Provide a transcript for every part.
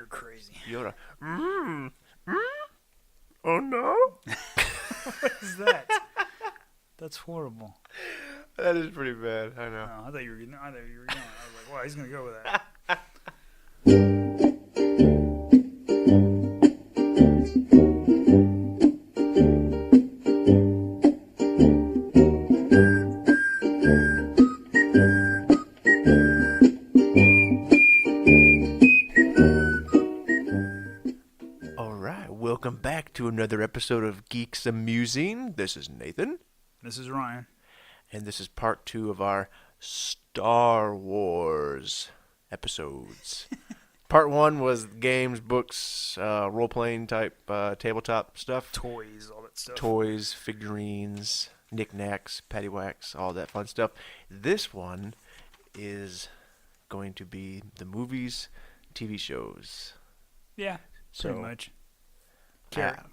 crazy. Yoda. Oh no! What is that? That's horrible. That is pretty bad. I know. Oh, I thought you were going. I was like, wow, he's gonna go with that. All right, welcome back to another episode of Geeks-a-Musing. This is Nathan. This is Ryan. And this is part 2 of our Star Wars episodes. Part 1 was games, books, role-playing type tabletop stuff. Toys, all that stuff. Toys, figurines, knickknacks, paddywhacks, all that fun stuff. This one is going to be the movies, TV shows. Yeah, pretty much.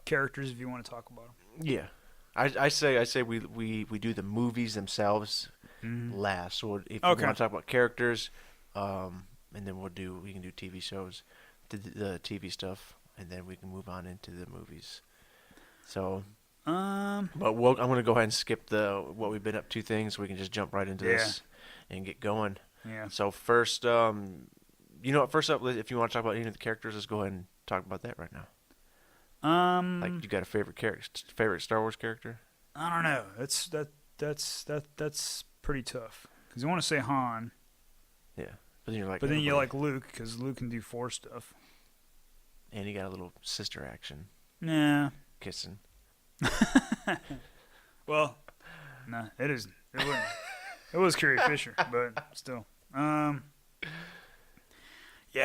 Characters, if you want to talk about them. Yeah. I say we do the movies themselves last. So if you want to talk about characters, and then we can do TV shows, the TV stuff, and then we can move on into the movies. So, but I'm gonna go ahead and skip what we've been up to things, so we can just jump right into this and get going. Yeah. So first, first up, if you want to talk about any of the characters, let's go ahead and talk about that right now. Like, you got a favorite Star Wars character? I don't know. That's pretty tough. Because you want to say Han. Yeah, but then you're like. But then you like Luke, because Luke can do Force stuff. And he got a little sister action. Nah. Kissing. Well, nah, it isn't. It wasn't. It was Carrie Fisher, but still. Yeah,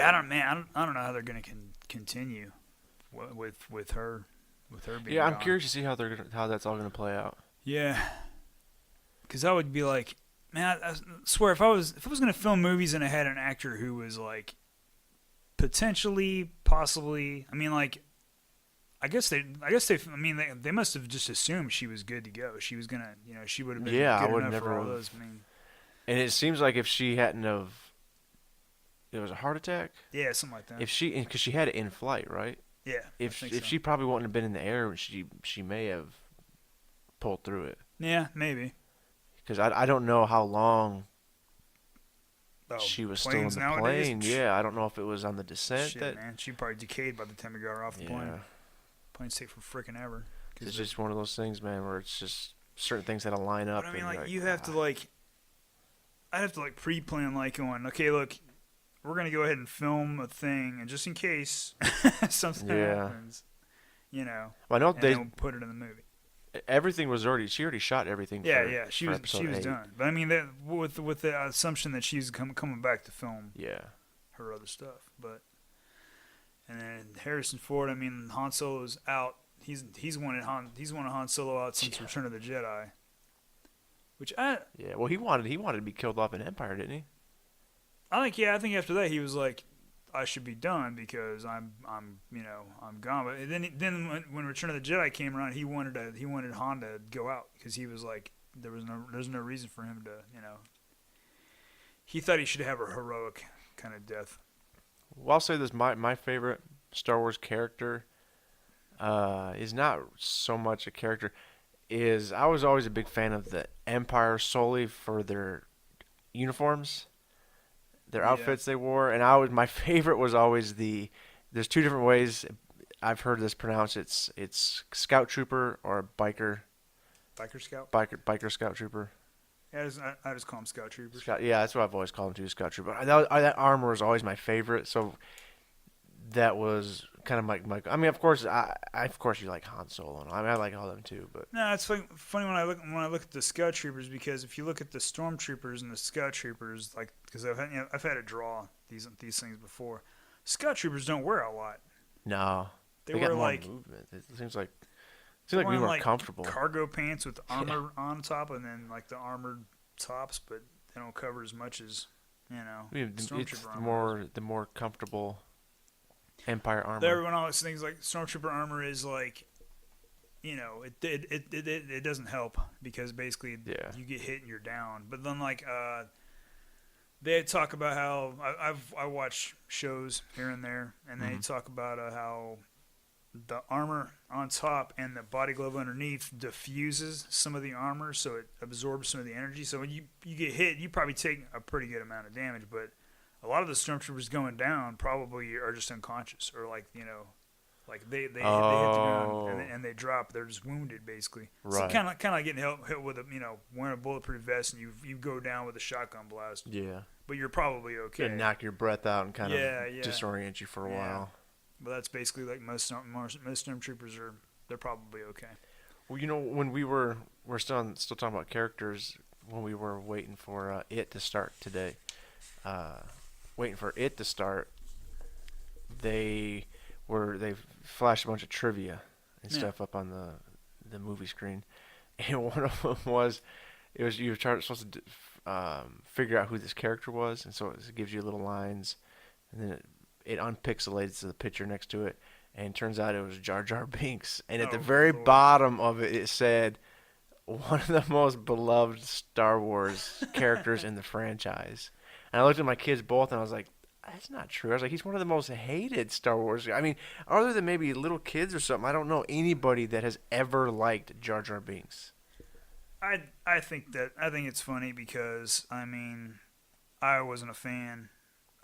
I don't know how they're gonna continue with her being Yeah, I'm gone. curious to see how that's all gonna play out. Yeah, because I would be like, man, I swear if I was gonna film movies and I had an actor who was like possibly, I mean, like, they must have just assumed she was good to go. She was gonna, she would have been good enough for all those. I mean, and it seems like if she hadn't have, it was a heart attack. Yeah, something like that. Because she had it in flight, right? Yeah. If she probably wouldn't have been in the air, she may have pulled through it. Yeah, maybe. Because I don't know how long she was still in the plane. Yeah, I don't know if it was on the descent. Shit, man, she probably decayed by the time we got her off the plane. Planes take for freaking ever. It's just one of those things, man, where it's just certain things that line up. But I mean, like, you have to I'd have to pre-plan, going, okay, look, we're gonna go ahead and film a thing, and just in case something happens, Well, I know and then we'll put it in the movie. Everything was she already shot everything. Yeah, she was done. But I mean, with the assumption that she's coming back to film. Her other stuff, and then Harrison Ford. I mean, Han Solo's out. He's wanted Han Solo out since Return of the Jedi. Which well, he wanted to be killed off in Empire, didn't he? I think after that he was like, I should be done because I'm gone. But then when Return of the Jedi came around, he wanted Han to go out because he was like, there's no reason for him to, he thought he should have a heroic kind of death. Well, I'll say this: my favorite Star Wars character is not so much a character. I was always a big fan of the Empire solely for their uniforms, their outfits they wore, and my favorite was always there's two different ways I've heard this pronounced. It's Scout Trooper or Biker. Biker Scout. Biker Scout Trooper. Yeah, I just call them Scout Troopers. Yeah, that's what I've always called them too, Scout Trooper. That armor was always my favorite, so that was kind of my. I mean, of course, you like Han Solo. I mean, I like all of them too, but no, it's funny when I look at the Scout Troopers, because if you look at the Stormtroopers and the Scout Troopers, like, because I've had to draw these things before. Scout Troopers don't wear a lot. No, they wear got more like movement. It seems like more comfortable. Cargo pants with armor on top, and then like the armored tops, but they don't cover as much as Stormtrooper armor. The more comfortable Empire armor. Everyone always thinks like Stormtrooper armor is like, it doesn't help because basically you get hit and you're down. But then like they talk about how I watch shows here and there, and they talk about how the armor on top and the body glove underneath diffuses some of the armor, so it absorbs some of the energy. So when you get hit, you probably take a pretty good amount of damage, but a lot of the stormtroopers going down probably are just unconscious, or like they hit the ground and they drop. They're just wounded basically. Right. So kind of like getting hit with wearing a bulletproof vest and you go down with a shotgun blast. Yeah. But you're probably okay. It'll knock your breath out and kind of disorient you for a while. But that's basically like most stormtroopers they're probably okay. Well, when we're still talking about characters, when we were waiting for it to start today, they flashed a bunch of trivia and stuff up on the movie screen, and one of them was you were supposed to figure out who this character was, and so it gives you little lines, and then it unpixelates the picture next to it, and it turns out it was Jar Jar Binks, and at the very bottom of it, it said one of the most beloved Star Wars characters in the franchise. And I looked at my kids both, and I was like, that's not true. I was like, he's one of the most hated Star Wars guys. I mean, other than maybe little kids or something, I don't know anybody that has ever liked Jar Jar Binks. I think it's funny because, I mean, I wasn't a fan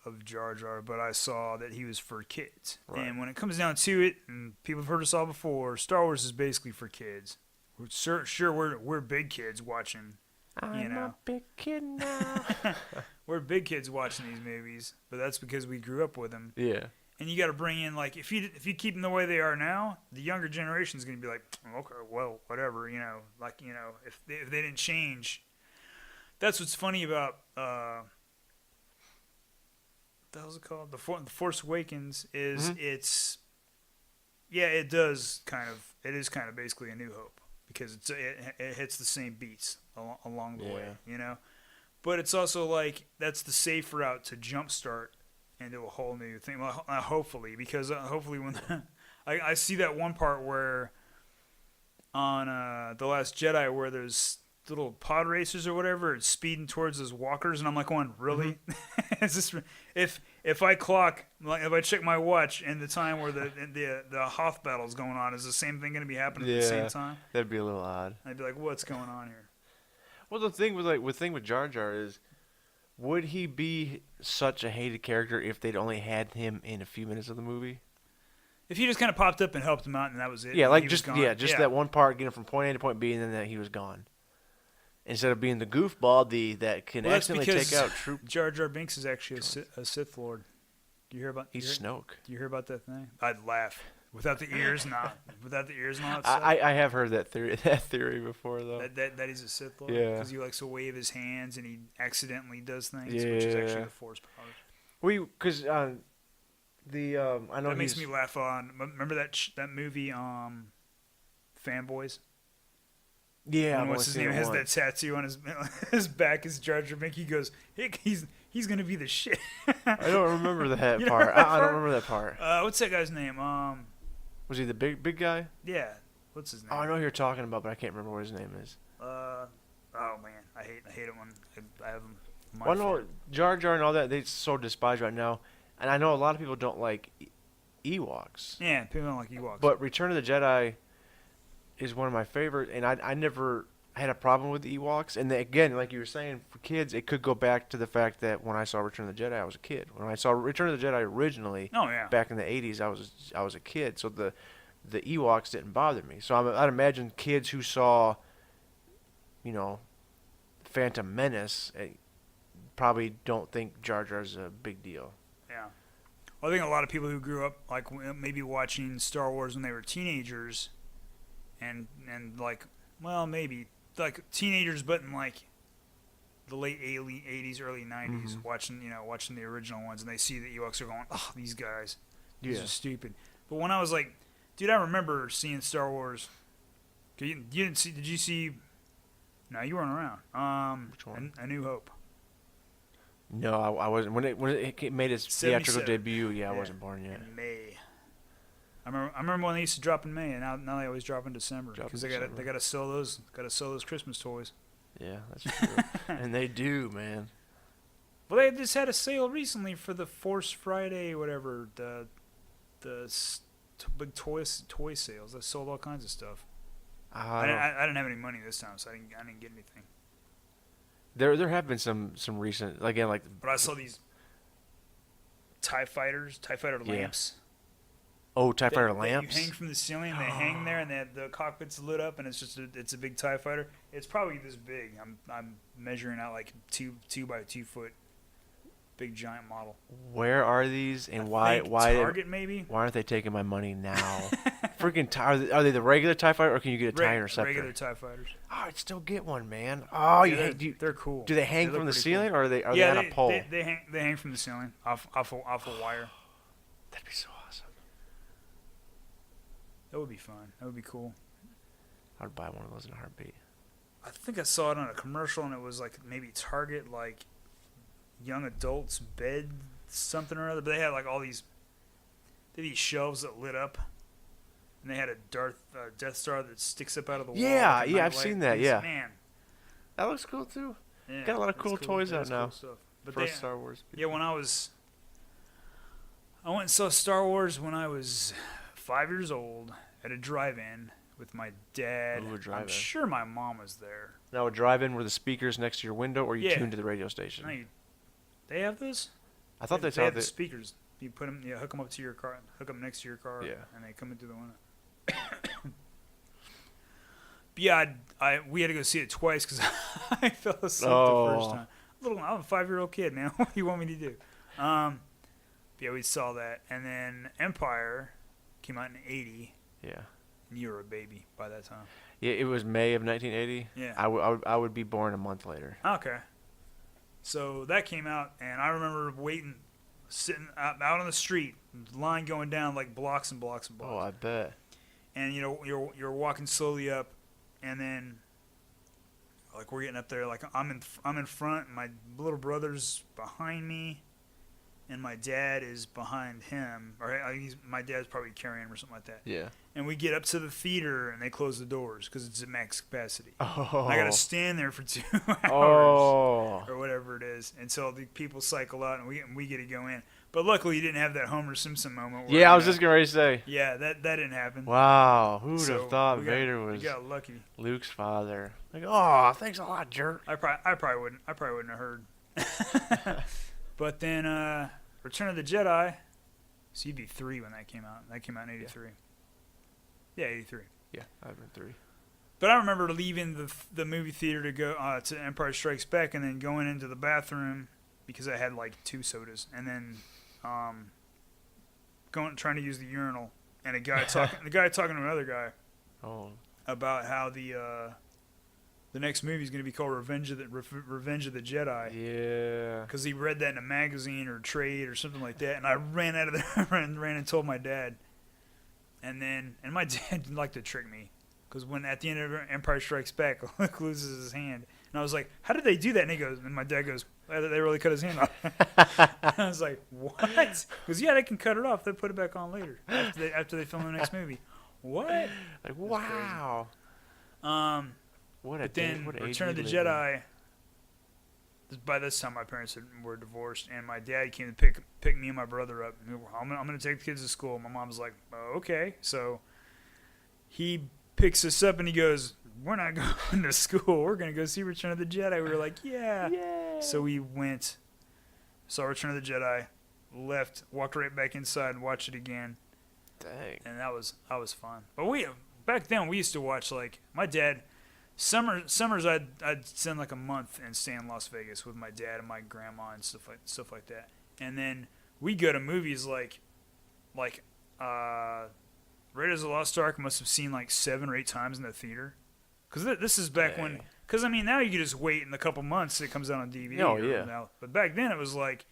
of Jar Jar, but I saw that he was for kids. Right. And when it comes down to it, and people have heard us all before, Star Wars is basically for kids. We're big kids watching. I'm a big kid now. We're big kids watching these movies, but that's because we grew up with them. Yeah. And you got to bring in, like, if you keep them the way they are now, the younger generation is going to be like, okay, well, whatever, if they didn't change. That's what's funny about what the hell's it called? The Force Awakens is it is kind of basically A New Hope, because it hits the same beats along the way, But it's also like that's the safe route to jumpstart into a whole new thing. Well, hopefully, because hopefully when I see that one part where on The Last Jedi where there's little pod racers or whatever, it's speeding towards those walkers, and I'm like, going, really? Is this, if I clock, like if I check my watch and the time where the Hoth battle's going on, is the same thing going to be happening at the same time? That'd be a little odd. I'd be like, what's going on here? Well, the thing with Jar Jar is, would he be such a hated character if they'd only had him in a few minutes of the movie? If he just kind of popped up and helped him out and that was it. Yeah, like just that one part, getting from point A to point B, and then that he was gone. Instead of being the goofball that can accidentally take out troops. Jar Jar Binks is actually a Sith Lord. Do you hear about? He's Snoke. Do you hear about that thing? I'd laugh. Without the ears, not. Without the ears, not. I have heard that theory before, though. That he's a Sith Lord? Yeah. Because he likes to wave his hands and he accidentally does things, which is actually the Force powers. Because I know that makes me laugh on. Remember that movie, Fanboys? Yeah, what's his name? Has that tattoo on his back is Jar Jar Binks. He goes, he's gonna be the shit. I don't remember that part. I don't remember that part. What's that guy's name? Was he the big guy? Yeah. What's his name? Oh, I know who you're talking about, but I can't remember what his name is. Oh man, I hate him when I have him. Well, I know Jar Jar and all that, they so despise right now, and I know a lot of people don't like Ewoks. Yeah, people don't like Ewoks. But Return of the Jedi is one of my favorite, and I never had a problem with the Ewoks. And again, like you were saying, for kids, it could go back to the fact that when I saw Return of the Jedi, I was a kid. When I saw Return of the Jedi originally, back in the 80s, I was a kid. So the Ewoks didn't bother me. So I'd imagine kids who saw, Phantom Menace probably don't think Jar Jar's a big deal. Yeah. Well, I think a lot of people who grew up, like, maybe watching Star Wars when they were teenagers, and like, well, maybe like teenagers, but in like the late 80s, early 90s, watching the original ones, and they see the Ewoks are going, oh, these guys, these are stupid. But when I was like, dude, I remember seeing Star Wars. You didn't see? Did you see? No, you weren't around. Which one? A New Hope. No, I wasn't. When it made its theatrical debut, I wasn't born yet. In May. I remember when they used to drop in May, and now they always drop in December because they gotta sell those Christmas toys. Yeah, that's true. And they do, man. Well, they just had a sale recently for the Force Friday, whatever, big toy sales. They sold all kinds of stuff. I didn't have any money this time, so I didn't get anything. There have been some recent, again, like. But I saw these TIE Fighter lamps. Oh, TIE Fighter lamps? You hang from the ceiling, and they hang there, and the cockpit's lit up, and it's a big TIE Fighter. It's probably this big. I'm measuring out like 2 by 2 foot, big giant model. Where are these, and why Target maybe? Why aren't they taking my money now? Freaking are they the regular TIE Fighter, or can you get a TIE Interceptor? Regular TIE Fighters. Oh, I'd still get one, man. Oh, yeah, they're cool. Do they hang from the ceiling, or are they on a pole? They hang from the ceiling off a wire. That'd be so awesome. That would be fun. That would be cool. I'd buy one of those in a heartbeat. I think I saw it on a commercial, and it was like maybe Target, like young adults bed something or other. But they had like all these shelves that lit up, and they had a Death Star that sticks up out of the wall. Yeah, I've seen that. Yeah, man, that looks cool too. Yeah, got a lot of cool toys out now. Cool but for Star Wars. Yeah, I went and saw Star Wars when I was 5 years old at a drive-in with my dad. Ooh, a drive-in. I'm sure my mom was there. Now, a drive-in were the speakers next to your window, or you tuned to the radio station? No, they have those? I thought they have the speakers. You put them, hook them up to your car, hook them next to your car, and they come into the window. But yeah, we had to go see it twice because I fell asleep the first time. I'm a 5-year-old kid, man. What do you want me to do? Yeah, we saw that, and then Empire came out in '80. Yeah. And you were a baby by that time. Yeah, it was May of 1980. Yeah. I would be born a month later. Okay. So that came out, and I remember waiting, sitting out on the street, line going down like blocks and blocks and blocks. Oh, I bet. And you're walking slowly up, and then like we're getting up there, like I'm in front, and my little brother's behind me, and my dad is behind him, or my dad's probably carrying him or something like that. Yeah. And we get up to the theater, and they close the doors because it's at max capacity. Oh. And I got to stand there for 2 hours or whatever it is until the people cycle out, and we get to go in. But luckily, you didn't have that Homer Simpson moment. Where, I was just going to say. Yeah, that didn't happen. Wow. Who would have thought Vader was lucky. Luke's father? Like, oh, thanks a lot, jerk. I probably wouldn't have heard. But then Return of the Jedi, so you'd be 3 when that came out. That came out in '83. Yeah, 83. Yeah, I've been 3. But I remember leaving the movie theater to go to Empire Strikes Back, and then going into the bathroom because I had like 2 sodas, and then trying to use the urinal, and the guy talking to another guy about how the next movie is going to be called Revenge of the Jedi. Yeah. Because he read that in a magazine or trade or something like that, and I ran out of there and ran and told my dad. And my dad didn't like to trick me, because when at the end of Empire Strikes Back, Luke loses his hand, and I was like, "How did they do that?" And my dad goes, "They really cut his hand off." And I was like, "What?" Because they can cut it off. They put it back on later after they film the next movie. What? Like, wow. Return of the Jedi. By this time, my parents were divorced, and my dad came to pick me and my brother up. I'm going to take the kids to school. My mom's like, okay. So he picks us up, and he goes, we're not going to school. We're going to go see Return of the Jedi. We were like, yeah. Yay. So we went, saw Return of the Jedi, left, walked right back inside and watched it again. Dang. And that was fun. But back then, we used to watch, like, my dad... Summers I'd spend like a month and stay in Las Vegas with my dad and my grandma and stuff like that. And then we go to movies like Raiders of the Lost Ark must have seen like 7 or 8 times in the theater. Because this is back when... Because, I mean, now you can just wait in a couple months it comes out on DVD. Oh, yeah. Now. But back then it was like,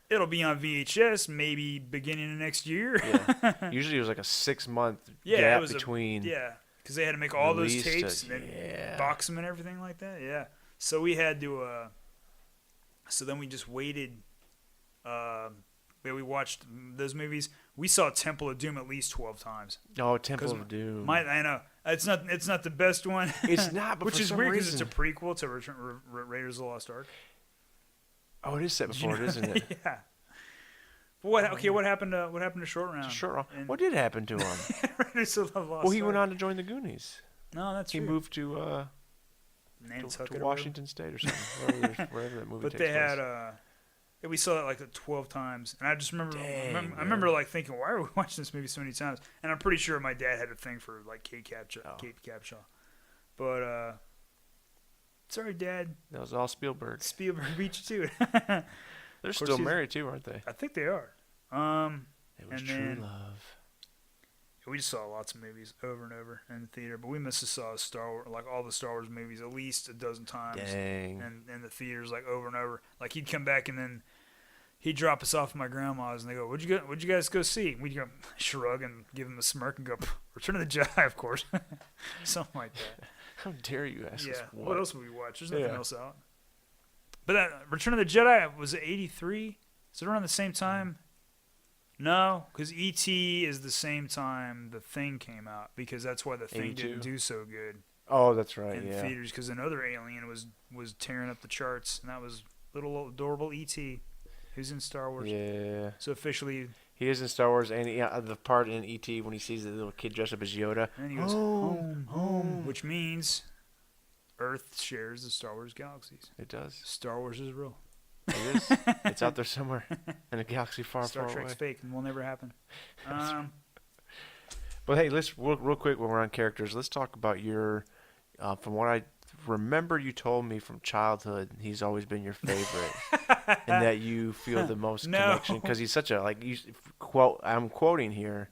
it'll be on VHS maybe beginning of next year. Yeah. Usually it was like a 6-month gap between... Because they had to make all those tapes and then box them and everything like that. Yeah. So we had to... so then we just waited. We watched those movies. We saw Temple of Doom at least 12 times. Oh, Temple of Doom. I know. It's not the best one. It's not, but which for is some weird reason. because it's a prequel to Raiders of the Lost Ark. Oh, it is set before it, isn't it? Yeah. What happened to Short Round? Short Round. What did happen to him? Well, he went on to join the Goonies. No, that's true. He moved to Washington State or something, wherever that movie but takes they place. had we saw it like 12 times, and I just remember I remember like thinking, why are we watching this movie so many times? And I'm pretty sure my dad had a thing for like Kate Capshaw. But sorry, Dad. That was all Spielberg. Spielberg beat you to it. They're still married too, aren't they? I think they are. It was true love. We just saw lots of movies over and over in the theater, but we must have saw Star Wars, like all the Star Wars movies, at least a dozen times. Dang. And in the theaters, like over and over. Like he'd come back and then he'd drop us off at my grandma's, and they go, "What'd you guys go see?" And we'd go shrug and give him a smirk and go, "Return of the Jedi, of course," something like that. How dare you ask us what? What else would we watch? There's nothing else out. But that Return of the Jedi was '83. Is it around the same time? No, because E.T. is the same time The Thing came out, because that's why The Thing 82. didn't do so good. Oh, that's right. In theaters, because another alien was tearing up the charts, and that was little adorable E.T. who's in Star Wars. Yeah. So officially, he is in Star Wars, and the part in E.T. when he sees the little kid dressed up as Yoda. And he goes home, which means Earth shares the Star Wars galaxies. It does. Star Wars is real. It is. It's out there somewhere in a galaxy far, Star far Trek's away. fake and will never happen. But hey, let's real quick when we're on characters. Let's talk about your. From what I remember, you told me from childhood, he's always been your favorite, and that you feel the most connection because he's such a I'm quoting here,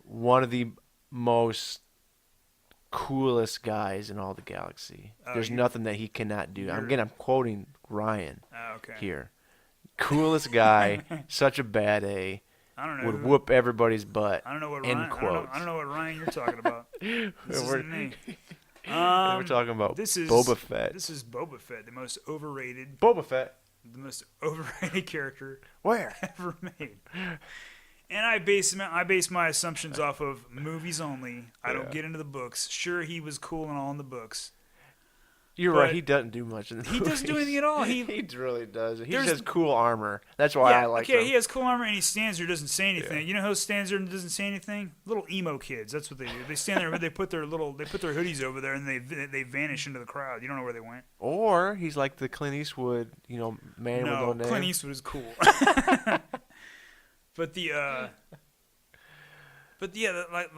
one of the most coolest guys in all the galaxy. There's nothing that he cannot do. I'm quoting Ryan here. Coolest guy, such a bad A. I don't know. Would whoop everybody's butt. I don't know what End Ryan. quote. I don't know what Ryan you're talking about. This isn't me. We're talking about Boba Fett. This is Boba Fett, the most overrated. Boba Fett. The most overrated character Where ever made. And I base my assumptions off of movies only. I don't get into the books. Sure, he was cool and all in the books. You're right. He doesn't do much in the movies. He doesn't do anything at all. He really does. He just has cool armor. That's why I like him. Okay, he has cool armor and he stands there, doesn't say anything. Yeah. You know who stands there and doesn't say anything? Little emo kids. That's what they do. They stand there, they put their hoodies over there, and they vanish into the crowd. You don't know where they went. Or he's like the Clint Eastwood, man with no name. Clint Eastwood is cool.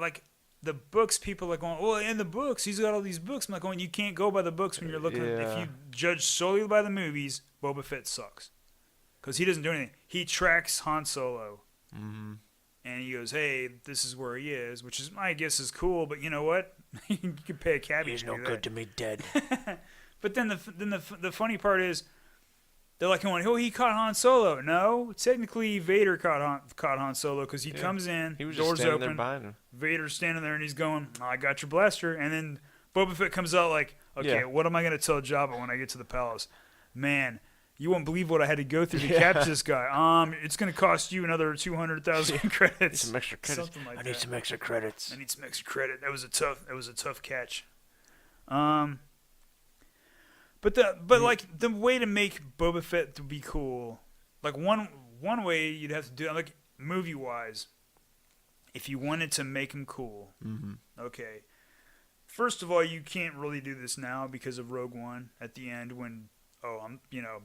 Like the books, people are going, well, in the books, he's got all these books. I'm like going, you can't go by the books when you're looking at, if you judge solely by the movies, Boba Fett sucks. Because he doesn't do anything. He tracks Han Solo. Mm-hmm. And he goes, hey, this is where he is, which is, I guess, is cool, but you know what? You could pay a cabbie. He's no good to me dead. But then the funny part is, they're like, oh, he caught Han Solo. No, technically Vader caught Han Solo because he comes in, he was doors just open, there behind him. Vader's standing there and he's going, I got your blaster. And then Boba Fett comes out like, okay, what am I going to tell Jabba when I get to the palace? Man, you won't believe what I had to go through to catch this guy. It's going to cost you another 200,000 credits. Need some extra credits. Something like I need some extra credits. I need some extra credit. That was a tough catch. But the way to make Boba Fett to be cool, like one way you'd have to do it, like movie wise, if you wanted to make him cool, okay. First of all, you can't really do this now because of Rogue One at the end when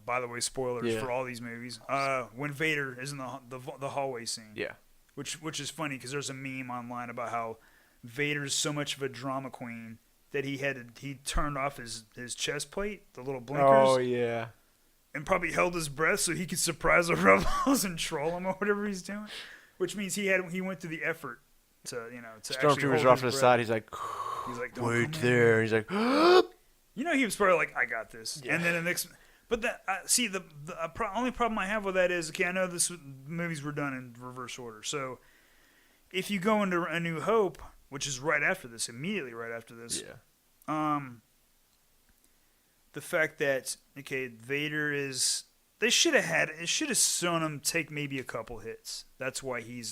by the way, spoilers for all these movies. When Vader is in the hallway scene, which is funny because there's a meme online about how Vader's so much of a drama queen that he turned off his chest plate, the little blinkers. Oh, yeah. And probably held his breath so he could surprise the rebels and troll them or whatever he's doing. Which means he went through the effort to Stormtroopers off to the side. He's like wait there. He's like, he was probably like, I got this. Yeah. And then the next, but the only problem I have with that is, okay, I know the movies were done in reverse order. So if you go into A New Hope, which is immediately right after this. Yeah. The fact that, okay, Vader is... They should have shown him take maybe a couple hits. That's why he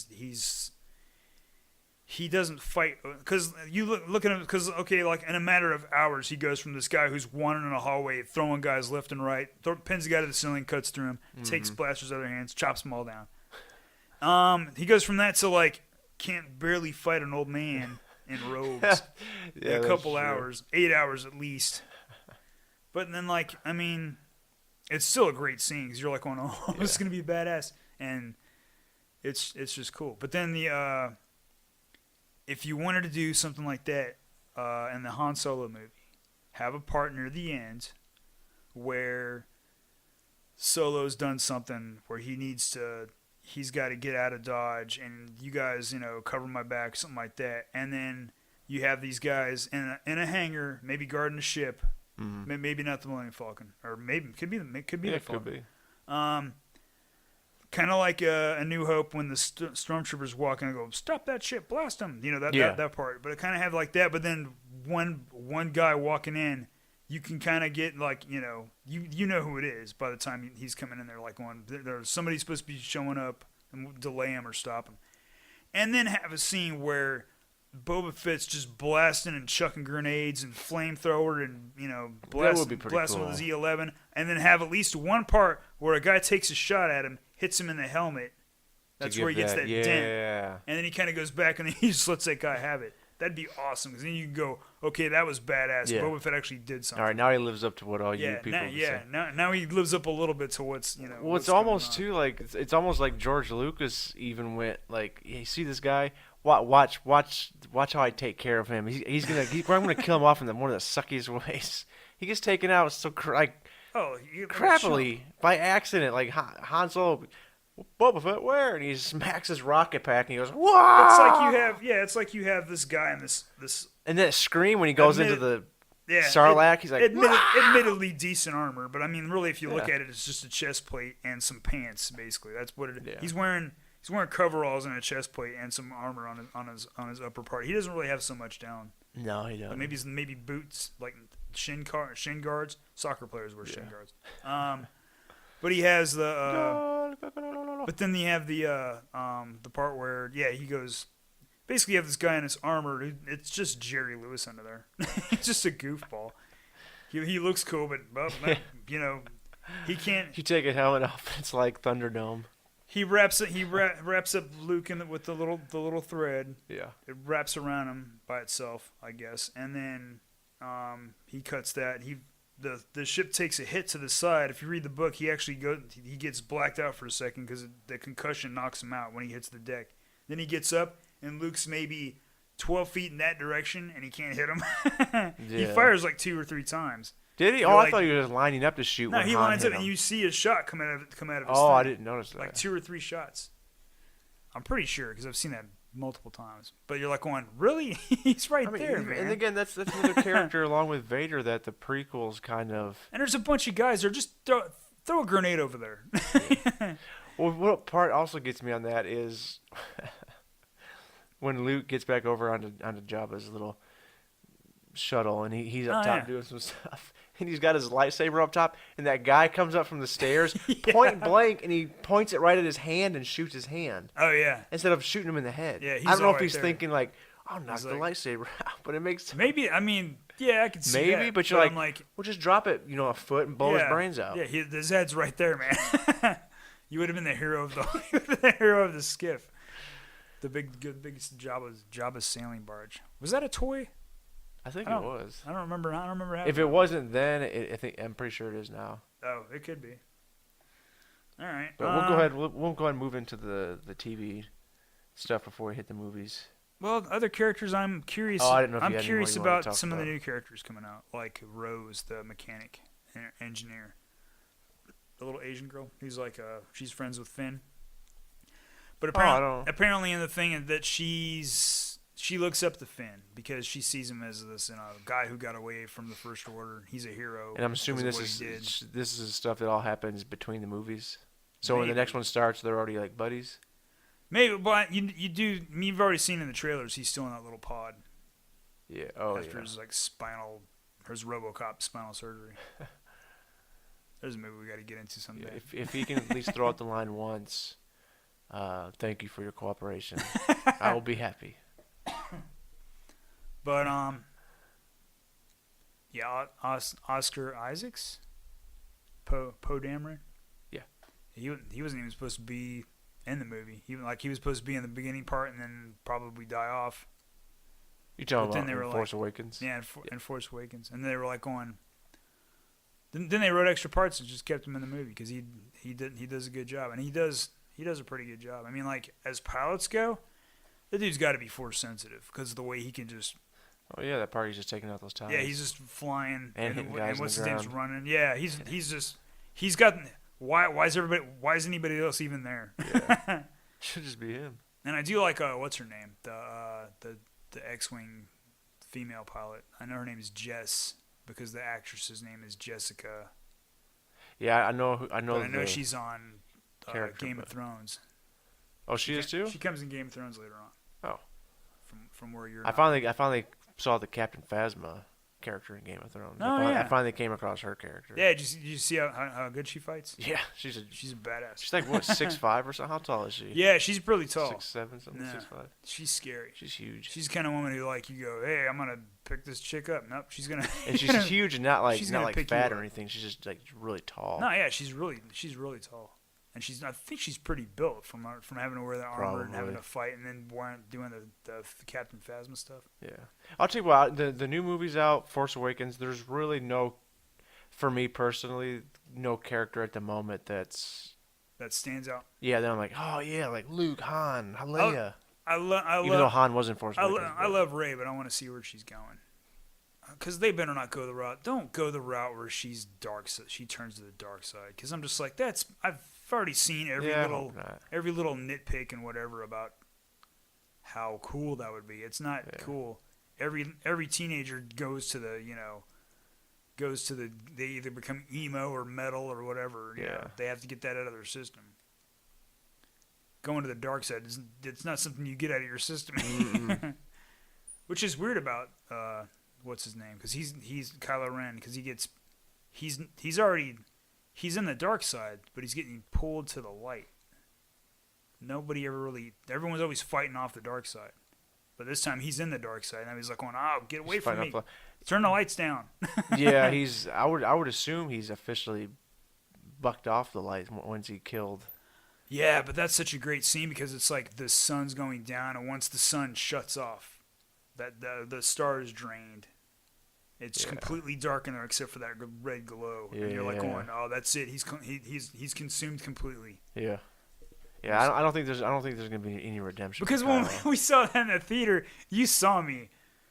he doesn't fight because you look at him because okay, like in a matter of hours, he goes from this guy who's wandering in a hallway, throwing guys left and right, pins the guy to the ceiling, cuts through him, takes blasters out of their hands, chops them all down. He goes from that to like can't barely fight an old man in robes in a couple hours, 8 hours at least. But then like I mean, it's still a great scene because you're like going, oh, this is gonna be badass, and it's just cool. But then the if you wanted to do something like that in the Han Solo movie, have a part near the end where Solo's done something where he's got to get out of Dodge, and you guys, cover my back, something like that. And then you have these guys in a hangar, maybe guarding a ship, maybe not the Millennium Falcon, or maybe could be the Falcon. Could be. Kind of like A New Hope when the stormtroopers walk in and go, stop that shit, blast them. That part. But it kind of have like that. But then one guy walking in, you can kind of get like, you know who it is by the time he's coming in there. Like there's somebody supposed to be showing up and delay him or stop him. And then have a scene where Boba Fett's just blasting and chucking grenades and flamethrower and, blasting cool. With his E11. And then have at least one part where a guy takes a shot at him, hits him in the helmet. That's where he gets that dent. And then he kind of goes back and he just lets that guy have it. That'd be awesome because then you can go, okay, that was badass. Yeah. Boba Fett actually did something. All right, now he lives up to what all you people say. Now he lives up a little bit to what's, Well, it's almost too like it's almost like George Lucas even went like, you see this guy, watch how I take care of him. I'm gonna kill him off in one of the suckiest ways. He gets taken out so crappily by accident, like Han Solo. Boba Fett, where? And he smacks his rocket pack, and he goes, "Whoa!" It's like you have this guy and this. And that scream when he goes into the Sarlacc, he's like, admittedly decent armor, but I mean, really, if you look at it, it's just a chest plate and some pants. Basically, that's what it is. Yeah. He's wearing coveralls and a chest plate and some armor on his upper part. He doesn't really have so much down. No, he doesn't. Maybe boots, like shin guards. Soccer players wear shin guards. But he has the. But then you have the part where he goes. Basically, you have this guy in his armor. It's just Jerry Lewis under there. He's just a goofball. He looks cool, but he can't. You take a helmet off, it's like Thunderdome. He wraps up Luke with the little thread. Yeah. It wraps around him by itself, I guess, and then he cuts that. The ship takes a hit to the side. If you read the book, he gets blacked out for a second because the concussion knocks him out when he hits the deck. Then he gets up, and Luke's maybe 12 feet in that direction, and he can't hit him. He fires like 2 or 3 times. Did he? I thought he was just lining up to shoot. No, he lines up, and you see a shot come out of his thing. I didn't notice that. Like 2 or 3 shots. I'm pretty sure because I've seen that multiple times. But you're like going, really? He's right there, man. And again, that's another character along with Vader that the prequels kind of. And there's a bunch of guys that are just throw a grenade over there. Yeah. Well, what part also gets me on that is when Luke gets back over onto Jabba's little shuttle, and he's up top doing some stuff. And he's got his lightsaber up top, and that guy comes up from the stairs, point blank, and he points it right at his hand and shoots his hand. Oh, yeah. Instead of shooting him in the head. Yeah, I don't know if he's thinking, like, I'll knock the lightsaber out, but it makes sense. Maybe, I mean, I can see that. Maybe, but you're like, we'll just drop it, a foot and blow his brains out. Yeah, his head's right there, man. You would have been the hero of the skiff. The big Jabba's sailing barge. Was that a toy? I think it was. I don't remember having if it wasn't then, I'm pretty sure it is now. Oh, it could be. All right. But we'll go ahead. We'll go ahead and move into the TV stuff before we hit the movies. Well, other characters, I'm curious. I didn't know if I'm you had curious any more you wanted to about talk some about. of the new characters coming out, like Rose, the mechanic engineer, the little Asian girl. Who's like she's friends with Finn. But apparently in the thing that she looks up to Finn because she sees him as this guy who got away from the First Order. He's a hero. And I'm assuming this is stuff that all happens between the movies. So when the next one starts, they're already like buddies. Maybe, but you've already seen in the trailers. He's still in that little pod. Yeah. After his his RoboCop spinal surgery. There's a movie we got to get into someday. Yeah, if he can at least throw out the line once, thank you for your cooperation. I will be happy. But yeah, Oscar Isaacs, Poe Dameron. Yeah. He wasn't even supposed to be in the movie. He was supposed to be in the beginning part and then probably die off. You talking about in Force Awakens? Yeah, in Force Awakens, and they were like going. Then they wrote extra parts and just kept him in the movie because he does a good job, and he does a pretty good job. I mean, like as pilots go, the dude's got to be force sensitive because of the way he can just. Oh yeah, that part he's just taking out those tires. Yeah, he's just flying and hitting guys and what's in his the name's ground. running. Yeah, he's got. Why is anybody else even there? Yeah. Should just be him. And I do like what's her name, the X-wing female pilot. I know her name is Jess because the actress's name is Jessica. Yeah, I know. But I know she's on Game of Thrones. Oh, she is too. She comes in Game of Thrones later on. Oh, from where you're. I finally saw the Captain Phasma character in Game of Thrones. I finally came across her character. Yeah, did you see how good she fights? Yeah, she's a badass. She's like what 6'5" or something. How tall is she? Yeah, she's really tall. 6'7", something. 6'5". She's scary. She's huge. She's the kind of woman who like you go, hey, I'm gonna pick this chick up. Nope, she's gonna. And she's huge and not like fat or up. anything. She's just like really tall. No, yeah, she's really tall, and I think she's pretty built from having to wear the armor and having to fight, and then doing the Captain Phasma stuff. Yeah, I'll tell you what. The new movie's out, Force Awakens. There's really no, for me personally, no character at the moment that stands out. Yeah, then I'm like, oh yeah, like Luke, Han, Leia. Even though Han wasn't Force Awakens. I love Rey, but I want to see where she's going. Because they better not go the route. Don't go the route where she's dark. So she turns to the dark side. Because I'm just like, I've already seen every little nitpick and whatever about how cool that would be. It's not cool. Every teenager goes to the they either become emo or metal or whatever. You know, they have to get that out of their system. Going to the dark side it's not something you get out of your system. Which is weird about what's his name? Because he's Kylo Ren. Because he's in the dark side, but he's getting pulled to the light. Everyone's always fighting off the dark side, but this time he's in the dark side, and he's like going, "Oh, get away from me! Turn the lights down." Yeah, I would assume he's officially bucked off the lights once he killed. Yeah, but that's such a great scene because it's like the sun's going down, and once the sun shuts off, that the star is drained. It's completely dark in there except for that red glow, and you're like going, "Oh, that's it. He's consumed completely." Yeah, yeah. I don't think there's gonna be any redemption. Because when we saw that in the theater, you saw me,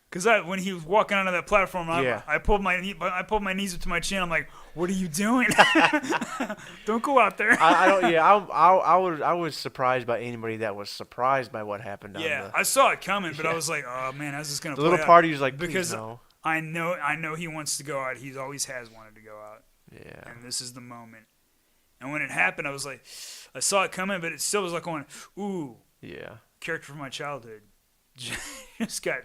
because when he was walking onto that platform, I pulled my knees up to my chin. I'm like, "What are you doing? Don't go out there." I don't. Yeah, I was surprised by anybody that was surprised by what happened. I saw it coming, but I was like, "Oh man, how's this gonna play out?" The little party was like, because no. I know he wants to go out. He always has wanted to go out. Yeah. And this is the moment. And when it happened, I was like, I saw it coming, but it still was like going, ooh. Yeah. Character from my childhood. just got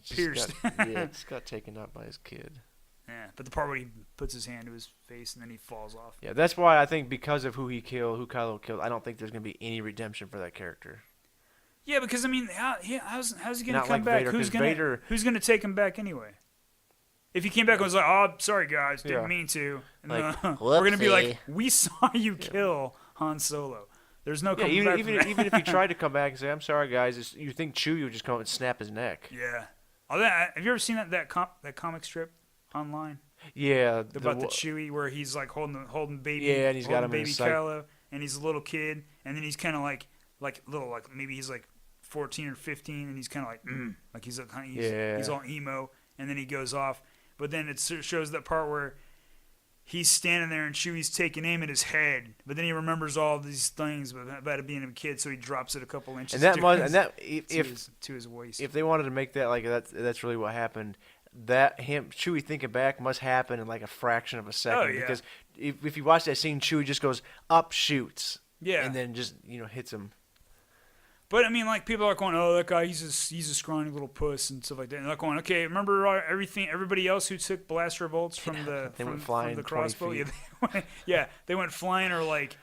pierced. Just got taken out by his kid. Yeah, but the part where he puts his hand to his face and then he falls off. Yeah, that's why I think because of who Kylo killed, I don't think there's going to be any redemption for that character. Yeah, because I mean, how's he going to come back? Vader, who's going to take him back anyway? If he came back and was like, "Oh, sorry guys, didn't mean to," and we're going to be like, "We saw you kill Han Solo." There's no coming back. Even if he tried to come back and say, "I'm sorry guys," you think Chewie would just come and snap his neck? Yeah. Have you ever seen that comic strip online? Yeah. About the Chewie where he's like holding baby. Yeah, and he's got him baby in his sight. Kylo, and he's a little kid, and then he's kind of like maybe he's like 14 or 15, and he's kind of like he's all emo, and then he goes off. But then it shows that part where he's standing there and Chewie's taking aim at his head, but then he remembers all these things about it being a kid, so he drops it a couple inches. To his waist. If they wanted to make that like that's really what happened. That Chewie thinking back must happen in like a fraction of a second. Oh, yeah. Because if you watch that scene, Chewie just goes up, shoots, and then just hits him. But I mean, like people are going, "Oh, that guy, he's a scrawny little puss" and stuff like that. And they're going, "Okay, remember everybody else who took blaster bolts from the crossbow? They went flying, or like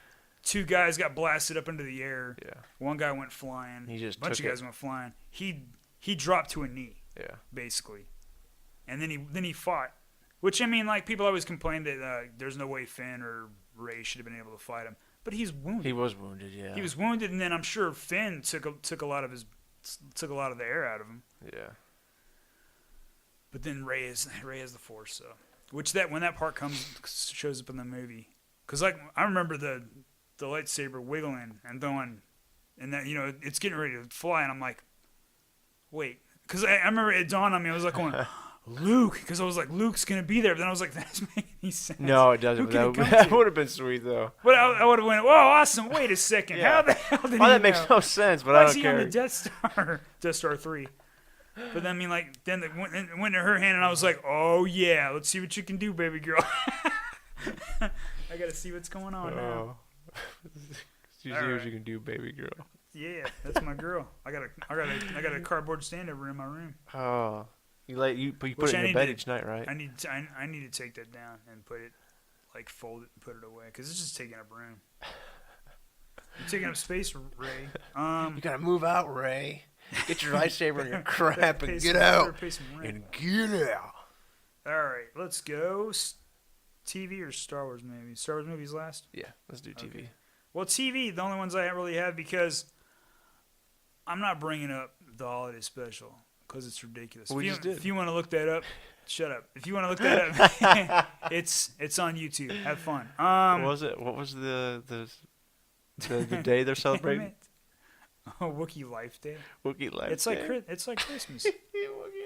two guys got blasted up into the air. Yeah, one guy went flying. He just a bunch of guys went flying. He he dropped to a knee. Yeah. Basically, and then he fought. Which, I mean, like, people always complain that there's no way Finn or Rey should have been able to fight him. But he's wounded. He was wounded, yeah. He was wounded, and then I'm sure Finn took a lot of the air out of him. Yeah. But then Rey has the Force, so when that part shows up in the movie, because like I remember the lightsaber wiggling and going, and that it's getting ready to fly, and I'm like, wait, because I remember it dawned on me. I was like going. Luke, because I was like, Luke's gonna be there. But then I was like, that doesn't make any sense. No, it doesn't. That would have been sweet though. But I would have went, whoa, awesome! Wait a second, yeah. How the hell did he that makes no sense. But I don't care. Why is he on the Death Star 3? But then, I mean, like, then it went to her hand, and I was like, oh yeah, let's see what you can do, baby girl. I gotta see what's going on now. See what you can do, baby girl. Yeah, that's my girl. I got a cardboard stand over in my room. Oh. You put it in your bed each night, right? I need to take that down and put it, like, fold it and put it away, because it's just taking up room. You're taking up space, Ray. You gotta move out, Ray. Get your lightsaber and your crap and get out. And get out. All right, let's go. TV or Star Wars movie? Star Wars movies last? Yeah, let's do TV. Okay. Well, TV, the only ones I really have, because I'm not bringing up the holiday special. Because it's ridiculous. If you want to look that up, shut up. If you want to look that up, it's on YouTube. Have fun. What was it? What was the day they're celebrating? Wookiee Life Day. Wookiee Life Day. It's like Christmas.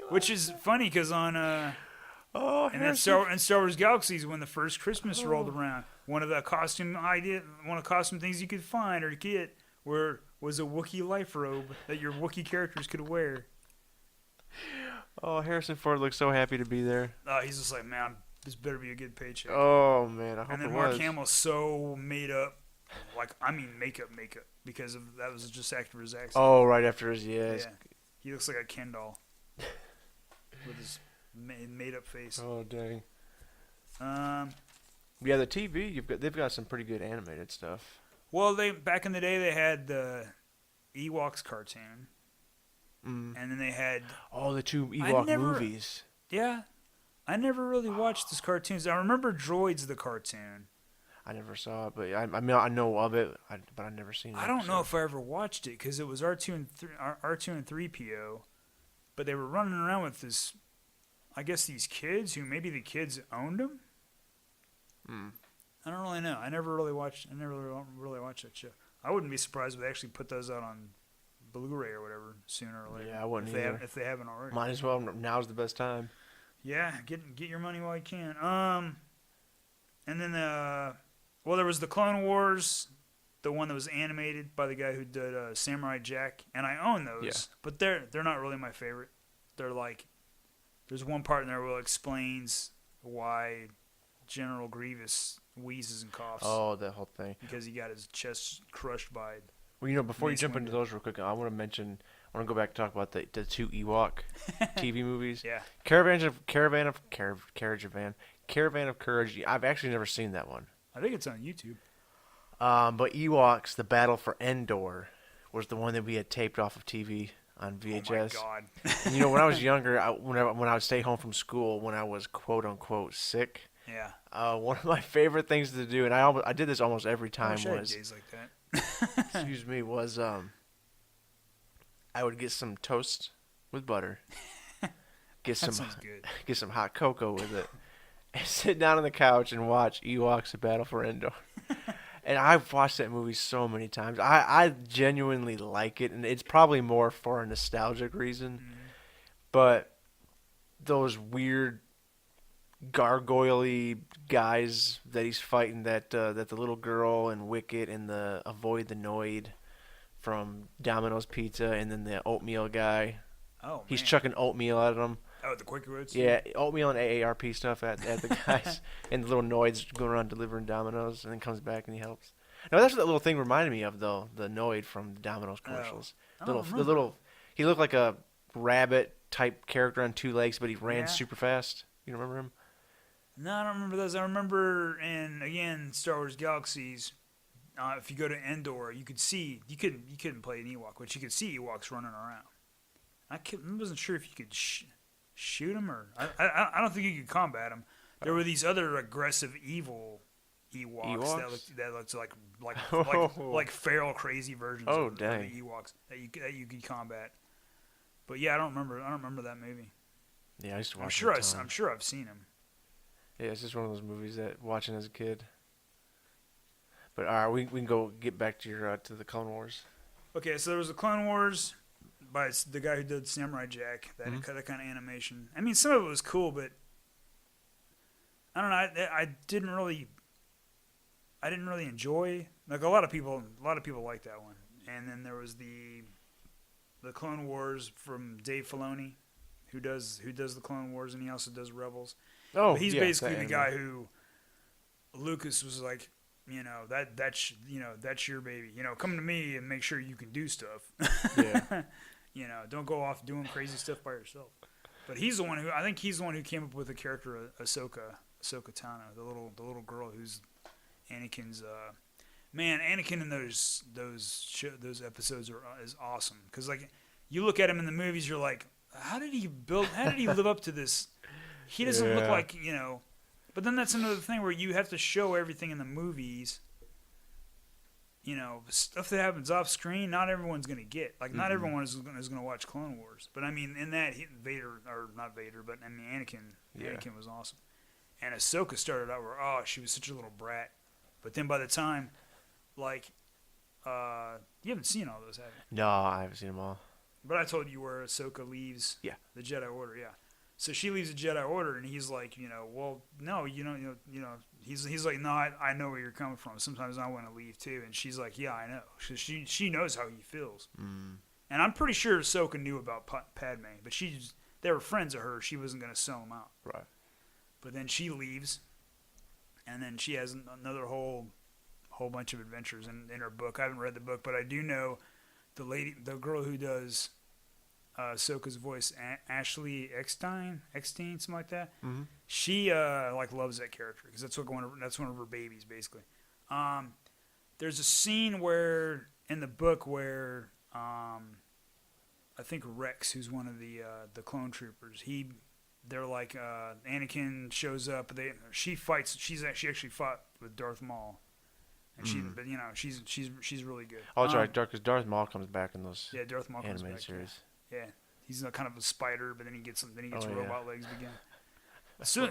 Which is funny because on in Star Wars Galaxies, when the first Christmas rolled around, one of the costume things you could find or get was a Wookiee life robe that your Wookiee characters could wear. Oh, Harrison Ford looks so happy to be there. He's just like, man, this better be a good paycheck. Oh, man, I hope it was. And then Mark Hamill's so made up, makeup, because that was just after his accident. Oh, right after his, yeah. He looks like a Ken doll with his made up face. Oh, dang. Yeah, the TV, they've got some pretty good animated stuff. Well, back in the day, they had the Ewoks cartoon. And then they had... Oh, the two Ewok movies. Yeah. I never really watched those cartoons. I remember Droids, the cartoon. I never saw it, but I know of it, but I've never seen it. I don't know if I ever watched it, because it was R2 and 3PO, but they were running around with this... I guess these kids, who maybe the kids owned them? I don't really know. I never really watched that show. I wouldn't be surprised if they actually put those out on Blu-ray or whatever sooner or later. Yeah, I wouldn't either. If they haven't already. Might as well. Now's the best time. Yeah, get your money while you can. And then there was the Clone Wars, the one that was animated by the guy who did Samurai Jack, and I own those. Yeah. But they're not really my favorite. They're like, there's one part in there where it explains why General Grievous wheezes and coughs. Oh, that whole thing. Because he got his chest crushed by... Well, before you jump into those real quick, I want to go back and talk about the two Ewok TV movies. Yeah. Caravan of Courage. I've actually never seen that one. I think it's on YouTube. But Ewoks, The Battle for Endor, was the one that we had taped off of TV on VHS. Oh my God. And, when I was younger, when I would stay home from school, when I was quote unquote sick. Yeah. One of my favorite things to do, and I did this almost every time, was days like that. excuse me, was I would get some toast with butter, get some hot cocoa with it, and sit down on the couch and watch Ewoks: The Battle for Endor. And I've watched that movie so many times. I genuinely like it, and it's probably more for a nostalgic reason. But those weird gargoyle-y guys that he's fighting, that the little girl and Wicket and the Avoid the Noid from Domino's Pizza, and then the oatmeal guy. Oh, man. He's chucking oatmeal at them. Oh, the Quaker Woods? Yeah, oatmeal and AARP stuff at the guys. And the little Noids going around delivering Domino's, and then comes back and he helps. Now, that's what that little thing reminded me of, though, the Noid from the Domino's commercials. He looked like a rabbit-type character on two legs, but he ran super fast. You remember him? No, I don't remember those. I remember in Star Wars Galaxies, if you go to Endor, you couldn't play an Ewok, but you could see Ewoks running around. I wasn't sure if you could shoot him or I don't think you could combat him. There were these other aggressive, evil Ewoks? that looked like feral, crazy versions of the Ewoks that you could combat. But yeah, I don't remember that movie. Yeah, I used to watch. I'm sure I've seen him. Yeah, it's just one of those movies that watching as a kid. But all right, we can go get back to your to the Clone Wars. Okay, so there was the Clone Wars by the guy who did Samurai Jack. That kind of animation. I mean, some of it was cool, but I don't know. I didn't really enjoy. Like a lot of people liked that one. And then there was the Clone Wars from Dave Filoni, who does the Clone Wars, and he also does Rebels. Oh, but he's basically the guy who Lucas was like, that's your baby. Come to me and make sure you can do stuff. Yeah. Don't go off doing crazy stuff by yourself. But he's the one who came up with the character Ahsoka Tano, the little girl who's Anakin's. Anakin in those episodes is awesome because like you look at him in the movies, you're like, how did he live up to this? He doesn't look like But then that's another thing where you have to show everything in the movies. Stuff that happens off screen, not everyone's gonna get. Like, not everyone is gonna watch Clone Wars. But I mean, in that Anakin was awesome. And Ahsoka started out where she was such a little brat. But then by the time, like, you haven't seen all those, have you? No, I haven't seen them all. But I told you where Ahsoka leaves the Jedi Order, So she leaves the Jedi Order, and he's like, well, no, he's like, no, I know where you're coming from. Sometimes I want to leave too, and she's like, yeah, I know. She knows how he feels, and I'm pretty sure Ahsoka knew about Padme, but they were friends of hers. She wasn't going to sell him out, right? But then she leaves, and then she has another whole bunch of adventures in her book. I haven't read the book, but I do know the girl who does Ahsoka's voice, Ashley Eckstein, something like that. Mm-hmm. She loves that character because that's one of her babies, basically. There's a scene where in the book where I think Rex, who's one of the clone troopers, they're like Anakin shows up. She fights. She actually fought with Darth Maul. And she's really good. Oh, that's right, because Darth Maul comes back in those Darth Maul comes back, series. Yeah, he's kind of a spider, but then he gets robot legs again.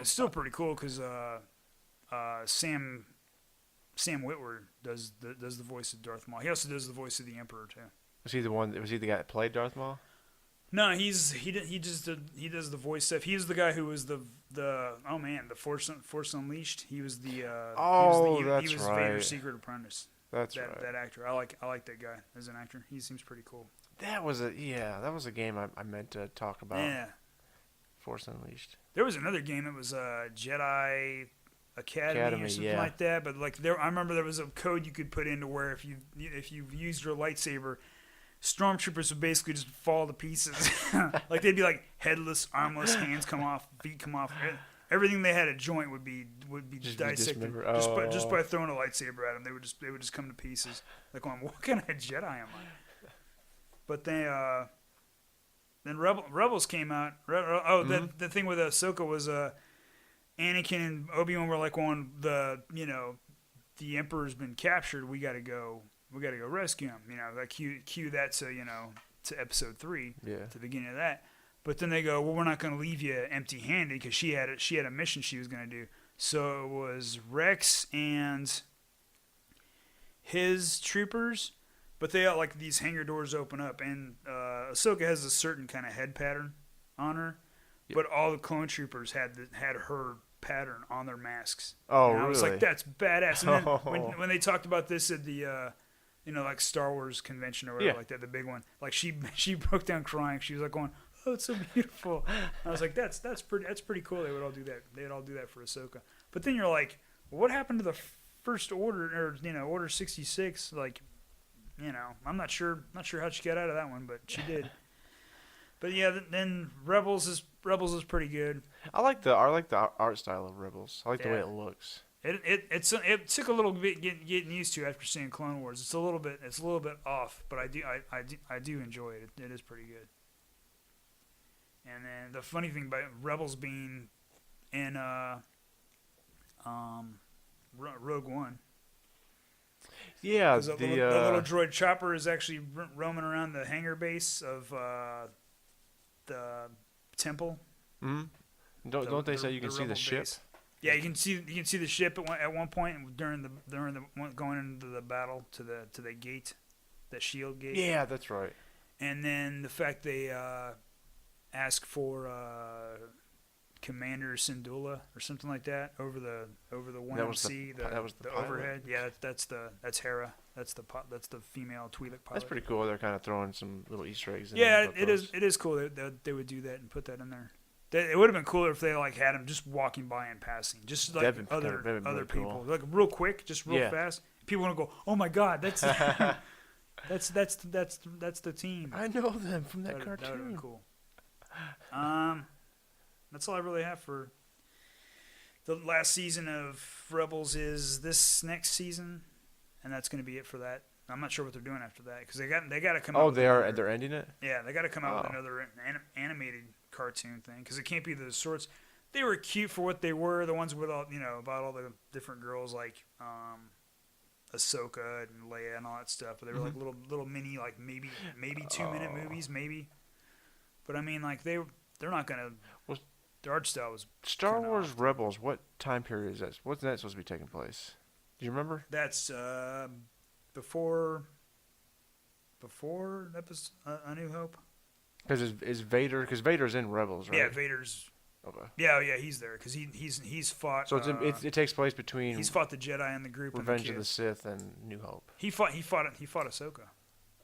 Still pretty cool because Sam Witwer does the voice of Darth Maul. He also does the voice of the Emperor too. Was he the guy that played Darth Maul? No, he does the voice stuff. He's the guy who was the Force Unleashed. He was he was Vader's secret apprentice. That's right. That actor. I like that guy as an actor. He seems pretty cool. That was a game I meant to talk about. Yeah. Force Unleashed. There was another game that was Jedi Academy or something like that. But I remember there was a code you could put in to where if you used your lightsaber, stormtroopers would basically just fall to pieces. Like they'd be like headless, armless, hands come off, feet come off. Everything they had a joint would be dissected just by throwing a lightsaber at them. They would just come to pieces. Like, going, what kind of Jedi am I? But then Rebels came out. The thing with Ahsoka was Anakin and Obi-Wan were like, the Emperor's been captured. We got to go rescue him. Cue that to episode 3, to the beginning of that. But then they go, well, we're not going to leave you empty-handed because she had a mission she was going to do. So it was Rex and his troopers, but they got these hangar doors open up, and Ahsoka has a certain kind of head pattern on her, but all the clone troopers had her pattern on their masks. Oh, and I was really? like, that's badass. And then when they talked about this at the Star Wars convention or whatever like that, the big one, she broke down crying. She was like going, oh, it's so beautiful. I was like, that's pretty cool. They would all do that. They'd all do that for Ahsoka. But then you're like, well, what happened to the First Order or Order 66? I'm not sure how she got out of that one, but she did. But yeah, then Rebels is pretty good. I like the art style of Rebels. I like the way it looks. It took a little bit getting used to after seeing Clone Wars. It's a little bit off, but I do enjoy it. It is pretty good. And then the funny thing about Rebels being in Rogue One. Yeah, the little droid chopper is actually roaming around the hangar base of the temple. Mm-hmm. Don't they say you can see the ship? Base. Yeah, you can see the ship at one point during the going into the battle to the gate, the shield gate. Yeah, that's right. And then the fact they ask for Commander Syndulla or something like that over the 1MC, the overhead. Yeah, that's Hera. That's the female Twi'lek pilot. That's pretty cool. They're kind of throwing some little Easter eggs in. Yeah, it is cool that they would do that and put that in there. It would have been cooler if they like had him just walking by and passing, just like other people, cool. Like real quick, just real fast. People want to go, oh my god, that's that's the team. I know them from that cartoon. That would have been cool. That's all I really have for the last season of Rebels. Is this next season, and that's going to be it for that. I'm not sure what they're doing after that because they got to come out. Oh, they're ending it. Yeah, they got to come out with another animated cartoon thing because it can't be those sorts. They were cute for what they were. The ones with all about all the different girls like Ahsoka and Leia and all that stuff. But they were like little mini like maybe 2-minute movies maybe. But I mean like they're not gonna. Well, their art style was Star Wars Rebels. What time period is that? What's that supposed to be taking place? Do you remember? That's before episode, A New Hope. Because is Vader? Because Vader's in Rebels, right? Yeah, Vader's. Okay. Yeah, he's there because he's fought. So it takes place between. He's fought the Jedi and the group. Revenge of the Sith and New Hope. He fought Ahsoka.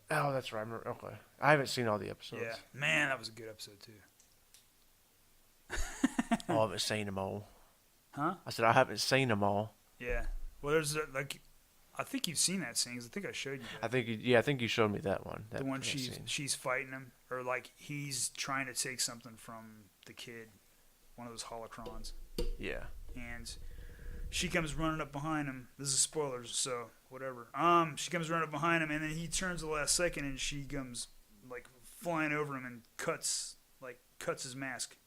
Oh, that's right. Okay, I haven't seen all the episodes. Yeah, man, that was a good episode too. I haven't seen them all. Huh? I said I haven't seen them all. Yeah. Well, there's I think you've seen that scene. 'Cause I think I showed you that. I think you showed me that one. The one she's fighting him, or like he's trying to take something from the kid, one of those holocrons. Yeah. And she comes running up behind him. This is spoilers, so whatever. She comes running up behind him, and then he turns the last second, and she comes like flying over him and cuts his mask.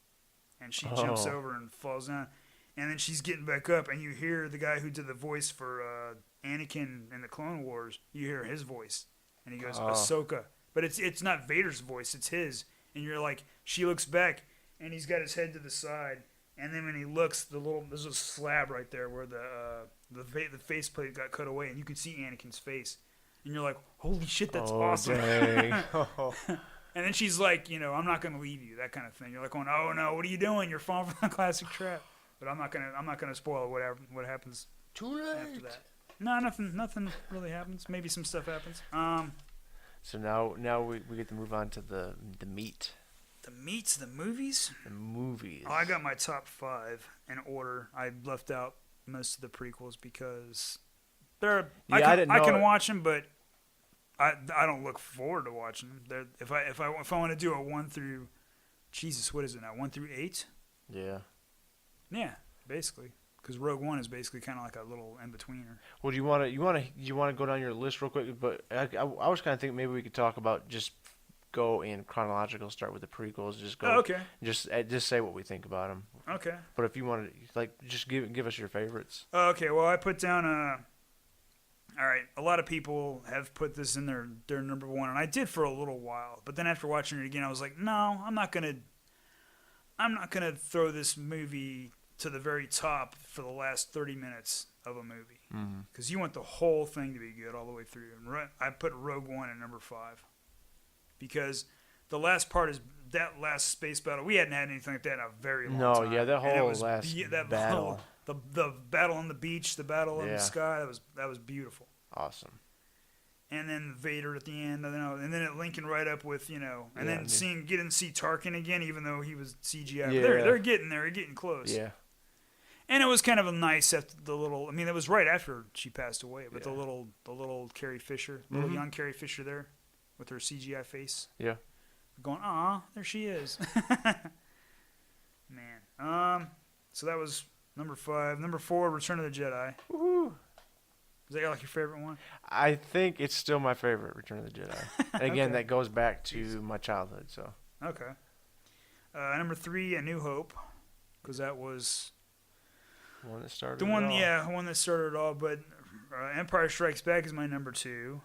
And she jumps over and falls down. And then she's getting back up, and you hear the guy who did the voice for Anakin in the Clone Wars. You hear his voice, and he goes, Ahsoka. But it's not Vader's voice, it's his. And you're like, she looks back, and he's got his head to the side. And then when he looks, there's a slab right there where the faceplate got cut away, and you can see Anakin's face. And you're like, holy shit, that's awesome. Dang. And then she's like, I'm not going to leave you, that kind of thing. You're like going, oh no, what are you doing? You're falling for the classic trap. But I'm not gonna spoil what happens Too late. after that. No, nothing really happens. Maybe some stuff happens. So now we get to move on to the meat. The meats, the movies. The movies. Oh, I got my top 5 in order. I left out most of the prequels because I can watch them, but I don't look forward to watching them. If I want to do a 1 through, Jesus, what is it now? 1 through 8. Yeah. Yeah, basically, because Rogue One is basically kind of like a little in betweener. Well, do you want to go down your list real quick? But I was kind of thinking maybe we could talk about just go in chronological, start with the prequels, just go. Oh, okay. Just say what we think about them. Okay. But if you want to just give us your favorites. Okay. Well, I put down all right, a lot of people have put this in their number 1, and I did for a little while. But then after watching it again, I was like, no, I'm not gonna throw this movie to the very top for the last 30 minutes of a movie. Because you want the whole thing to be good all the way through. And I put Rogue One at number 5. Because the last part is that last space battle. We hadn't had anything like that in a very long time. No, yeah, that whole last battle. The battle on the beach, the battle in the sky, that was beautiful. Awesome. And then Vader at the end, and then it linking right up with, and then getting to see Tarkin again, even though he was CGI. Yeah. They're getting there, getting close. Yeah. And it was kind of a nice after it was right after she passed away, but the little Carrie Fisher, young Carrie Fisher there with her CGI face. Yeah. Going, there she is. Man. So that was number 5. Number 4, Return of the Jedi. Woohoo. Is that like your favorite one? I think it's still my favorite, Return of the Jedi. And again, that goes back to my childhood. So. Okay. Number 3, A New Hope, because that was one that started the one. it all. Yeah, one that started it all. But Empire Strikes Back is my number 2.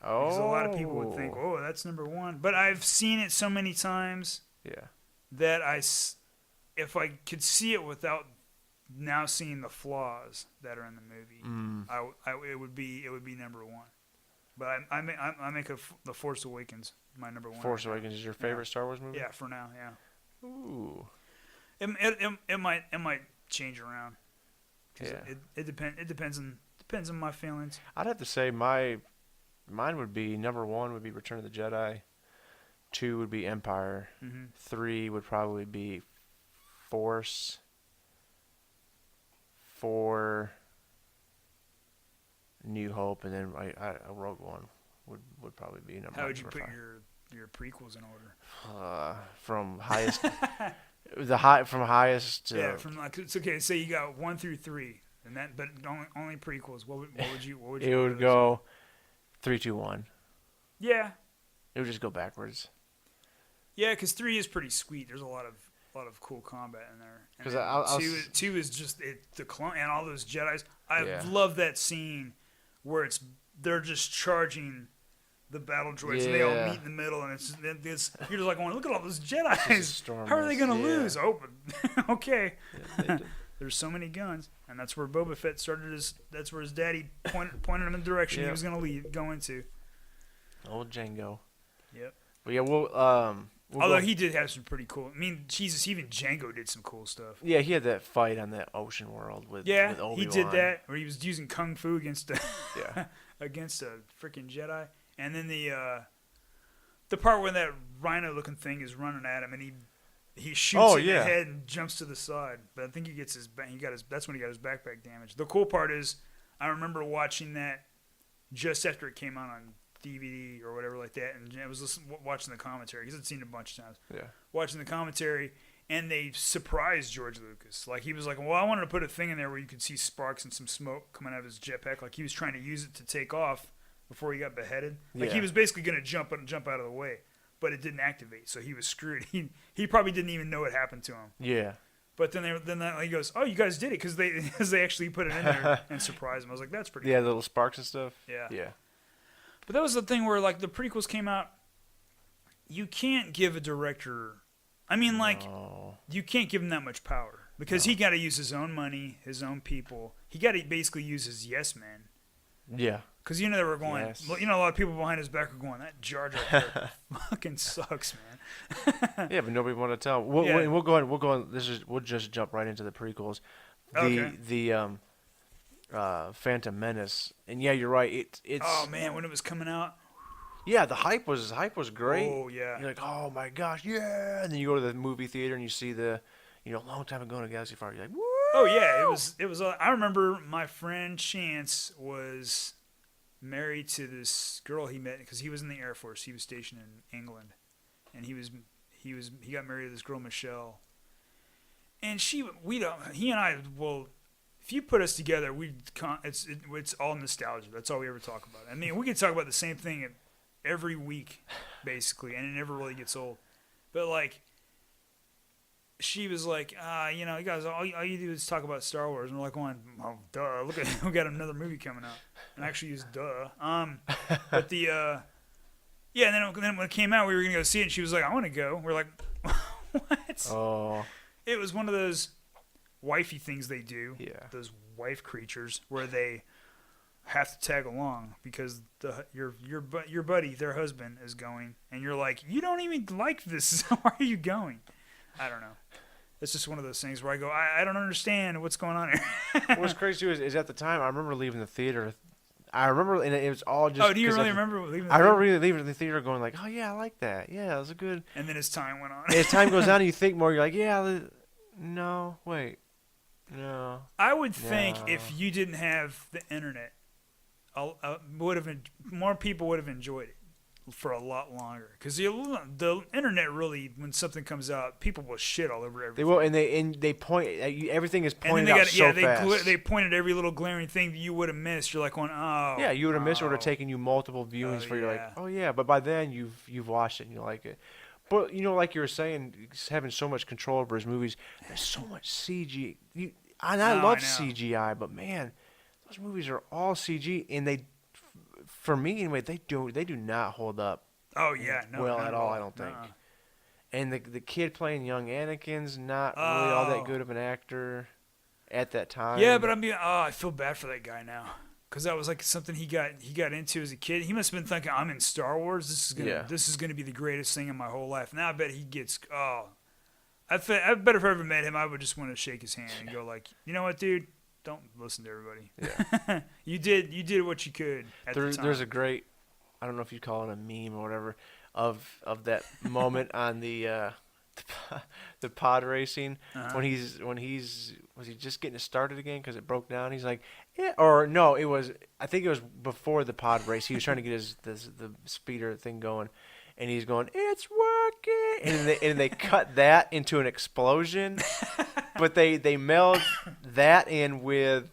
Oh, because a lot of people would think, oh, that's number 1. But I've seen it so many times. Yeah. That if I could see it without now seeing the flaws that are in the movie, it would be number 1. But I make The Force Awakens my number 1. Force Awakens is your favorite Star Wars movie? Yeah, for now, yeah. Ooh. It might change around. Yeah. It depends on my feelings. I'd have to say mine would be number 1 would be Return of the Jedi. 2 would be Empire. 3 would probably be Force. 4 New Hope, and then Rogue One would probably be number 5. How would you put your prequels in order? From highest from highest to, yeah, from like, it's okay, say you got 1 through 3 and that, but only prequels. What would you it would go 3, 2, 1. Yeah. It would just go backwards. Yeah, because 3 is pretty sweet. There's a lot of cool combat in there. Because two is just the clone and all those Jedis. I love that scene where they're just charging the battle droids and they all meet in the middle, and it's you're just like going, look at all those Jedis. How are they gonna lose? Oh, but okay. Yeah, there's so many guns, and that's where Boba Fett started that's where his daddy pointed him in the direction he was gonna go into. Old Django. Yep. But yeah, although he did have some pretty cool. I mean, Jesus, even Django did some cool stuff. Yeah, he had that fight on that ocean world with Obi-Wan. He did that where he was using kung fu against against a freaking Jedi, and then the part where that rhino-looking thing is running at him, and he shoots in the head and jumps to the side. But I think that's when he got his backpack damaged. The cool part is, I remember watching that just after it came out on DVD or whatever like that, and I was watching the commentary because I'd seen it a bunch of times. Yeah, watching the commentary, and they surprised George Lucas. Like, he was like, "Well, I wanted to put a thing in there where you could see sparks and some smoke coming out of his jetpack." Like, he was trying to use it to take off before he got beheaded. Like, he was basically going to jump out of the way, but it didn't activate, so he was screwed. He probably didn't even know what happened to him. Yeah. But then he goes, "Oh, you guys did it," because they actually put it in there and surprised him. I was like, "That's pretty." Yeah, cool. The little sparks and stuff. Yeah. Yeah. But that was the thing where, like, the prequels came out. You can't give a director, you can't give him that much power because he got to use his own money, his own people. He got to basically use his yes men. Yeah. Because they were going, a lot of people behind his back were going, "That Jar Jar fucking sucks, man." Yeah, but nobody wanted to tell him. We'll go on. We'll just jump right into the prequels. The Phantom Menace, and yeah, you're right. It's oh man, when it was coming out. Yeah, the hype was great. Oh yeah. You're like, oh my gosh, yeah. And then you go to the movie theater and you see a long time ago in a Galaxy Far. You're like, woo! Oh yeah, it was. I remember my friend Chance was married to this girl he met because he was in the Air Force. He was stationed in England, and he got married to this girl Michelle. And he and I will. If you put us together, it's all nostalgia. That's all we ever talk about. I mean, we can talk about the same thing every week, basically, and it never really gets old. But, like, she was like, you guys, all you do is talk about Star Wars. And we're like, going, oh, duh, look at we got another movie coming out. And I actually used duh. But and then when it came out, we were going to go see it, and she was like, I want to go. We're like, what? Oh. It was one of those wifey things they do, those wife creatures, where they have to tag along because your buddy, their husband, is going, and you're like, you don't even like this. Why are you going? I don't know. It's just one of those things where I go, I don't understand what's going on here. What's crazy too is at the time I remember leaving the theater. I remember, and it was all just. Oh, do you really remember leaving the theater? I remember really leaving the theater going like, oh yeah, I like that. Yeah, it was a good. And then as time went on. As time goes on, and you think more. You're like, yeah, no, wait. No. I would think if you didn't have the internet, more people would have enjoyed it for a lot longer. Because the internet really, when something comes out, people will shit all over everything. They will, and they point. Everything is pointed out so fast. They pointed every little glaring thing that you would have missed. You're like, going, oh. Yeah, you would have missed. It would have taken you multiple viewings for you're like, oh yeah. But by then you've watched it and you like it. But like you were saying, he's having so much control over his movies. There's so much CG. And I love CGI, but man, those movies are all CG, and for me anyway, they do not hold up. Oh yeah, no, well at all. I don't think. And the kid playing young Anakin's not really all that good of an actor at that time. Yeah, but I feel bad for that guy now. Because that was like something he got into as a kid. He must have been thinking, I'm in Star Wars. This is gonna be the greatest thing in my whole life. Now I bet he gets. I bet if I ever met him, I would just want to shake his hand and go like, you know what, dude? Don't listen to everybody. Yeah. you did what you could. The time. There's a great, I don't know if you'd call it a meme or whatever, of that moment on the pod racing when was he just getting it started again because it broke down? He's like, yeah, or no, I think it was before the pod race. He was trying to get the speeder thing going, and he's going, it's working, and they cut that into an explosion, but they meld that in with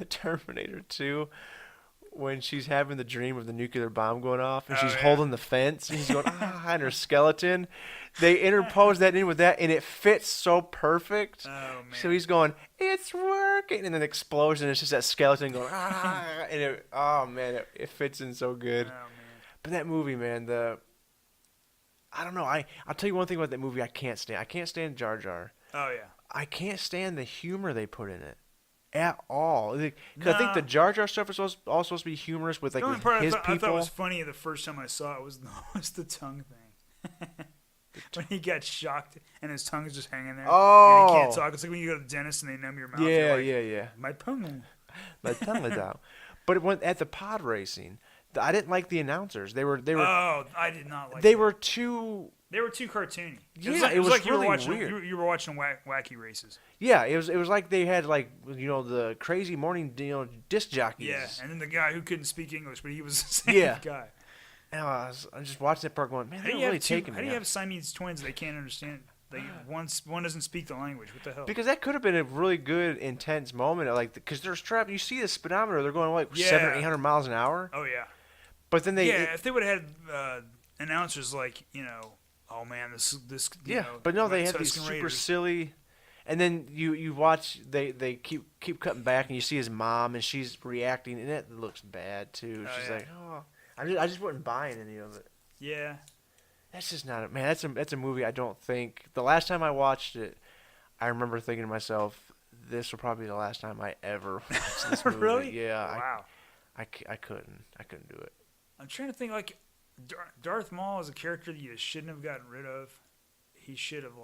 Terminator 2. When she's having the dream of the nuclear bomb going off and she's holding the fence and he's going, and her skeleton. They interpose that in with that and it fits so perfect. Oh, man. So he's going, it's working. And then explosion, it's just that skeleton going, and it fits in so good. Oh, man. But that movie, man, I don't know. I'll tell you one thing about that movie I can't stand. I can't stand Jar Jar. Oh, yeah. I can't stand the humor they put in it. At all, because I think the Jar Jar stuff is all supposed to be humorous with like with his people. I thought was funny the first time I saw it was the tongue thing. When he got shocked and his tongue is just hanging there. Oh, and he can't talk. It's like when you go to the dentist and they numb your mouth. Yeah. My tongue. My tongue is out. But at the pod racing, I didn't like the announcers. They were. Oh, I did not like. They were too. They were too cartoony. It was like really weird. You were watching wacky races. Yeah, it was like they had the crazy morning disc jockeys. Yeah, and then the guy who couldn't speak English, but he was the same guy. And I was just watching that part going, man, they're really taking me. How do you have Siamese twins they can't understand? One doesn't speak the language. What the hell? Because that could have been a really good, intense moment. Because they're strapped. You see the speedometer, they're going 700 or 800 miles an hour. Oh, yeah. But then if they would have had announcers oh man, this but no, they had these super silly, and then you watch they keep cutting back and you see his mom and she's reacting and it looks bad too. She's like, I just wasn't buying any of it. Yeah, that's just not it, man. That's a movie I don't think the last time I watched it, I remember thinking to myself, this will probably be the last time I ever watch this movie. Really? Yeah. Wow. I couldn't do it. I'm trying to think Darth Maul is a character that you shouldn't have gotten rid of. He should have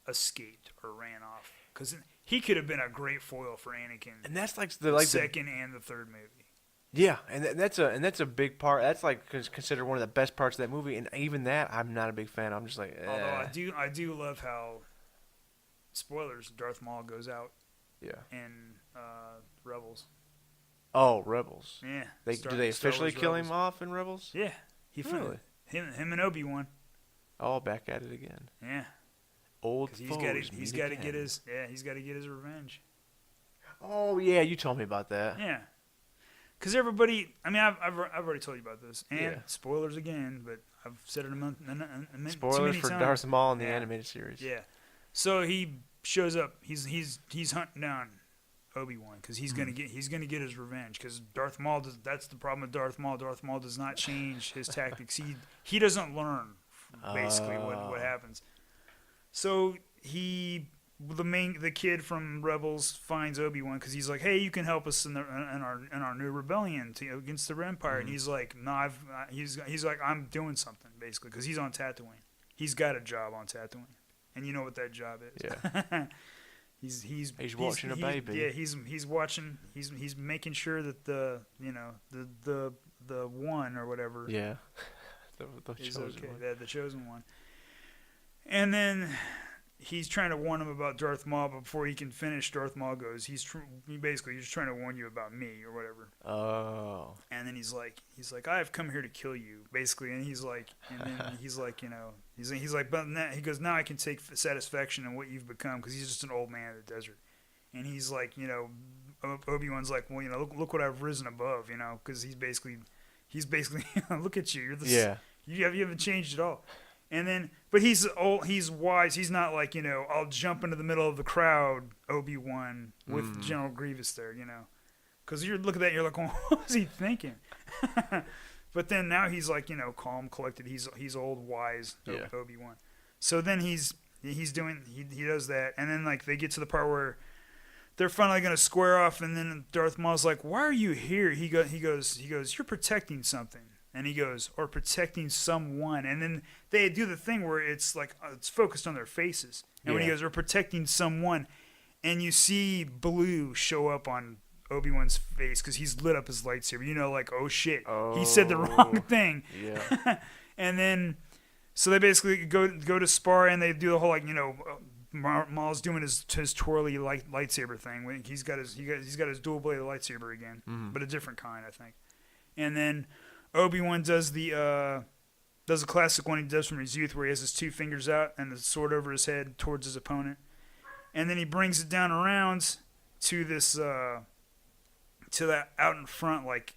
escaped or ran off because he could have been a great foil for Anakin. And that's the second and the third movie. Yeah, and that's a big part. That's considered one of the best parts of that movie. And even that, I'm not a big fan. I'm just like, eh. Although I do love how spoilers Darth Maul goes out. Yeah. In Rebels. Oh, Rebels. Yeah. Do they officially kill him off in Rebels? Yeah. Really? Him and Obi-Wan. Oh, back at it again. Yeah. Old foes. He's got to get his revenge. Oh yeah, you told me about that. Yeah. Because everybody, I've already told you about this, and spoilers again, but I've said it spoilers for times. Darth Maul in the animated series. Yeah. So he shows up. He's hunting down Obi-Wan because he's gonna get his revenge because Darth Maul that's the problem with Darth Maul. Darth Maul does not change his tactics. He doesn't learn basically what happens. So the kid from Rebels finds Obi-Wan because he's like, hey, you can help us in our new rebellion against the Empire. And he's like, no, he's like, I'm doing something basically because he's on Tatooine. He's got a job on Tatooine, and you know what that job is. Yeah. He's watching a baby. Yeah, he's watching. He's making sure that the one or whatever. Yeah. the is chosen okay. one. The chosen one. And then he's trying to warn him about Darth Maul, but before he can finish, Darth Maul goes, he's just trying to warn you about me or whatever. Oh. And then he's like, I have come here to kill you, basically. And he's like, but now, he goes, now I can take satisfaction in what you've become because he's just an old man in the desert. And he's like, Obi-Wan's like, well, look what I've risen above, because he's basically, look at you, you're this, you haven't changed at all. And then, but he's old, he's wise. He's not like, I'll jump into the middle of the crowd, Obi-Wan, with General Grievous there, Because you look at that and you're like, what was he thinking? But then now he's like, calm, collected. He's old, wise, Obi-Wan. So then he does that. And then like they get to the part where they're finally going to square off. And then Darth Maul's like, why are you here? He goes, you're protecting something. And he goes, or protecting someone. And then they do the thing where it's like, it's focused on their faces. And when he goes, or protecting someone, and you see blue show up on Obi-Wan's face because he's lit up his lightsaber. Like, oh shit, he said the wrong thing. Yeah. And then, so they basically go to spar, and they do the whole Maul's doing his twirly lightsaber thing. He's got his dual bladed lightsaber again, but a different kind, I think. And then Obi-Wan does the classic one he does from his youth, where he has his two fingers out and the sword over his head towards his opponent, and then he brings it down around to this to that out in front, like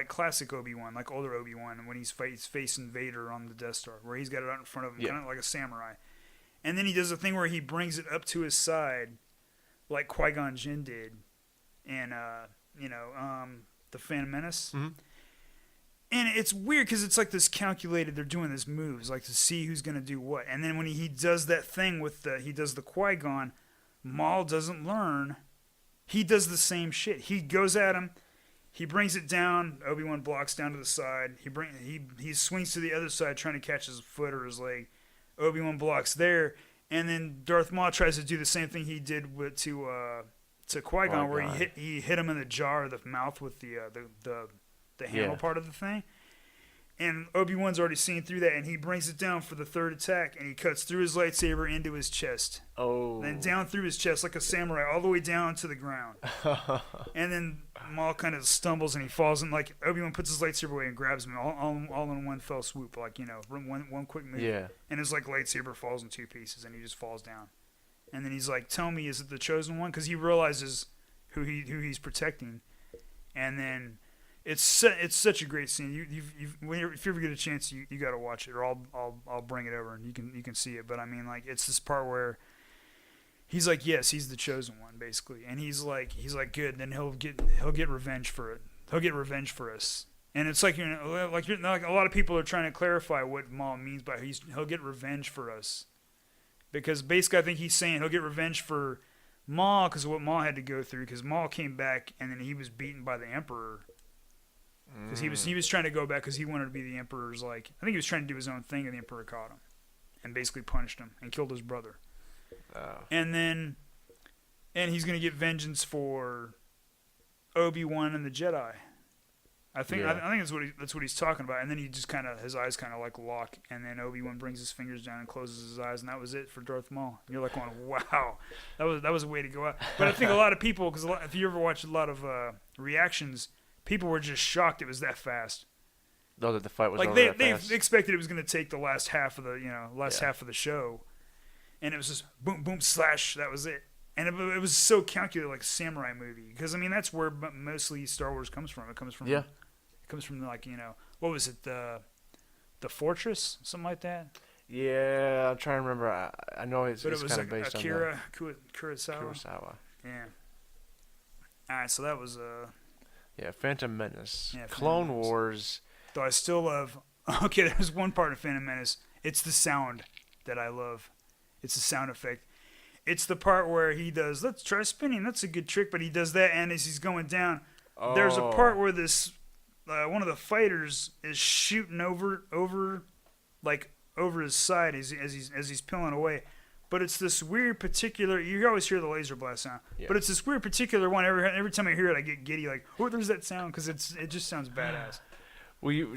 classic Obi-Wan, like older Obi-Wan, when he's facing Vader on the Death Star, where he's got it out in front of him, kind of like a samurai. And then he does a thing where he brings it up to his side, like Qui-Gon Jinn did, and the Phantom Menace. Mm-hmm. And it's weird because it's like this calculated. They're doing these moves, like to see who's gonna do what. And then when he does that thing with he does the Qui-Gon, Maul doesn't learn. He does the same shit. He goes at him. He brings it down. Obi-Wan blocks down to the side. He swings to the other side trying to catch his foot or his leg. Obi-Wan blocks there, and then Darth Maul tries to do the same thing he did to Qui-Gon, where he hit him in the jaw or the mouth with the handle part of the thing. And Obi-Wan's already seen through that, and he brings it down for the third attack, and he cuts through his lightsaber into his chest. Oh. Then down through his chest like a samurai, all the way down to the ground. And then Maul kind of stumbles, and he falls, and like Obi-Wan puts his lightsaber away and grabs him all in one fell swoop, like, one quick move. Yeah. And his like lightsaber falls in two pieces, and he just falls down. And then he's like, tell me, is it the chosen one? Because he realizes who he's protecting. And then it's such a great scene. If you ever get a chance, you got to watch it, or I'll bring it over and you can see it. But I mean, like, it's this part where he's like, yes, he's the chosen one, basically, and he's like good. Then he'll get revenge for it. He'll get revenge for us. And it's like, like a lot of people are trying to clarify what Maul means by he'll get revenge for us, because basically I think he's saying he'll get revenge for Maul because of what Maul had to go through. Because Maul came back and then he was beaten by the Emperor. Because he was trying to go back because he wanted to be the Emperor's, like, I think he was trying to do his own thing, and the Emperor caught him and basically punished him and killed his brother. Oh. And he's going to get vengeance for Obi-Wan and the Jedi. I think that's what he's talking about. And then he just his eyes kind of like lock, and then Obi-Wan brings his fingers down and closes his eyes, and that was it for Darth Maul. And you're like going, wow, that was a way to go out. But I think a lot of people, because if you ever watch a lot of reactions, people were just shocked it was that fast. Oh, that the fight was like over they that fast. They expected it was going to take the last half of the half of the show, and it was just boom boom slash. That was it, and it was so calculated, like a samurai movie. Because I mean, that's where mostly Star Wars comes from. It comes from like, what was it, the Fortress, something like that. Yeah, I'm trying to remember. I know it's kind of based Akira on Kurosawa. Yeah. All right, so that was Phantom Menace. Yeah, Clone Wars. Though I still love... Okay, there's one part of Phantom Menace. It's the sound that I love. It's the sound effect. It's the part where he does, let's try spinning. That's a good trick. But he does that, and as he's going down, there's a part where this... one of the fighters is shooting over his side as he's peeling away. But it's this weird particular... You always hear the laser blast sound. Yeah. But it's this weird particular one. Every time I hear it, I get giddy. Like, oh, there's that sound, because it just sounds badass. Well, you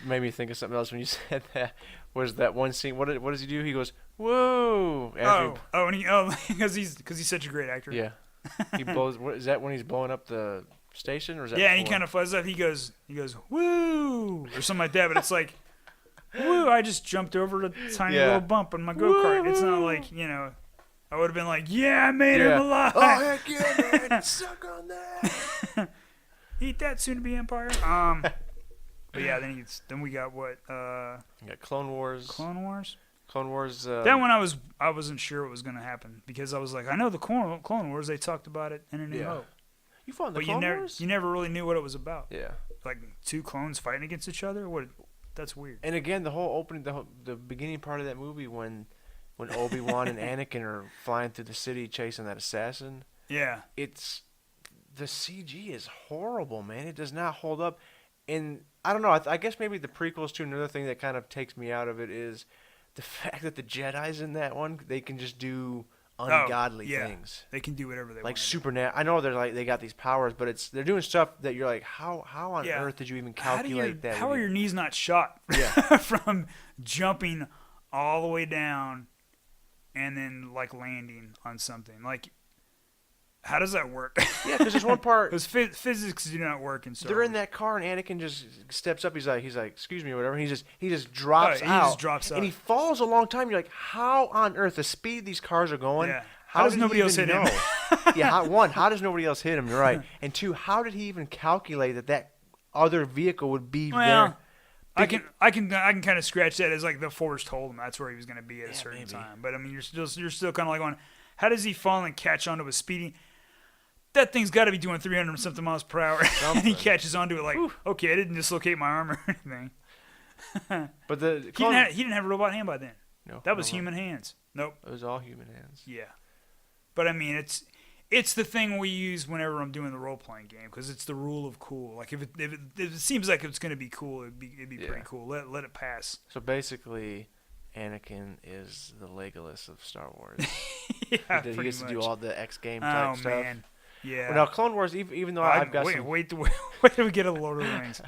made me think of something else when you said that. Was that one scene? What does he do? He goes, whoa! Because he's such a great actor. Yeah. He blows... Is that when he's blowing up the station? Or is that and he kind of flies up. He goes, woo! Or something like that. But it's like... Woo! I just jumped over a tiny little bump in my go-kart. Woo! It's not like, I would have been like, yeah, I made him alive. Oh, heck yeah, man. Suck on that. Eat that, soon-to-be Empire. But yeah, then we got what? You got Clone Wars. Clone Wars. Clone Wars. That one I wasn't sure what was going to happen because I was like, I know the Clone Wars. They talked about it in A New Hope. You fought in the Clone Wars? You never really knew what it was about. Yeah. Like two clones fighting against each other. That's weird. And again, the whole opening, the beginning part of that movie when Obi-Wan and Anakin are flying through the city chasing that assassin. Yeah. The CG is horrible, man. It does not hold up. And I don't know. I guess maybe the prequels to another thing that kind of takes me out of it is the fact that the Jedi's in that one, they can just do ungodly things. They can do whatever they want. Like supernatural. I know they got these powers, but they're doing stuff that you're like, how on earth did you even calculate that? How are your knees not shot from jumping all the way down and then like landing on something? Like, how does that work? Yeah, because there's one part. Because physics do not work in Star Wars. They're in that car, and Anakin just steps up. He's like, excuse me, or whatever. And he just drops out. He just drops out. And he falls a long time. You're like, how on earth, the speed these cars are going, how does nobody else hit him? How does nobody else hit him? You're right. And two, how did he even calculate that other vehicle would be there? I can kind of scratch that as like the Force told him that's where he was going to be at a certain time. But I mean, you're still kind of like going, how does he fall and catch onto a speeding? That thing's got to be doing 300 something miles per hour, and he catches onto it like, okay, I didn't dislocate my arm or anything. But he didn't have a robot hand by then. No, that was human hands. Nope, it was all human hands. Yeah, but I mean, it's the thing we use whenever I'm doing the role playing game because it's the rule of cool. Like if it seems like it's going to be cool, it'd be pretty cool. Let it pass. So basically, Anakin is the Legolas of Star Wars. Yeah, he gets to do all the X game type stuff. Oh man. Yeah. Well, now Clone Wars, even though I've got wait till we get a Lord of the Rings.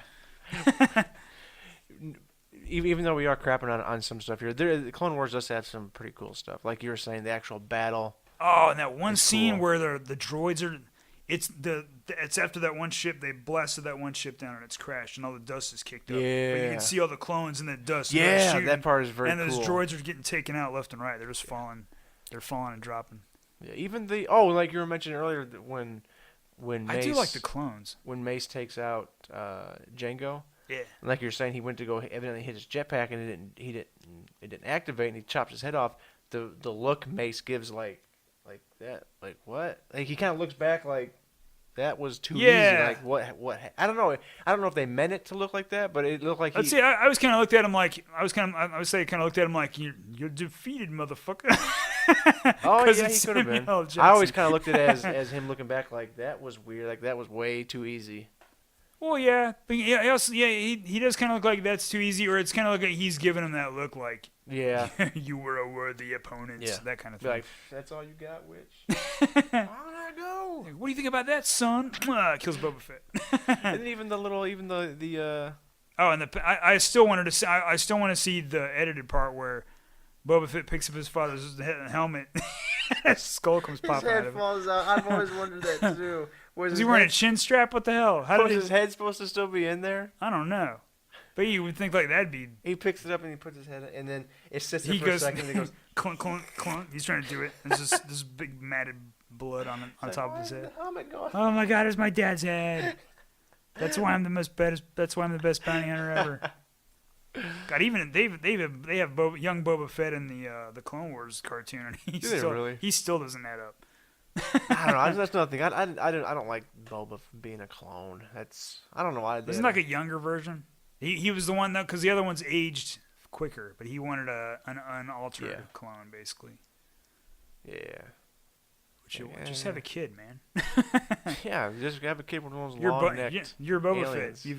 Even though we are crapping on some stuff here, the Clone Wars does have some pretty cool stuff. Like you were saying, the actual battle. Oh, and that one scene where the droids are, it's after that one ship they blasted that one ship down and it's crashed and all the dust is kicked up. Yeah. But you can see all the clones in the dust. Yeah, that part is very cool. And those droids are getting taken out left and right. They're just falling. They're falling and dropping. Yeah, even like you were mentioning earlier, when Mace, I do like the clones. When Mace takes out Jango, yeah, and like you're saying, he went to go evidently hit his jetpack and it didn't activate, and he chops his head off. The look Mace gives like that, like what? Like he kind of looks back like that was too easy. Like what? I don't know. I don't know if they meant it to look like that, but it looked like. Let's see. I was kind of looked at him like I looked at him like you're defeated, motherfucker. Oh yeah, he could have been. I always kind of looked at it as him looking back like that was weird, like that was way too easy. Well, yeah, but he does kind of look like that's too easy, or it's kind of like he's giving him that look like you were a worthy opponent, that kind of thing. Like that's all you got, witch. How did I go? What do you think about that, son? Kills Boba Fett. And then even the oh, and I still wanted to see. I still want to see the edited part where Boba Fett picks up his father's helmet. His skull comes popping out of it. His head falls out. I've always wondered that too. Was he wearing a chin strap? What the hell? Was his head supposed to still be in there? I don't know. But you would think like that'd be. He picks it up and he puts his head in, and then it sits there for a second and he goes clunk, clunk, clunk. He's trying to do it. There's this big matted blood on top of his head. Oh my God! It's my dad's head. That's why I'm the best bounty hunter ever. God, even they have young Boba Fett in the Clone Wars cartoon, and he still doesn't add up. I don't know. That's another thing. I don't like Boba being a clone. I don't know why. Isn't like a younger version? He was the one though, because the other one's aged quicker, but he wanted an unaltered clone basically. Yeah. Just have a kid, man. Yeah, just have a kid with one of those long-necked You're Boba aliens. Fett.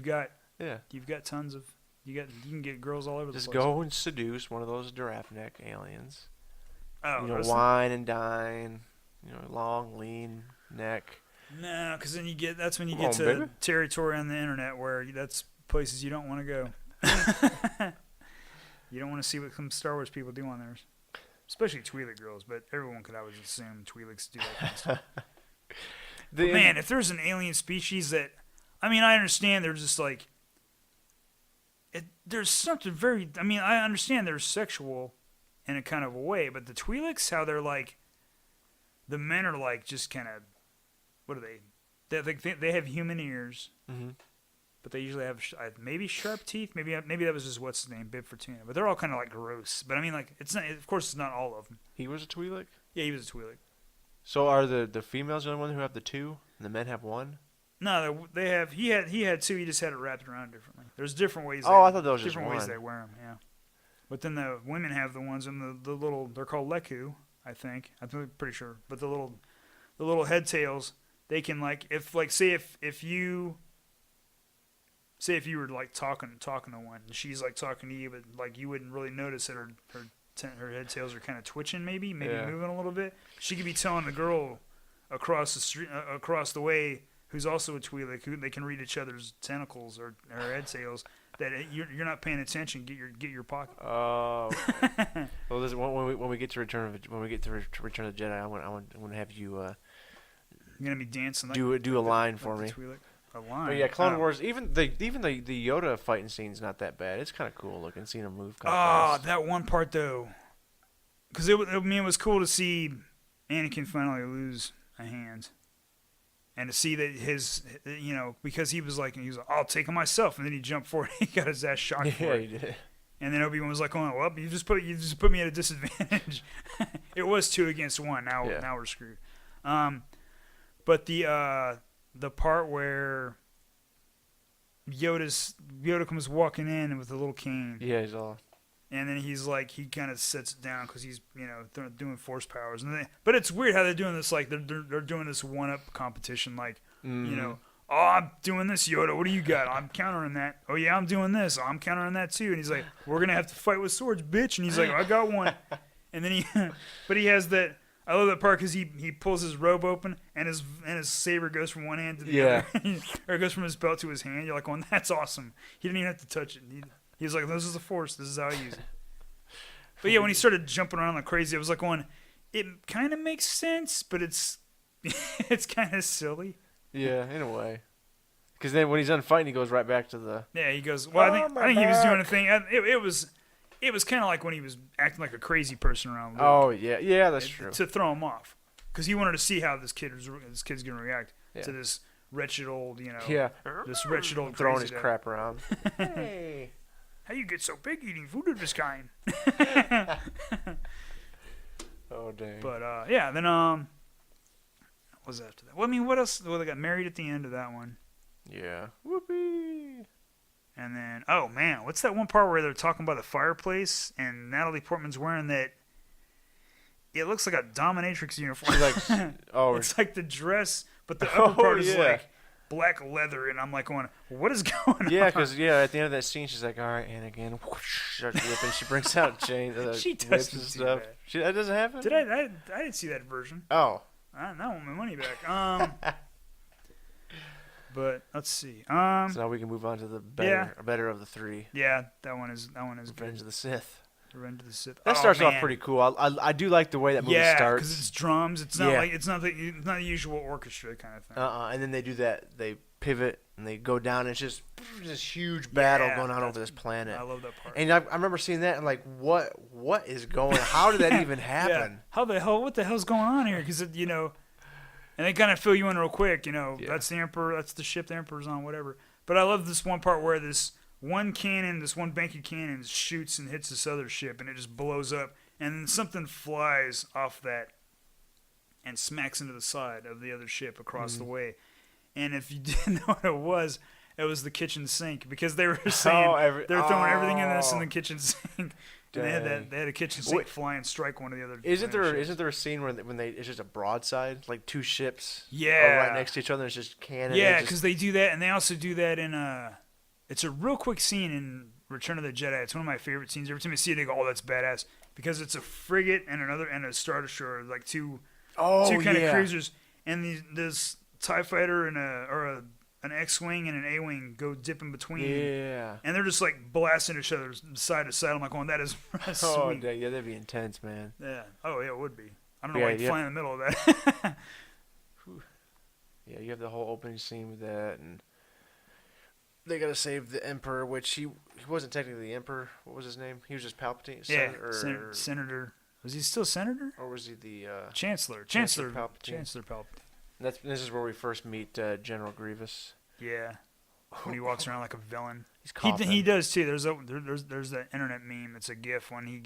You've got tons of. You can get girls all over the place. Just go and seduce one of those giraffe neck aliens. Oh, wine and dine. Long, lean neck. No, because then that's when you get to territory on the internet where that's places you don't want to go. You don't want to see what some Star Wars people do on theirs, especially Twi'lek girls. But everyone could always assume Twi'leks do that kind of stuff. Man, if there's an alien species that, I mean, I understand they're just like. There's something very. I mean, I understand they're sexual, in a kind of a way, but the Twi'leks, how they're like. The men are like just kind of. What are they? They have human ears. Mm-hmm. but they usually have maybe sharp teeth. Maybe that was just what's his name, Bib Fortuna. But they're all kind of like gross. But I mean, like it's not. Of course, it's not all of them. He was a Twi'lek? Yeah, he was a Twi'lek. So are the females the only one who have the 2, and the men have 1? No, they have. He had 2. He just had it wrapped around differently. There's different ways. Oh, I thought that was just different one. ways they wear them. Yeah. But then the women have the ones in the little. They're called leku, I think. I'm pretty sure. But the little head tails. They can if you were like talking to one and she's like talking to you, but like you wouldn't really notice that her head tails are kind of twitching, maybe moving a little bit. She could be telling the girl across the street, across the way, who's also a Twi'lek, who they can read each other's tentacles or head tails. That you're not paying attention. Get your pocket. Oh. Well, listen, when we get to Return of the Jedi, I want to have you. You're gonna be dancing. Like, do a line for me. A line. But yeah, Clone Wars. Even the Yoda fighting scene's not that bad. It's kind of cool looking, seeing him move. Fast. That one part though, because it was cool to see Anakin finally lose a hand, and to see that his, because he was like, I'll take him myself, and then he jumped forward, and he got his ass shocked for it. Yeah, he did. And then Obi-Wan was like, "Oh, well, you just put me at a disadvantage." It was 2 against 1. Now we're screwed. But the part where Yoda comes walking in with a little cane. Yeah, he's all. And then he's like, he kind of sets it down because he's doing force powers. But it's weird how they're doing this. Like they're doing this 1-up competition. Like oh, I'm doing this, Yoda. What do you got? I'm countering that. Oh yeah, I'm doing this. Oh, I'm countering that too. And he's like, we're gonna have to fight with swords, bitch. And he's like, I got one. And then but he has that. I love that part because he pulls his robe open and his saber goes from one hand to the other. Or it goes from his belt to his hand. You're like, oh, that's awesome. He didn't even have to touch it. He's like, this is the Force. This is how I use it. But yeah, when he started jumping around like crazy, I was like going, it kind of makes sense, but it's kind of silly. Yeah, in a way. Because then when he's done fighting, he goes right back to the... Yeah, he goes, well, I think he was doing a thing. It was kind of like when he was acting like a crazy person around Luke. Oh, yeah. Yeah, that's true. To throw him off. Because he wanted to see how this kid's going to react to this wretched old, this wretched old throwing crazy his crap around. Hey. How you get so big eating food of this kind? Oh, dang. But, yeah, then, what was after that? Well, I mean, what else? Well, they got married at the end of that one. Yeah. Whoopee. And then, oh man, what's that one part where they're talking about the fireplace and Natalie Portman's wearing that? It looks like a dominatrix uniform. It's like the dress, but the upper part is like black leather, and I'm like going, what is going on? Yeah, because at the end of that scene, she's like, all right, Anakin, whoosh, starts whipping. She brings out chains, she whips and stuff. That doesn't happen. Did I didn't see that version. Oh, I want my money back. But let's see. So now we can move on to the better of the 3. Yeah, that one is Revenge of the Sith. Revenge of the Sith. That starts off pretty cool. I do like the way that movie starts. Yeah, because it's drums. It's not it's not the usual orchestra kind of thing. And then they do that. They pivot and they go down. And it's just this huge battle going on over this planet. I love that part. And I remember seeing that and like, what is going on? How did that even happen? How the hell? What the hell's going on here? Because and they kind of fill you in real quick, that's the Emperor, that's the ship the Emperor's on, whatever. But I love this one part where this one bank of cannons shoots and hits this other ship, and it just blows up. And then something flies off that and smacks into the side of the other ship across the way. And if you didn't know what it was the kitchen sink, because they were saying they're throwing everything in this in the kitchen sink. And they had a kitchen sink fly and strike one of the other. Isn't there a scene when it's just a broadside, like 2 ships are right next to each other? It's just cannon. Yeah, because they do that, and they also do that in it's a real quick scene in Return of the Jedi. It's one of my favorite scenes. Every time I see it, I go, "Oh, that's badass!" Because it's a frigate and a Star Destroyer, like two kind of cruisers, and this TIE fighter and an X-wing and an A-wing go dipping between. Yeah. And they're just like blasting each other side to side. I'm like, that is sweet. Yeah, that'd be intense, man. Yeah. Oh, yeah, it would be. I don't know why you'd fly in the middle of that. Yeah, you have the whole opening scene with that, and they gotta save the Emperor, which he wasn't technically the Emperor. What was his name? He was just Palpatine. Senator. Was he still Senator? Or was he the Chancellor? Chancellor Palpatine. Chancellor Palpatine. This is where we first meet General Grievous. Yeah. when he walks around like a villain. He's coughing. He does too. There's that internet meme. It's a GIF when he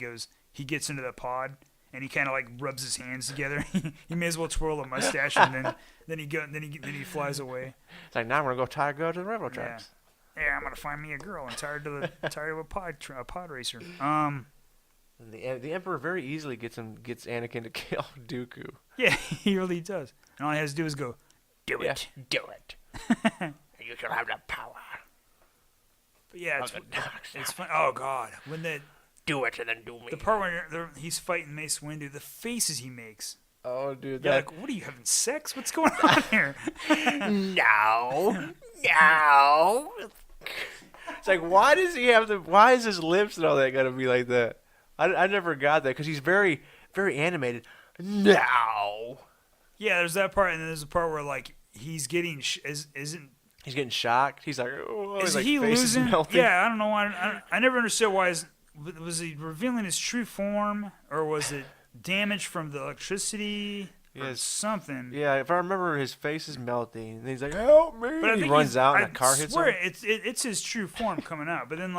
gets into the pod and he kind of like rubs his hands together. He may as well twirl a mustache and then he flies away. It's like, now I'm gonna go tie a girl to the railroad tracks. Yeah, I'm gonna find me a girl. I'm tired of a pod racer. The Emperor very easily gets Anakin to kill Dooku. Yeah, he really does. And all he has to do is go, do it. Do it. You shall have the power. But yeah, it's fun. Oh God, when do it and then do me. The part where he's fighting Mace Windu, the faces he makes. Oh, dude, you're like, what are you having sex? What's going on here? No. It's like, why is his lips and all that gotta be like that? I never got that because he's very, very animated. No. Yeah, there's that part, and then there's a part where like he's getting he's getting shocked. He's like, oh, is like, he losing? Melting. Yeah, I don't know why. I never understood why. Was he revealing his true form, or was it damage from the electricity? Or something. Yeah, if I remember, his face is melting, and he's like, "Help me!" But he runs out, and a car hits him. It's his true form coming out. But then,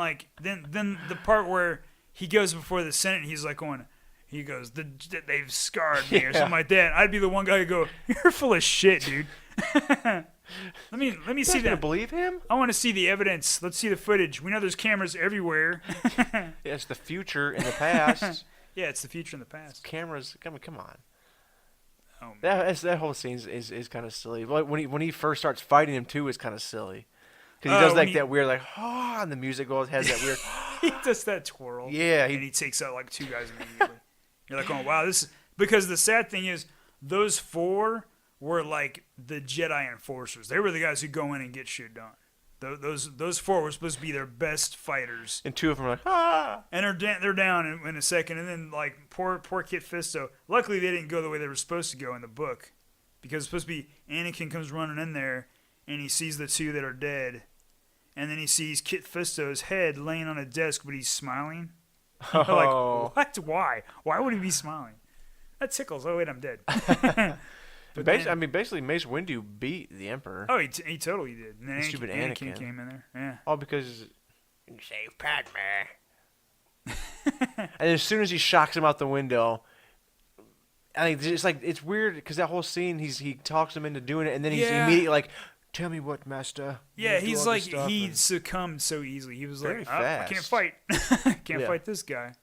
then the part where he goes before the Senate, and he's like he goes, they've scarred me or something like that. I'd be the one guy who go, "You're full of shit, dude." Let me see that. Believe him? I want to see the evidence. Let's see the footage. We know there's cameras everywhere. Yeah, it's the future and the past. Yeah, it's the future and the past. Cameras. Come on. Oh, that whole scene is kind of silly. When he first starts fighting him too, is kind of silly because he does like that weird and the music has that weird. He does that twirl. Yeah, and he takes out like 2 guys immediately. You're like, oh wow, this is because the sad thing is those 4 were like the Jedi enforcers. They were the guys who go in and get shit done. Those 4 were supposed to be their best fighters. And 2 of them are like, ah! And they're down in a second. And then, like, poor Kit Fisto. Luckily, they didn't go the way they were supposed to go in the book. Because it's supposed to be Anakin comes running in there, and he sees the 2 that are dead. And then he sees Kit Fisto's head laying on a desk, but he's smiling. Oh. Like, what? Why? Why would he be smiling? That tickles. Oh, wait, I'm dead. Basically, Mace Windu beat the Emperor. Oh, he totally did. And then stupid Anakin came in there. Yeah. Oh, because you save Padme. And as soon as he shocks him out the window, I think it's weird because that whole scene, he talks him into doing it, and then he's immediately like, "Tell me what, Master." Yeah, he's like he succumbed so easily. He was like, "I can't fight. Can't fight this guy."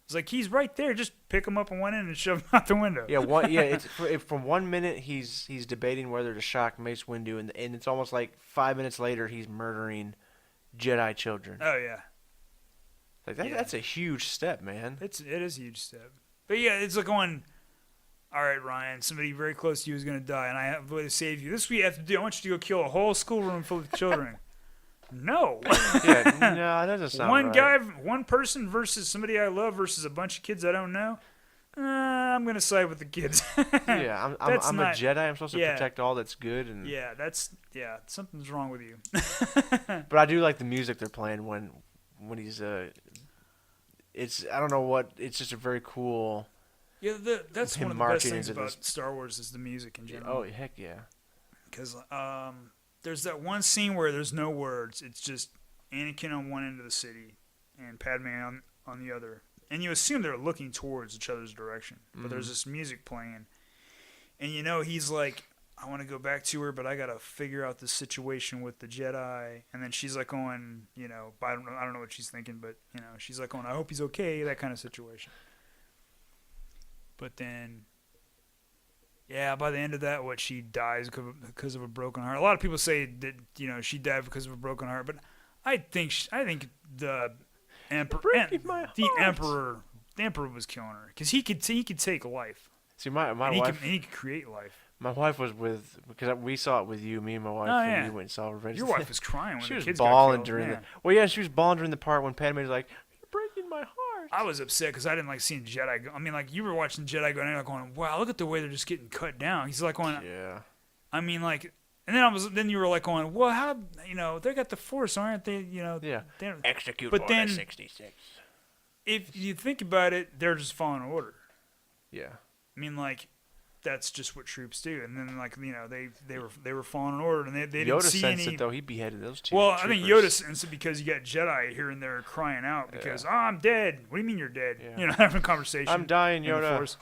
It's like he's right there. Just pick him up on one end and shove him out the window. Yeah, It's from 1 minute he's debating whether to shock Mace Windu, and it's almost like 5 minutes later he's murdering Jedi children. Oh yeah, like that's a huge step, man. It is a huge step. But yeah, it's like going, all right, Ryan, somebody very close to you is going to die, and I have a way to save you. This is what you have to do. I want you to go kill a whole schoolroom full of children. No. Yeah, no, that doesn't sound right. One person versus somebody I love versus a bunch of kids I don't know. I'm going to side with the kids. Yeah, I'm a Jedi. I'm supposed to protect all that's good. And something's wrong with you. But I do like the music they're playing when he's it's I don't know what, it's just a very cool. Yeah, that's one of the best things about Star Wars is the music in general. Oh, heck yeah. Because there's that one scene where there's no words. It's just Anakin on one end of the city and Padme on the other. And you assume they're looking towards each other's direction. But there's this music playing. And he's like, I want to go back to her, but I got to figure out the situation with the Jedi. And then she's like going, I don't know what she's thinking, but, she's like going, I hope he's okay, that kind of situation. But then... yeah, by the end of that, she dies because of a broken heart. A lot of people say that she died because of a broken heart, but I think the emperor was killing her because he could take life. See, my wife, he could create life. My wife was because we saw it with you, me and my wife. And we went and saw her. Your wife was crying when she the was kids bawling got killed. during the. She was bawling during the part when Padme was like, "You're breaking my heart." I was upset because I didn't like seeing Jedi go. I mean, like, you were watching Jedi go, and you're like going, wow, look at the way they're just getting cut down. He's like going, yeah. I mean, like, and then you were like going, well, how, they got the Force, aren't they? Yeah. Execute Order 66. If you think about it, they're just following order. Yeah. I mean, like, that's just what troops do. And then like they were following an order, and they Yoda didn't see sensed any. it though. He beheaded those two. Well, troopers. I think Yoda sensed it because you got Jedi here and there crying out because I'm dead. What do you mean you're dead? Yeah. Having a conversation. I'm dying, Yoda.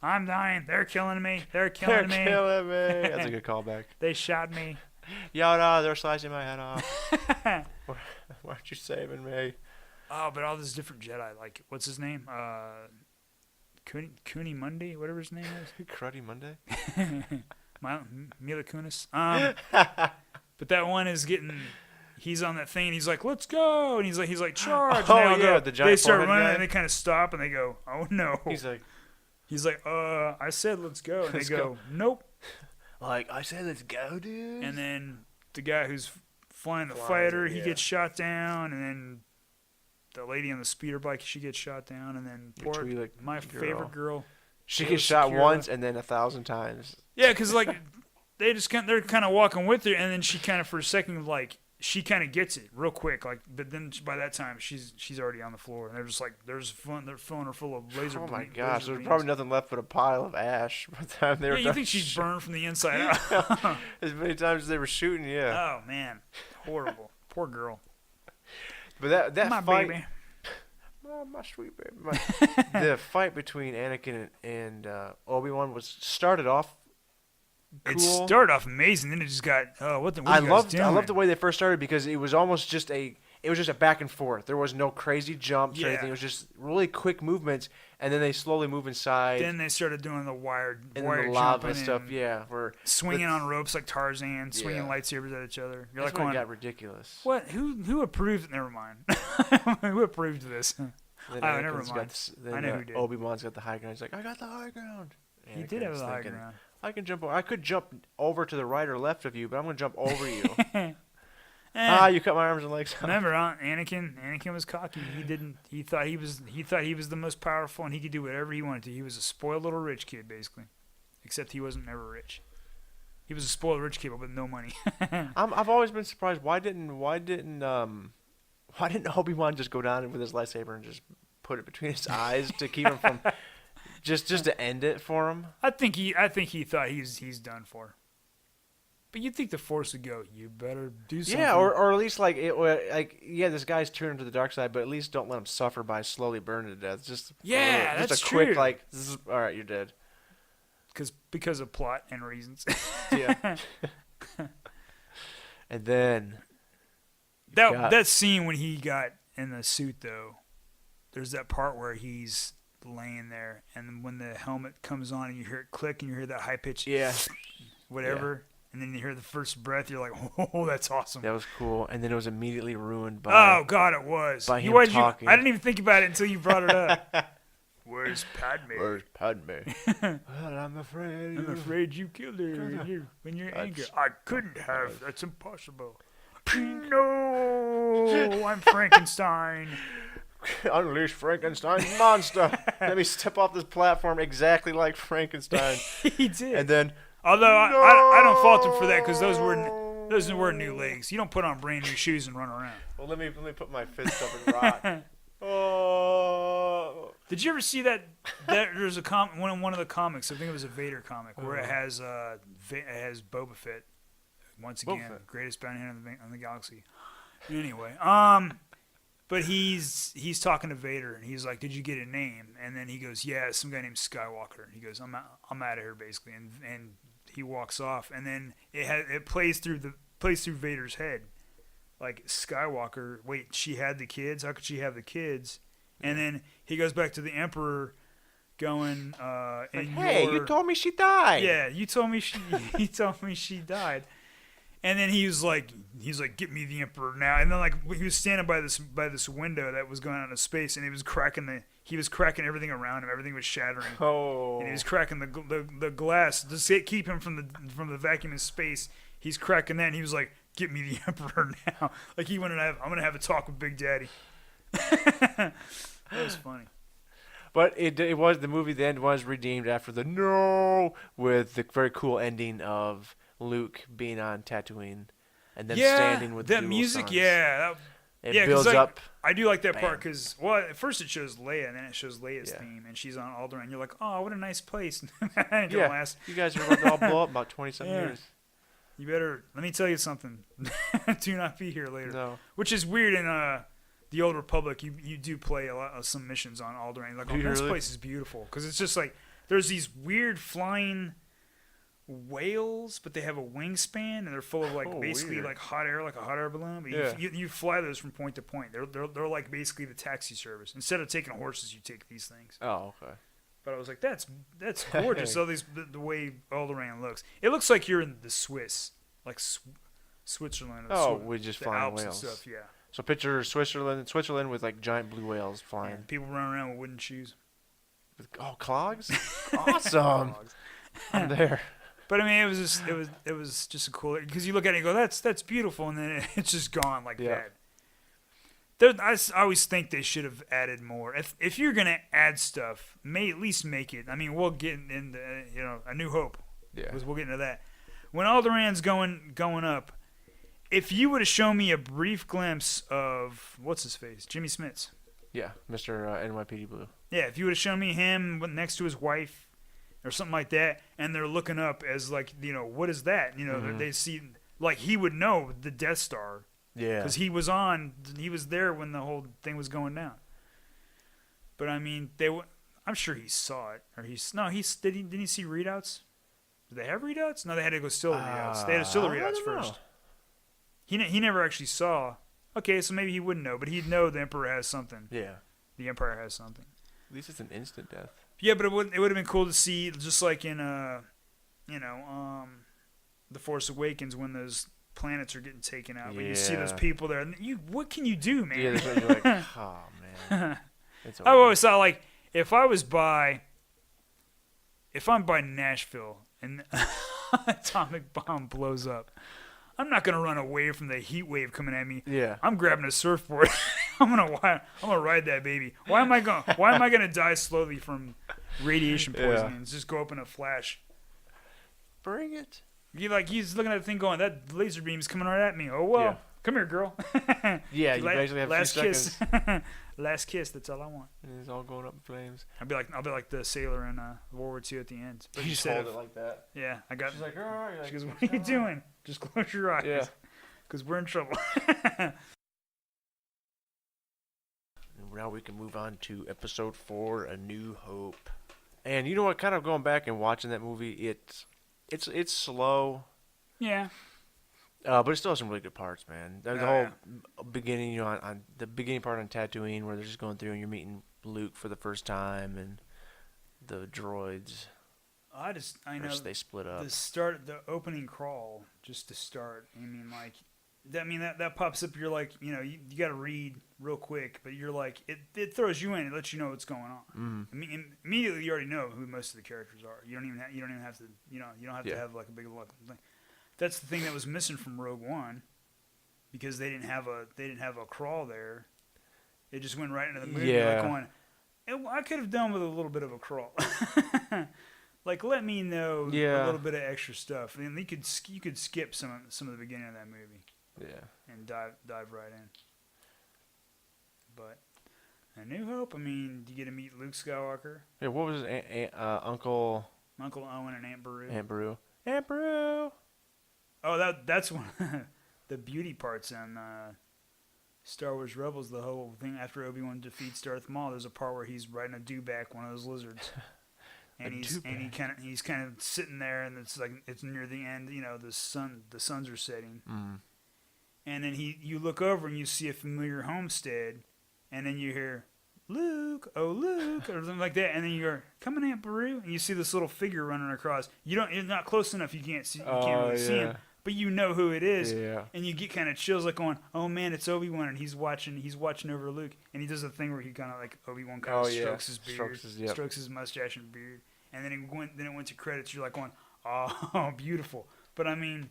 I'm dying. They're killing me. They're killing me. That's a good callback. They shot me. Yoda, they're slicing my head off. Why aren't you saving me? Oh, but all these different Jedi, like what's his name? Cooney Monday, whatever his name is. Cruddy Monday. Mila Kunis. But that one is getting. He's on that thing, and he's like, "Let's go!" And he's like, "Charge!" Oh and yeah, the giant. They start running, guy. and they kind of stop, and they go, "Oh no!" He's like, I said let's go," and they go, "Nope." Like I said, let's go, dude. And then the guy who's flying the fighter, he gets shot down, and then the lady on the speeder bike, she gets shot down, and then my favorite girl, she gets shot once and then 1,000 times. Yeah, because like they're kind of walking with her, and then she kind of for a second like she kind of gets it real quick, like, but then by that time she's already on the floor, and they're just like they're filling her full of laser. Oh my gosh, there's probably nothing left but a pile of ash by the time they were done. You think she's burned from the inside out? As many times as they were shooting, yeah. Oh man, horrible, poor girl. But that my fight, baby. Oh, my sweet baby. The fight between Anakin and Obi-Wan started off cool. It started off amazing, then it just got what I you loved guys doing? I loved the way they first started because it was almost just a back and forth. There was no crazy jumps or anything. It was just really quick movements, and then they slowly move inside. Then they started doing the wire the lava stuff. We're swinging on ropes like Tarzan, swinging lightsabers at each other. You're like, it got ridiculous. What? Who approved? Never mind. Who approved this? Never mind. I know who did. Obi-Wan's got the high ground. He's like, I got the high ground. He did have the high ground. I can jump over. I could jump over to the right or left of you, but I'm going to jump over you. You cut my arms and legs off. Remember, Anakin was cocky. He thought he was the most powerful, and he could do whatever he wanted to. He was a spoiled little rich kid, basically. Except he wasn't never rich. He was a spoiled rich kid with no money. I've always been surprised. Why didn't Obi-Wan just go down with his lightsaber and just put it between his eyes to keep him from just to end it for him? I think he thought he's done for. But you'd think the Force would go, you better do something. Yeah, or at least this guy's turning to the dark side, but at least don't let him suffer by slowly burning to death. Just that's a quick true. All right, you're dead. Because of plot and reasons. Yeah. And then that scene when he got in the suit, though, there's that part where he's laying there, and when the helmet comes on and you hear it click and you hear that high pitch, whatever. Yeah. And then you hear the first breath, you're like, "Oh, that's awesome." That was cool, and then it was immediately ruined by. Oh God, it was. By him talking. I didn't even think about it until you brought it up. Where's Padme? Where's Padme? Well, I'm afraid you killed her when you're angry. I couldn't have. That's impossible. No, I'm Frankenstein. Unleash Frankenstein's monster. Let me step off this platform exactly like Frankenstein. He did. And then. Although I don't fault him for that because those were new legs. You don't put on brand new shoes and run around. Well, let me put my fist up and rock. Oh. Did you ever see that? There's one of the comics. I think it was a Vader comic where it has Boba Fett once again, greatest bounty hunter on the galaxy. Anyway, but he's talking to Vader and he's like, "Did you get a name?" And then he goes, "Yeah, some guy named Skywalker." He goes, "I'm out of here," basically, and he walks off, and then it plays through Vader's head, like Skywalker. Wait, she had the kids. How could she have the kids? And then he goes back to the Emperor, going, "Hey, you told me she died." Yeah, you told me she died. And then he was like, "Get me the Emperor now." And then he was standing by this window that was going out into space, and he was cracking everything around him. Everything was shattering. Oh. And he was cracking the glass to keep him from the vacuum in space. He's cracking that, and he was like, "Get me the Emperor now." Like I'm gonna have a talk with Big Daddy. That was funny. But it was the movie. The end was redeemed after with the very cool ending of Luke being on Tatooine, and then standing with that the music, sons. yeah. It builds up. I do like that part because, well, at first it shows Leia, and then it shows Leia's theme, and she's on Alderaan. You're like, oh, what a nice place. Last. You guys are about to all blow up about 20-something years. You better, let me tell you something. Do not be here later. No. Which is weird in the Old Republic. You do play a lot of some missions on Alderaan. Like, this place is beautiful. Because it's just like, there's these weird flying whales, but they have a wingspan, and they're full of basically weird. Like hot air, like a hot air balloon. But you fly those from point to point. They're like basically the taxi service. Instead of taking horses, you take these things. Oh, okay. But I was like, that's gorgeous. So the way Alderaan looks, it looks like you're in the Swiss, like Switzerland. We just flying Alps whales. And stuff, yeah. So picture Switzerland with like giant blue whales flying. And people running around with wooden shoes. Clogs? Awesome. Clogs. I'm there. But I mean, it was just a cool, because you look at it and go, that's beautiful, and then it's just gone like that. I always think they should have added more. If you're gonna add stuff, at least make it. I mean, we'll get into A New Hope. Yeah. We'll get into that. When Alderaan's going up, if you would have shown me a brief glimpse of what's his face, Jimmy Smits. Yeah, Mr. NYPD Blue. Yeah, if you would have shown me him next to his wife. Or something like that, and they're looking up as like, what is that? They see, like, he would know the Death Star. Yeah. Because he was there when the whole thing was going down. But I mean, I'm sure he saw it, or didn't he see readouts? Did they have readouts? No, they had to go still readouts. They had to still readouts first. He never actually saw. Okay, so maybe he wouldn't know, but he'd know the Emperor has something. Yeah. The Empire has something. At least it's an instant death. Yeah, but it would have been cool to see, just like in The Force Awakens, when those planets are getting taken out, when you see those people there, and what can you do, man? Yeah, you're like, oh man. I always thought, like, if I'm by Nashville and an atomic bomb blows up, I'm not gonna run away from the heat wave coming at me. Yeah. I'm grabbing a surfboard. I'm gonna ride that baby. Why am I gonna die slowly from radiation poisoning? It's just go up in a flash. Bring it. He's looking at the thing going, that laser beam's coming right at me. Oh well. Come here, girl. Yeah, you basically have last 2 kiss. seconds. Last kiss, that's all I want. And it's all going up in flames. I'll be like the sailor in World War II at the end. But you just hold it like that. Yeah, I got. She's like, all right. She goes, what are you doing? Just close your eyes. Yeah. Because we're in trouble. Now we can move on to episode 4, A New Hope. And you know what? Kind of going back and watching that movie, it's slow. Yeah. But it still has some really good parts, man. The whole beginning, on the beginning part on Tatooine, where they're just going through and you're meeting Luke for the first time, and the droids. I know they split up. The opening crawl, just to start. I mean, like, that pops up. You're like, you got to read real quick, but you're like, it throws you in. It lets you know what's going on. Mm-hmm. I mean, immediately you already know who most of the characters are. You don't even have to. You don't have to have like a big look. That's the thing that was missing from Rogue One, because they didn't have a crawl there. It just went right into the movie. Yeah. Like going, I could have done with a little bit of a crawl. Like, let me know a little bit of extra stuff. I mean, you could skip some of the beginning of that movie. Yeah. And dive right in. But A New Hope, I mean, you get to meet Luke Skywalker. Yeah, what was his Uncle Owen and Aunt Beru. Aunt Beru. Oh, that's one of the beauty parts in Star Wars Rebels. The whole thing after Obi-Wan defeats Darth Maul, there's a part where he's riding a dewback, one of those lizards. And he's kind of sitting there, and it's near the end. The suns are setting, and then you look over and you see a familiar homestead, and then you hear Luke, oh Luke, or something like that, and then you go, "Come on, Aunt Beru," and you see this little figure running across. You're not close enough. You can't see him, but you know who it is, and you get kind of chills, like going, "Oh man, it's Obi-Wan," and he's watching over Luke, and he does a thing where he kind of like Obi-Wan kind of strokes his beard, strokes his mustache and beard, and then it went to credits. You're like going, "Oh, beautiful," but I mean,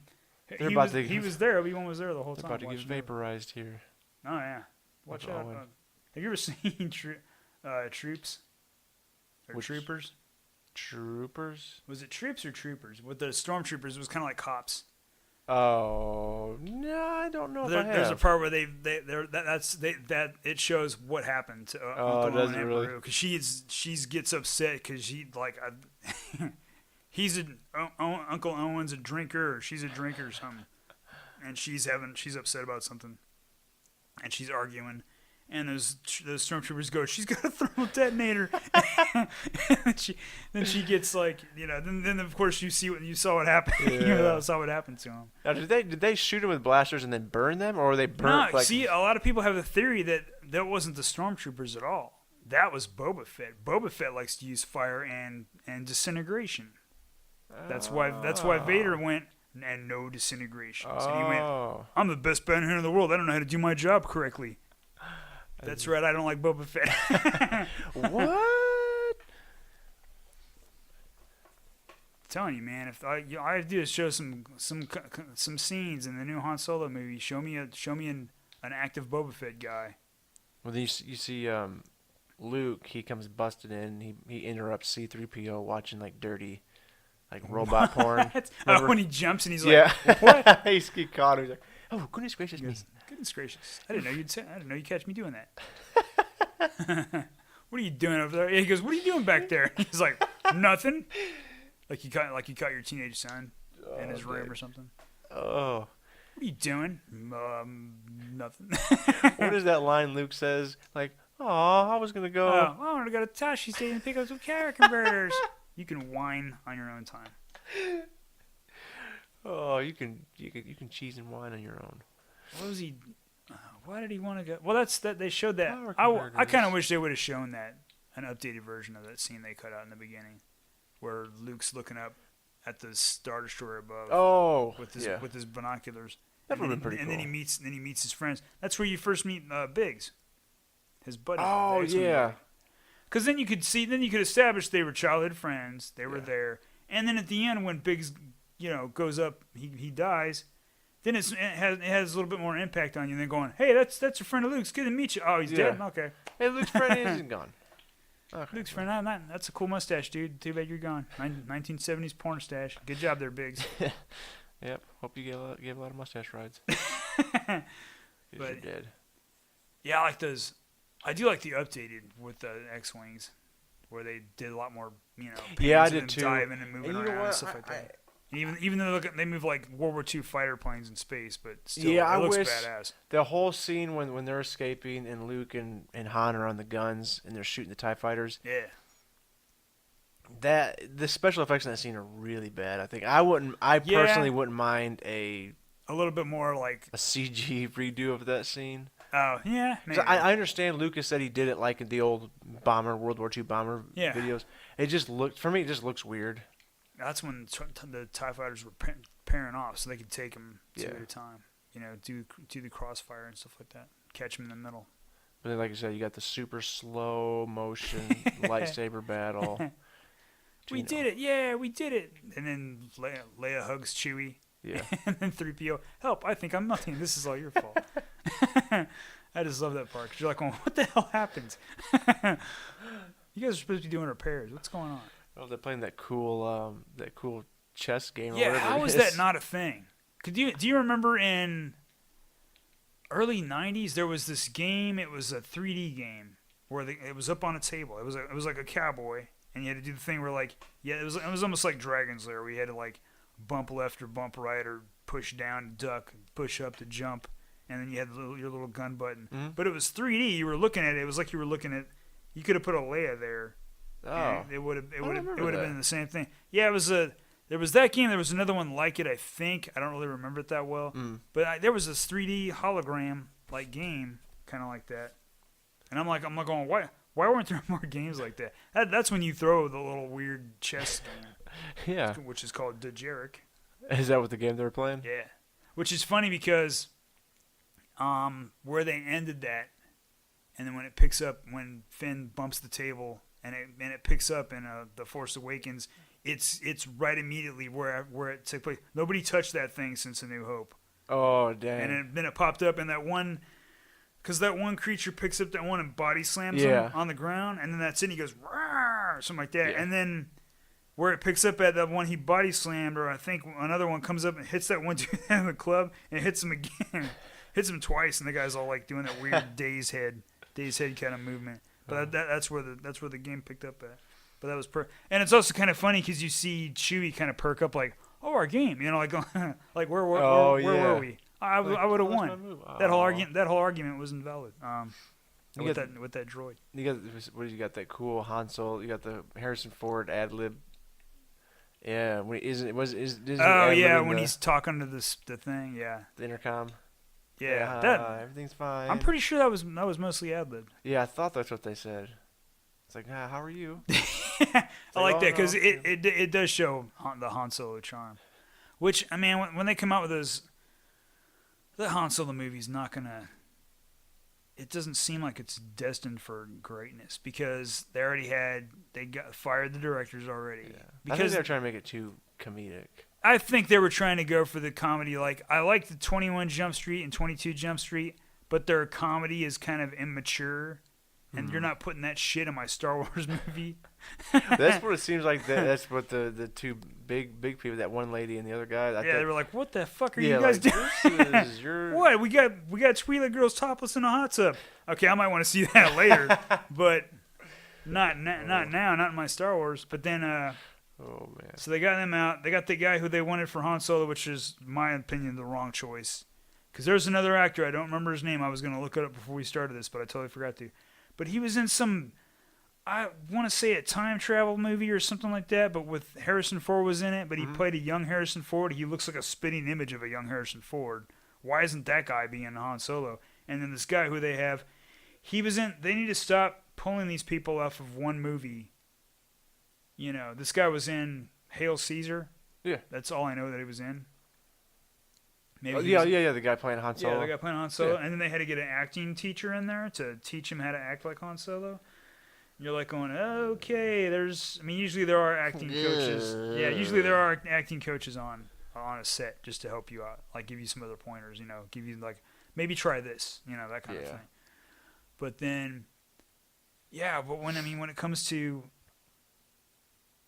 he was there. Obi-Wan was there the whole time. They're about to get vaporized here. Oh yeah, watch out. Have you ever seen Troops? Or Troopers? Troopers? Was it Troops or Troopers? With the stormtroopers, it was kind of like cops. Oh no, I don't know if I have. There's a part where it shows what happened to Uncle Owen and really? Beru, because she gets upset because Uncle Owen's a drinker, or she's a drinker or something, and she's upset about something, and she's arguing. And those stormtroopers go, she's got a thermal detonator. and she gets like, then of course you saw what happened. Yeah. You saw what happened to him. Now, did they shoot them with blasters and then burn them, or were they burnt? No, see, a lot of people have the theory that wasn't the stormtroopers at all. That was Boba Fett. Boba Fett likes to use fire and disintegration. That's why Vader went, and no disintegrations. And he went, I'm the best bounty hunter in the world. I don't know how to do my job correctly. That's right. I don't like Boba Fett. What? I'm telling you, man. If I have to do is show some scenes in the new Han Solo movie. Show me an active Boba Fett guy. Well, then you see Luke. He comes busted in. He interrupts C-3PO watching like dirty, like robot porn. When he jumps and he's like, "What?" He caught him. He's like, "Oh, goodness gracious me! Goodness gracious! I didn't know you'd catch me doing that." What are you doing over there? He goes, "What are you doing back there?" He's like, "Nothing." Like you caught your teenage son in his room or something. Oh. What are you doing? Nothing. What is that line Luke says? Like, "Oh, I was gonna go." I want to go to Tashi State and pick up some carrot converters. You can whine on your own time. Oh, you can cheese and wine on your own. What was he? Why did he want to go? Well, that's that. They showed that. I kind of wish they would have shown that, an updated version of that scene they cut out in the beginning, where Luke's looking up at the Star Destroyer above. Oh, with his binoculars. That would have been pretty cool. And then he meets his friends. That's where you first meet Biggs, his buddy. Oh yeah. Because then you could establish they were childhood friends. They were there, and then at the end when Biggs, goes up, he dies. Then it has a little bit more impact on you than going, hey, that's your friend of Luke's. Good to meet you. Oh, he's dead? Okay. Hey, Luke's friend isn't gone. Okay. Luke's friend, that's a cool mustache, dude. Too bad you're gone. 1970s porn stash. Good job there, Biggs. Yep. Hope you gave a lot of mustache rides. But you're dead. Yeah, I like those. I do like the updated with the X-Wings, where they did a lot more, Yeah, I did too. Diving and moving around and stuff like that. Even though they move like World War II fighter planes in space, but still, it looks badass. The whole scene when they're escaping and Luke and Han are on the guns and they're shooting the TIE fighters. Yeah. The special effects in that scene are really bad. I think I personally wouldn't mind a little bit more like a CG redo of that scene. Oh yeah. I understand Lucas said he did it like in the old World War II bomber videos. It just looks weird. That's when the TIE fighters were pairing off, so they could take them two at a time. Do the crossfire and stuff like that. Catch them in the middle. But then, like you said, you got the super slow motion lightsaber battle. We did it! Yeah, we did it! And then Leia hugs Chewie. Yeah. And then 3PO, help! I think I'm melting. This is all your fault. I just love that part because you're like, what the hell happened? You guys are supposed to be doing repairs. What's going on? Oh, they're playing that cool chess game. Yeah, how was that not a thing? Do you remember in early '90s there was this game? It was a 3D game where it was up on a table. It was like a cowboy, and you had to do the thing where it was almost like Dragon's Lair, where you had to bump left or bump right or push down to duck, push up to jump, and then you had your little gun button. Mm-hmm. But it was 3D. You were looking at it. It was like you were looking at. You could have put a Leia there. Oh, it would have been the same thing. Yeah, there was that game. There was another one like it. I think I don't really remember it that well. But there was this 3D hologram game, kind of like that. And I'm going, why weren't there more games like that? That's when you throw the little weird chess game. Yeah, which is called Dejeric. Is that what the game they were playing? Yeah, which is funny because where they ended that, and then when it picks up, when Finn bumps the table. And it picks up in The Force Awakens. It's right immediately where it took place. Nobody touched that thing since A New Hope. Oh, dang. And then it popped up in that one, because that one creature picks up that one and body slams him on the ground, and then that's it. And he goes, "Rawr!" Something like that. Yeah. And then where it picks up at that one he body slammed, or I think another one comes up and hits that one dude in the club and hits him again, hits him twice, and the guy's all like doing that weird daze head kind of movement. But that's where the game picked up at. But that was and it's also kind of funny because you see Chewie kind of perk up like, oh, our game, like like where were we? I would have won. That whole argument was invalid. With that droid. You got that cool Han Solo. You got the Harrison Ford ad lib. Yeah, when he when he's talking to the thing, the intercom. Yeah, everything's fine. I'm pretty sure that was mostly ad lib. Yeah, I thought that's what they said. It's like, how are you? I like that because it does show the Han Solo charm. Which, I mean, when they come out with those, the Han Solo movie's not gonna. It doesn't seem like it's destined for greatness because they got fired the directors already. Yeah. Because I think they're trying to make it too comedic. I think they were trying to go for the comedy. Like, I like the 21 Jump Street and 22 Jump Street, but their comedy is kind of immature, and you're not putting that shit in my Star Wars movie. That's what it seems like. That's what the two big people, that one lady and the other guy. They were like, "What the fuck are you guys doing? What? We got Twi'lek girls topless in a hot tub. Okay, I might want to see that later, but not now, not in my Star Wars. But then, oh man. So they got them out. They got the guy who they wanted for Han Solo, which is, in my opinion, the wrong choice. Because there's another actor, I don't remember his name. I was going to look it up before we started this, but I totally forgot to. But he was in some, I want to say a time travel movie or something like that, but with Harrison Ford was in it, but he played a young Harrison Ford. He looks like a spitting image of a young Harrison Ford. Why isn't that guy being Han Solo? And then this guy who they have, he was in, they need to stop pulling these people off of one movie. This guy was in Hail Caesar. Yeah. That's all I know that he was in. Maybe the guy playing Han Solo. Yeah, the guy playing Han Solo. Yeah. And then they had to get an acting teacher in there to teach him how to act like Han Solo. And you're like going, okay, usually there are acting coaches. Yeah, usually there are acting coaches on a set just to help you out. Like, give you some other pointers, give you, like, maybe try this, that kind of thing. But then, but when it comes to,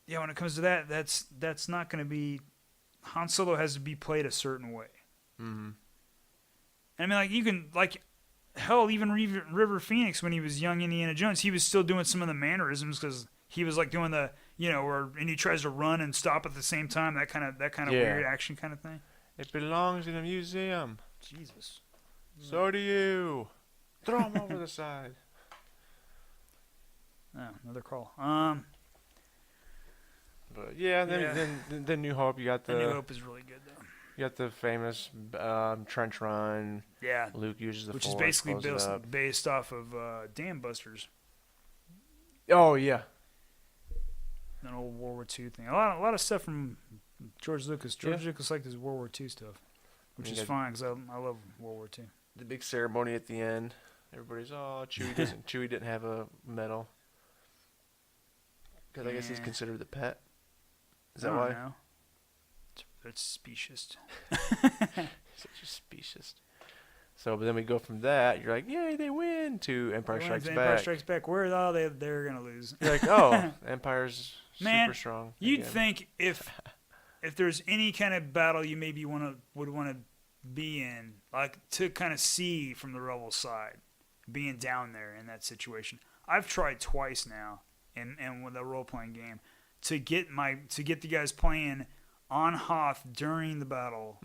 that, that's not going to be, Han Solo has to be played a certain way. Mm-hmm. I mean, like, you can, like, hell, even River Phoenix, when he was young Indiana Jones, he was still doing some of the mannerisms because he was, like, doing the, and he tries to run and stop at the same time, that kind of weird action kind of thing. It belongs in a museum. Jesus. So do you. Throw him over the side. Oh, another call. But then New Hope, you got the New Hope is really good though. You got the famous trench run. Yeah. Luke uses the Which Force, is basically based off of Dam Busters. Oh yeah. An old World War II thing. A lot of stuff from George Lucas. George Lucas liked his World War II stuff, which is fine because I love World War II. The big ceremony at the end. Everybody's Chewie didn't have a medal. Because I guess he's considered the pet. Is that why? No. It's specious. Such a specious. So, but then we go from that. You're like, yay, they win! To Empire Strikes Back. Empire Strikes Back. Where they're gonna lose. You're like, oh, Empire's super strong. You'd think if there's any kind of battle you maybe would want to be in, like to kind of see from the rebel side, being down there in that situation. I've tried twice now, and with a role playing game, to get the guys playing on Hoth during the battle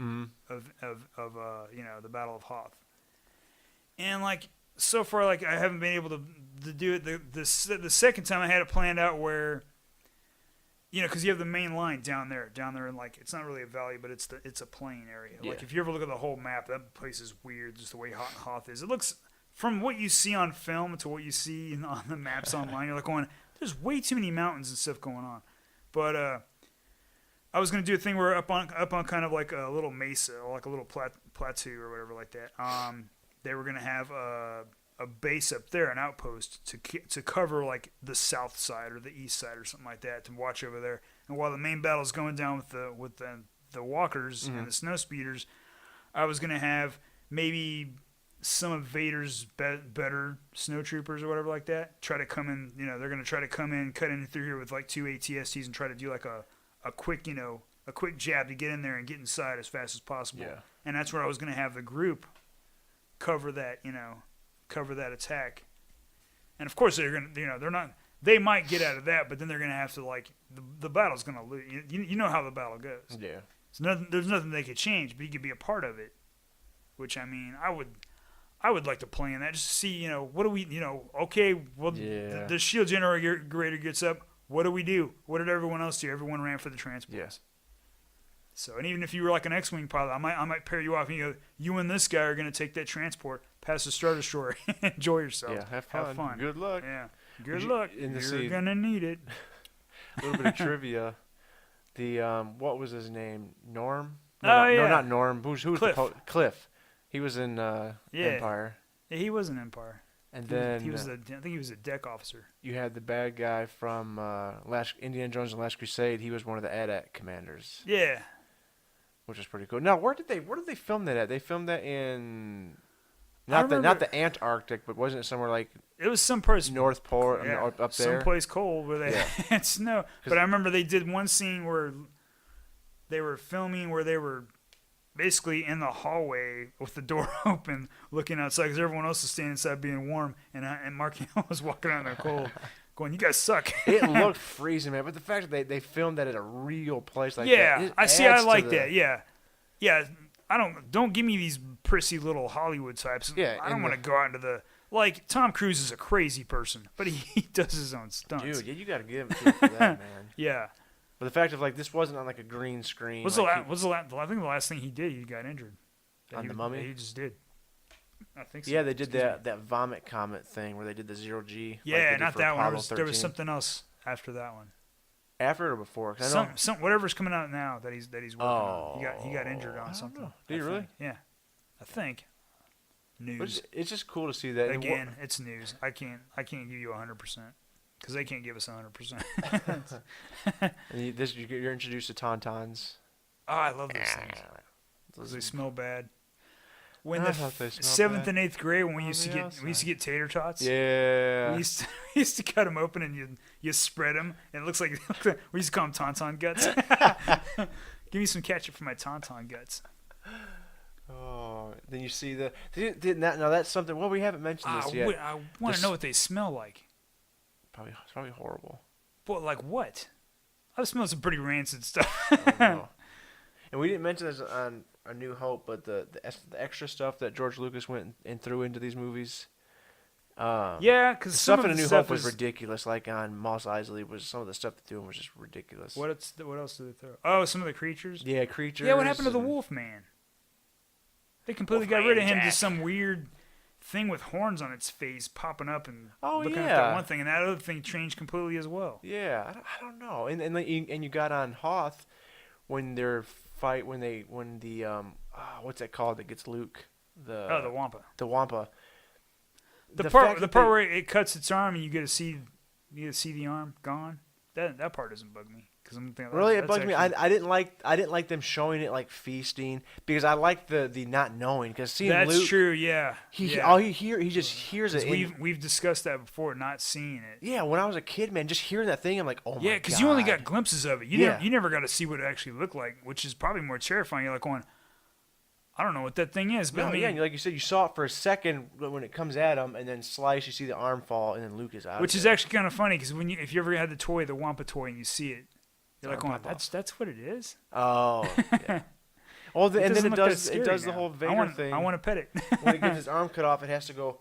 of the Battle of Hoth. And like so far, like I haven't been able to do it. The second time I had it planned out where, because you have the main line down there, and like it's not really a valley, but it's a plain area. Yeah. Like if you ever look at the whole map, that place is weird, just the way Hoth is. It looks, from what you see on film to what you see on the maps online, you're like going, there's way too many mountains and stuff going on. But I was gonna do a thing where up on kind of like a little mesa or like a little plateau or whatever like that. They were gonna have a base up there, an outpost to cover like the south side or the east side or something like that, to watch over there. And while the main battle's going down with the walkers and the snow speeders, I was gonna have maybe some of Vader's better snowtroopers or whatever like that try to come in. They're gonna try to come in, cut in through here with like 2 ATSTs and try to do like a quick, a quick jab to get in there and get inside as fast as possible. Yeah. And that's where I was gonna have the group cover that, cover that attack. And of course they're gonna, they're not. They might get out of that, but then they're gonna have to like the battle's gonna lose. You know how the battle goes. Yeah. There's nothing they could change, but you could be a part of it. Which I mean, I would like to play in that just to see, what do we, okay, well, the shield generator gets up. What do we do? What did everyone else do? Everyone ran for the transports. Yes. So, and even if you were like an X-Wing pilot, I might pair you off and you and this guy are going to take that transport past the Star Destroyer. Enjoy yourself. Yeah, have fun. Good luck. Yeah. Good luck. You're going to need it. A little bit of trivia. The, what was his name? Norm? Yeah. No, not Norm. Who's Cliff. Cliff. He was in Empire. Yeah, he was in Empire. And then I think he was a deck officer. You had the bad guy from Indiana Jones and Last Crusade. He was one of the AT-AT commanders. Yeah. Which is pretty cool. Now, where did they film that at? They filmed that in not the Antarctic, but wasn't it somewhere like it was some place North Pole up there? Someplace cold where they had snow. But I remember they did one scene where they were filming where they were basically in the hallway with the door open, looking outside because everyone else is standing inside being warm, and Mark Hamill was walking out in the cold, going, "You guys suck." It looked freezing, man. But the fact that they filmed that at a real place like that, I like that. Yeah. Don't give me these prissy little Hollywood types. Yeah, I don't want to go out into the Tom Cruise is a crazy person, but he does his own stunts. Dude, you got to give him shit for that, man. Yeah. But the fact of this wasn't on like a green screen. I think the last thing he did, he got injured. On the Mummy? He just did. I think so. Yeah, they did that vomit comet thing where they did the 0G. Yeah, not that one. There was something else after that one. After or before? Whatever's coming out now that he's working on. He got injured on something. Did he really? Yeah, I think. News. It's just cool to see that. Again, it's news. I can't give you 100%. Because they can't give us 100%. And you're introduced to Tauntauns. Oh, I love those things. They smell bad. When the 7th and 8th grade, when we used to get tater tots. Yeah. We used to cut them open and you spread them, and it looks like we used to call them tauntaun guts. Give me some ketchup for my tauntaun guts. Oh, then you see now that's something. Well, we haven't mentioned this yet. I want to know what they smell like. It's probably horrible. But like what? I smell some pretty rancid stuff. And we didn't mention this on A New Hope, but the extra stuff that George Lucas went and threw into these movies. Yeah, because stuff in A New Hope was ridiculous. Like on Mos Eisley, some of the stuff they threw in was just ridiculous. What else did they throw? Oh, some of the creatures. Yeah, creatures. Yeah, what happened to the Wolfman? They completely got rid of him to some weird thing with horns on its face popping up and looking at that one thing, and that other thing changed completely as well. Yeah, I don't know. And you got on Hoth when they're when the what's that called that gets Luke? The Wampa. The Wampa. The part where it cuts its arm and you get to see the arm gone. That part doesn't bug me. Really, it bugged me. I didn't like them showing it like feasting because I like the not knowing because seeing that's Luke, true. Yeah, he just hears it. We've discussed that before, not seeing it. Yeah, when I was a kid, man, just hearing that thing, I'm like, oh my god. Yeah, because you only got glimpses of it. You never got to see what it actually looked like, which is probably more terrifying. You're like going, I don't know what that thing is, but and like you said, you saw it for a second when it comes at him, and then slice, you see the arm fall, and then Luke is out. Which is actually kind of funny because if you ever had the Wampa toy, and you see it. You're like, that's what it is? Oh, yeah. Well, and then it does the whole Vader thing. I want to pet it. When it gets his arm cut off, it has to go,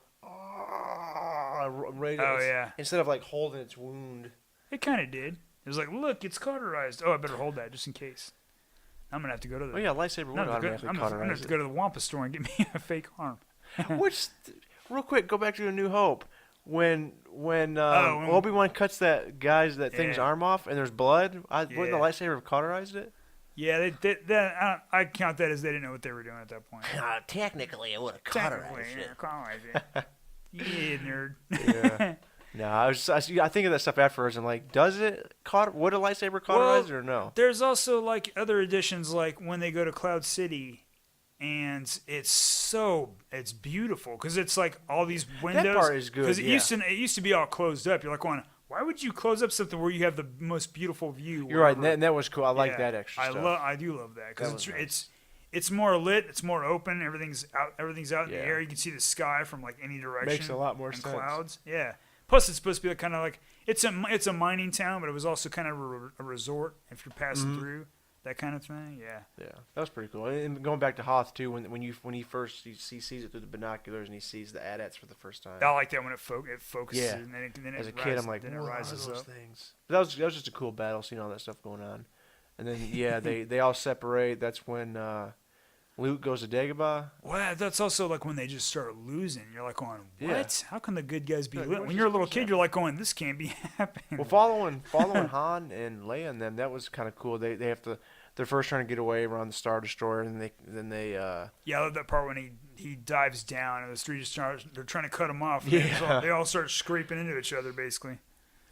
instead of like holding its wound. It kind of did. It was like, look, it's cauterized. Oh, I better hold that just in case. I'm going to have to go to the... Oh, yeah, lightsaber would automatically cauterize it. I'm going to have to go to the Wampa store and get me a fake arm. Real quick, go back to A New Hope. When Obi-Wan cuts that thing's arm off and there's blood, wouldn't the lightsaber have cauterized it? Yeah, I count that as they didn't know what they were doing at that point. Technically, it would have cauterized it. Yeah, nerd. Yeah. No, I think of that stuff afterwards. I'm like, would a lightsaber cauterize it or no? There's also like other editions, like when they go to Cloud City, and it's beautiful because it's like all these windows. That part is good. Because it used to be all closed up. You're like going, why would you close up something where you have the most beautiful view? You're right, and that was cool. I like that extra stuff. I do love that because it's more lit, it's more open. Everything's out in the air. You can see the sky from like any direction. Makes a lot more sense. Clouds, yeah. Plus, it's supposed to be kind of like it's a mining town, but it was also kind of a resort if you're passing through. That kind of thing, yeah. Yeah, that was pretty cool. And going back to Hoth too, when he sees it through the binoculars and he sees the AT-ATs for the first time. I like that when it focuses. Yeah. And then as a kid, I'm like, then what it are rises those up. things? But that was just a cool battle, seeing all that stuff going on. And then they all separate. That's when Luke goes to Dagobah. Well, that's also like when they just start losing. You're like going, what? Yeah. How can the good guys be Like, lit? When you're a little kid, you're like going, this can't be happening. Well, following Han and Leia and them, that was kind of cool. They have to. They're first trying to get away around the Star Destroyer, and then they. Yeah, I love that part when he dives down and the three just they're trying to cut him off. And Yeah. they all start scraping into each other basically.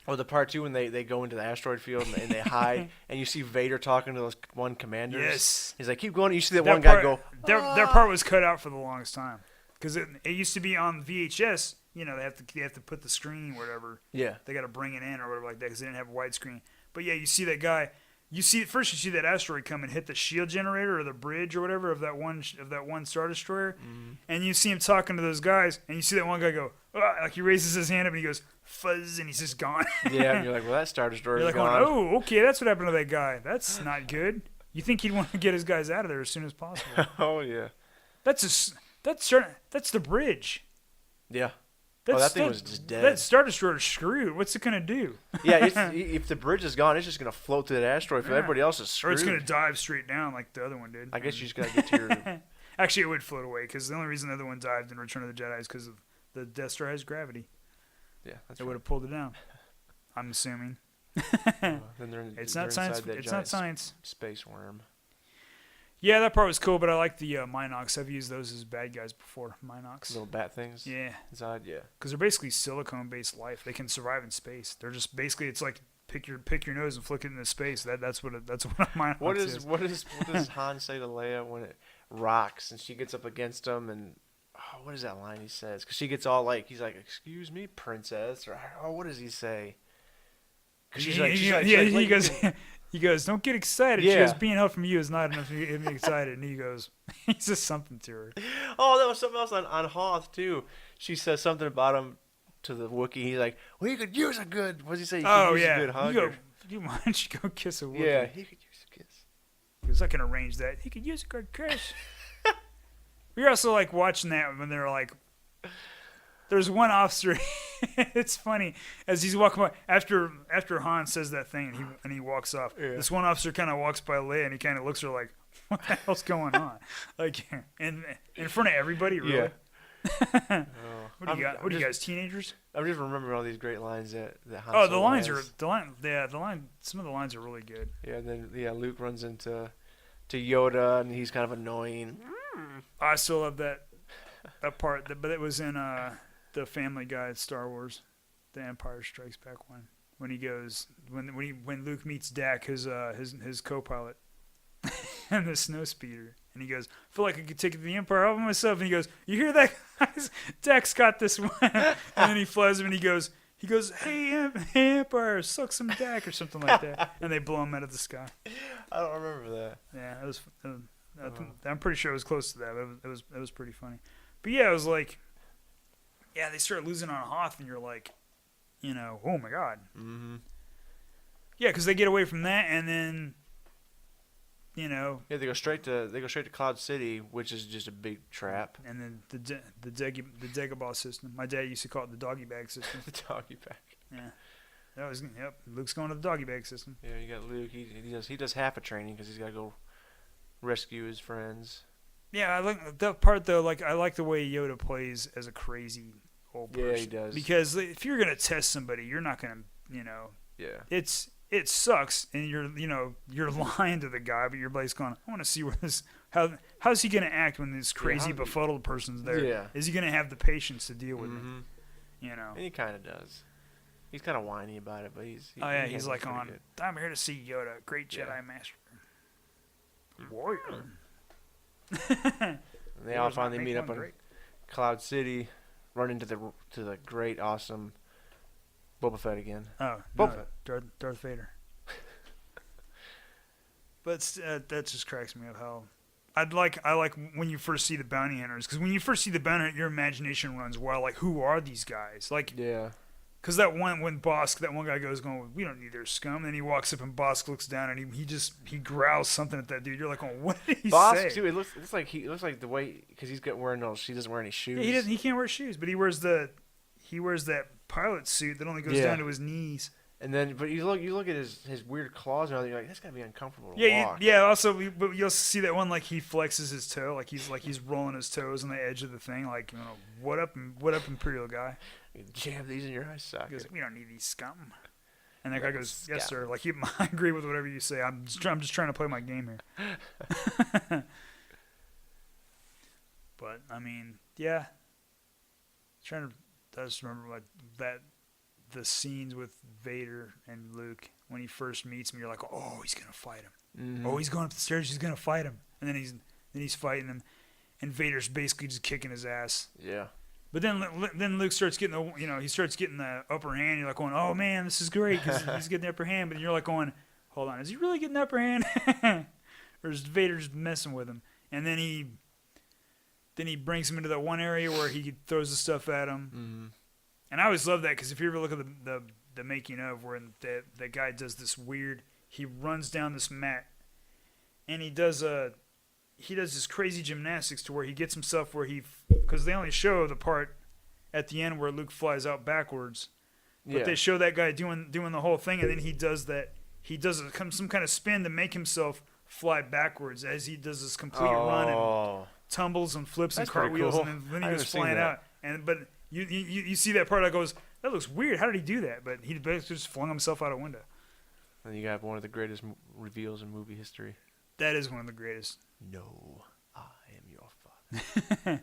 Or the part two when they go into the asteroid field and they hide, and you see Vader talking to those one commanders. Yes. He's like, keep going. You see that one guy go. Their part was cut out for the longest time because it used to be on VHS. You know, they have to put the screen whatever. Yeah. They got to bring it in or whatever like that because they didn't have a widescreen. But yeah, you see that guy. You see that asteroid come and hit the shield generator or the bridge or whatever of that one Star Destroyer, and you see him talking to those guys, and you see that one guy go, like he raises his hand up and he goes fuzz, and he's just gone. Yeah, and you're like, well, that Star Destroyer is gone. Oh, okay, that's what happened to that guy. That's not good. You think he'd want to get his guys out of there as soon as possible? Oh yeah. That's the bridge. Yeah. That thing was just dead. That Star Destroyer's screwed. What's it gonna do? Yeah, if the bridge is gone, it's just gonna float to that asteroid. For everybody else is screwed. Or it's gonna dive straight down like the other one did. I guess you just gotta get to your. Actually, it would float away because the only reason the other one dived in Return of the Jedi is because of the Death Star has gravity. Yeah, that's. It would have pulled it down. I'm assuming. Then it's not science. It's not science. Space worm. Yeah, that part was cool, but I like the Minox. I've used those as bad guys before. Minox. Little bat things. Yeah. Inside, yeah. Because they're basically silicone-based life. They can survive in space. They're just basically it's like pick your nose and flick it into space. That's what a Minox is. What does Han say to Leia when it rocks and she gets up against him and what is that line he says? Because she gets all like he's like, "Excuse me, princess," or what does he say? He goes, don't get excited. Yeah. She goes, being held from you is not enough to get me excited. And he says something to her. Oh, that was something else on Hoth, too. She says something about him to the Wookiee. He's like, well, you could use a good, what does he say? A good hug. Why don't you go kiss a Wookiee? Yeah, he could use a kiss. He was, I can arrange that. He could use a good kiss. We were also, like, watching that when they were like, there's one officer. It's funny as he's walking by after Han says that thing and he walks off. Yeah. This one officer kind of walks by Leia and he kind of looks at her like, "What the hell's going on?" Like, in front of everybody, really. Yeah. What do you guys, teenagers? I'm just remembering all these great lines that Han. Oh, the lines has. Some of the lines are really good. Yeah, and then Luke runs into Yoda and he's kind of annoying. I still love that part, but it was in the Family Guy Star Wars, The Empire Strikes Back one. When he goes when Luke meets Dak, his co-pilot, and the snowspeeder, and he goes, "I feel like I could take the Empire all by myself." And he goes, "You hear that, guys? Dak's got this one." And then he flies him, and he goes, "Hey, Empire, suck some Dak," or something like that. And they blow him out of the sky. I don't remember that. Yeah, it was. I'm pretty sure it was close to that. It was pretty funny. But yeah, it was like. Yeah, they start losing on Hoth, and you're like, oh my god. Mm-hmm. Yeah, because they get away from that, and then, Yeah, they go straight to Cloud City, which is just a big trap. And then the Dagobah system. My dad used to call it the doggy bag system. The doggy bag. Yeah. Luke's going to the doggy bag system. Yeah, you got Luke. He does half a training because he's got to go rescue his friends. Yeah, I like that part though. Like I like the way Yoda plays as a crazy old person. Yeah, he does. Because if you're gonna test somebody, you're not gonna, Yeah. It sucks, and you're lying to the guy, but you're basically going, I want to see where this. How's he gonna act when this crazy befuddled person's there? Yeah. Is he gonna have the patience to deal with it? And he kind of does. He's kind of whiny about it, but he's like on. Good. I'm here to see Yoda, great Jedi master, warrior. And they all finally meet up on Cloud City, run into the great, awesome Boba Fett again. Oh, Boba Fett. Darth Vader. But that just cracks me up how I like when you first see the bounty hunters, because when you first see the bounty hunter, your imagination runs wild. Like, who are these guys? Like, yeah. Because that one guy goes going, we don't need their scum. And then he walks up and Bosk looks down and he growls something at that dude. You're like, oh, what did he say? Bosk too. It looks like the way, because he's wearing those. He doesn't wear any shoes. Yeah, he can't wear shoes, but he wears that pilot suit that only goes down to his knees. And then, but you look at his weird claws and all that, you're like, that's gotta be uncomfortable to walk. Yeah. Also, but you also see that one, like, he flexes his toe, like he's rolling his toes on the edge of the thing, like, you know, what up, Imperial guy? You jam these in your eye socket. He goes, we don't need these scum. And that guy goes, yes, sir. Like, I agree with whatever you say. I'm just trying to play my game here. But I mean, yeah. I just remember the scenes with Vader and Luke when he first meets him. You're like, oh, he's gonna fight him. Mm-hmm. Oh, he's going up the stairs. He's gonna fight him. And then he's fighting him, and Vader's basically just kicking his ass. Yeah. But then Luke starts getting the upper hand. You're like going, oh man, this is great because he's getting the upper hand. But you're like going, hold on, is he really getting the upper hand, or is Vader just messing with him? And then he brings him into that one area where he throws the stuff at him. Mm-hmm. And I always love that because if you ever look at the making of where the guy does this weird, he runs down this mat, and he does this crazy gymnastics to where he gets himself because they only show the part at the end where Luke flies out backwards, but they show that guy doing the whole thing, and then he does some kind of spin to make himself fly backwards as he does this complete run and tumbles and flips and cartwheels, cool. And then he goes flying out. But you see that part that goes, that looks weird. How did he do that? But he basically just flung himself out a window. And you got one of the greatest reveals in movie history. That is one of the greatest. No, I am your father.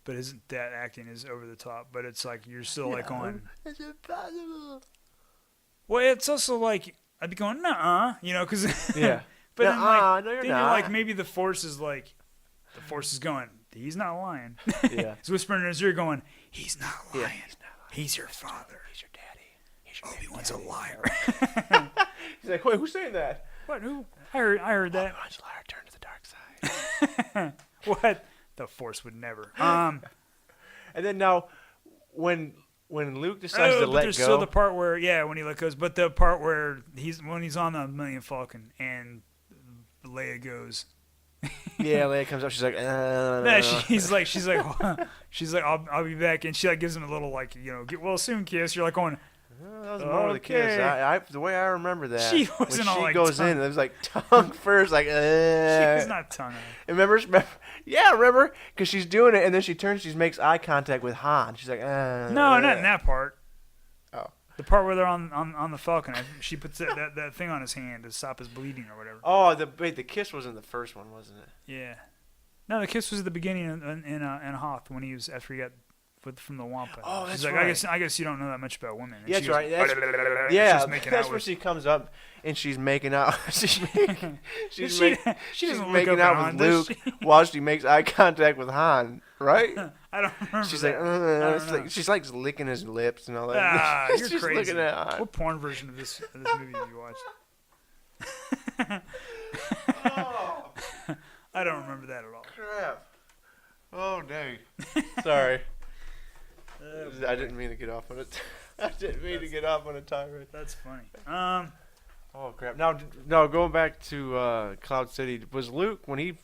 But that acting is over the top. But it's like you're still like going, it's impossible. Well, it's also like I'd be going, nuh-uh, you know, because yeah. But then, like, no, you're then not. You're like, maybe the Force is going, he's not lying. Yeah. He's whispering in his ear going, he's not lying. Yeah, he's not lying. He's your father. He's your daddy. He's your Obi-Wan's a liar. He's like, wait, who's saying that? What? Who? I heard that. Obi-Wan's a liar. Turn to the dark side. What? The Force would never. And then now, when Luke decides to let there's go, still the part where when he let goes, but the part where he's on the Millennium Falcon and Leia goes. Yeah, Leia comes up. She's like, she's like, I'll be back, and she like gives him a little like get well soon kiss. You're like going. That was more of the kiss. The way I remember that, she wasn't when all she like goes tongue. in, it was like tongue first, like. She was not tongue. Remember? Yeah, remember? Because she's doing it, and then she turns, she makes eye contact with Han. She's like, No, not in that part. Oh. The part where they're on the Falcon, she puts that thing on his hand to stop his bleeding or whatever. Oh, the kiss was in the first one, wasn't it? Yeah. No, the kiss was at the beginning in Hoth when he was after he got from the Wampa. Oh, that's She's like, right. I guess you don't know that much about women. Yeah, that's right. That's where she comes up and she's making out. She's making out with Luke while she makes eye contact with Han. Right? I don't remember. She's like, she's like licking his lips and all that. You're just crazy. Looking at Han. What porn version of this movie have you watched? Oh. I don't remember that at all. Crap. Oh, dang. Sorry. I didn't mean to get off on it. I didn't mean to get off on a tirade. That's funny. Oh crap! Now going back to Cloud City, was Luke when he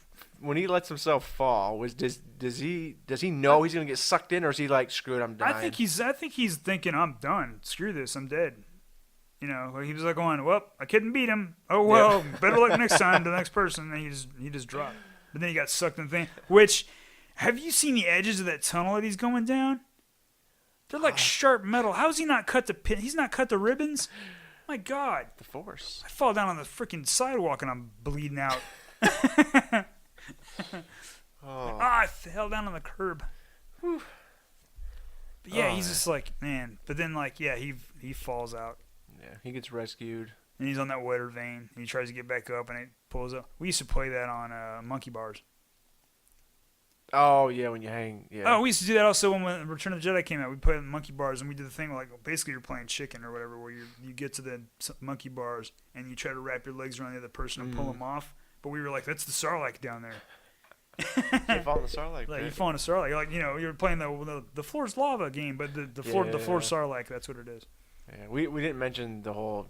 lets himself fall? Does he know he's gonna get sucked in, or is he like, screw it, I'm dying? I think he's thinking, I'm done. Screw this, I'm dead. You know, he was like going, well, I couldn't beat him. Oh well, better luck next time to the next person. And he just dropped. But then he got sucked in the thing. Which, have you seen the edges of that tunnel that he's going down? They're like sharp metal. How has he not cut the pin? He's not cut the ribbons? My God. The Force. I fall down on the freaking sidewalk and I'm bleeding out. I fell down on the curb. Whew. But yeah, he's just like, man. But then he falls out. Yeah, he gets rescued. and he's on that water vein, and he tries to get back up, and it pulls up. We used to play that on monkey bars. Oh, yeah, when you hang, yeah. Oh, we used to do that also when Return of the Jedi came out. We played on monkey bars, and we did the thing like basically you're playing chicken or whatever, where you get to the monkey bars, and you try to wrap your legs around the other person and pull them off. But we were like, that's the Sarlacc down there. You fall in the Sarlacc. Like, you fall in a Sarlacc. You're like, you're playing the floor's lava game, but the floor's Sarlacc, that's what it is. Yeah, we didn't mention the whole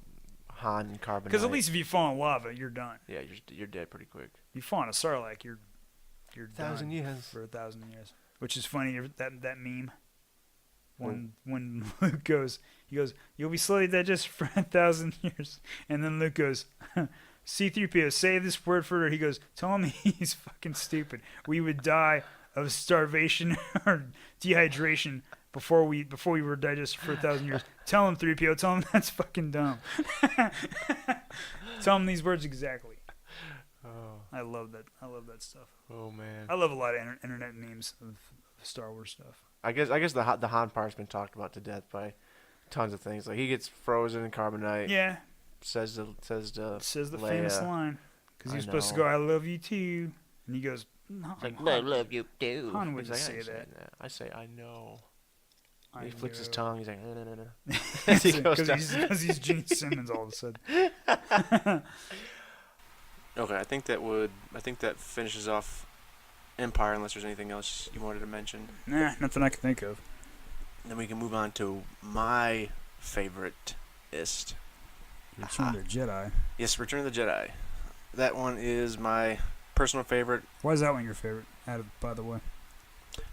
Han carbonite. Because at least if you fall in lava, you're done. Yeah, you're dead pretty quick. You fall in a Sarlacc, you're 1,000 years. For 1,000 years. Which is funny, that meme. When Luke goes, you'll be slowly digested for 1,000 years. And then Luke goes, C-3PO, say this word for her. He goes, tell him he's fucking stupid. We would die of starvation or dehydration before we were digested for 1,000 years. Tell him, 3PO, tell him that's fucking dumb. Tell him these words exactly. Oh. I love that stuff. Oh man. I love a lot of internet memes of Star Wars stuff. I guess the Han part's been talked about to death by tons of things. Like he gets frozen in carbonite. Yeah. Says the Leia, famous line because he's supposed to go, "I love you too," and he goes, "No, like, I love you too." Han wouldn't say that. I say, "I know." I he flicks his tongue. He's like, "No." Because he's Gene Simmons all of a sudden. Okay, I think that finishes off Empire. Unless there's anything else you wanted to mention. Nah, nothing I can think of. Then we can move on to my favorite-ist. Return of the Jedi. Yes, Return of the Jedi. That one is my personal favorite. Why is that one your favorite? By the way.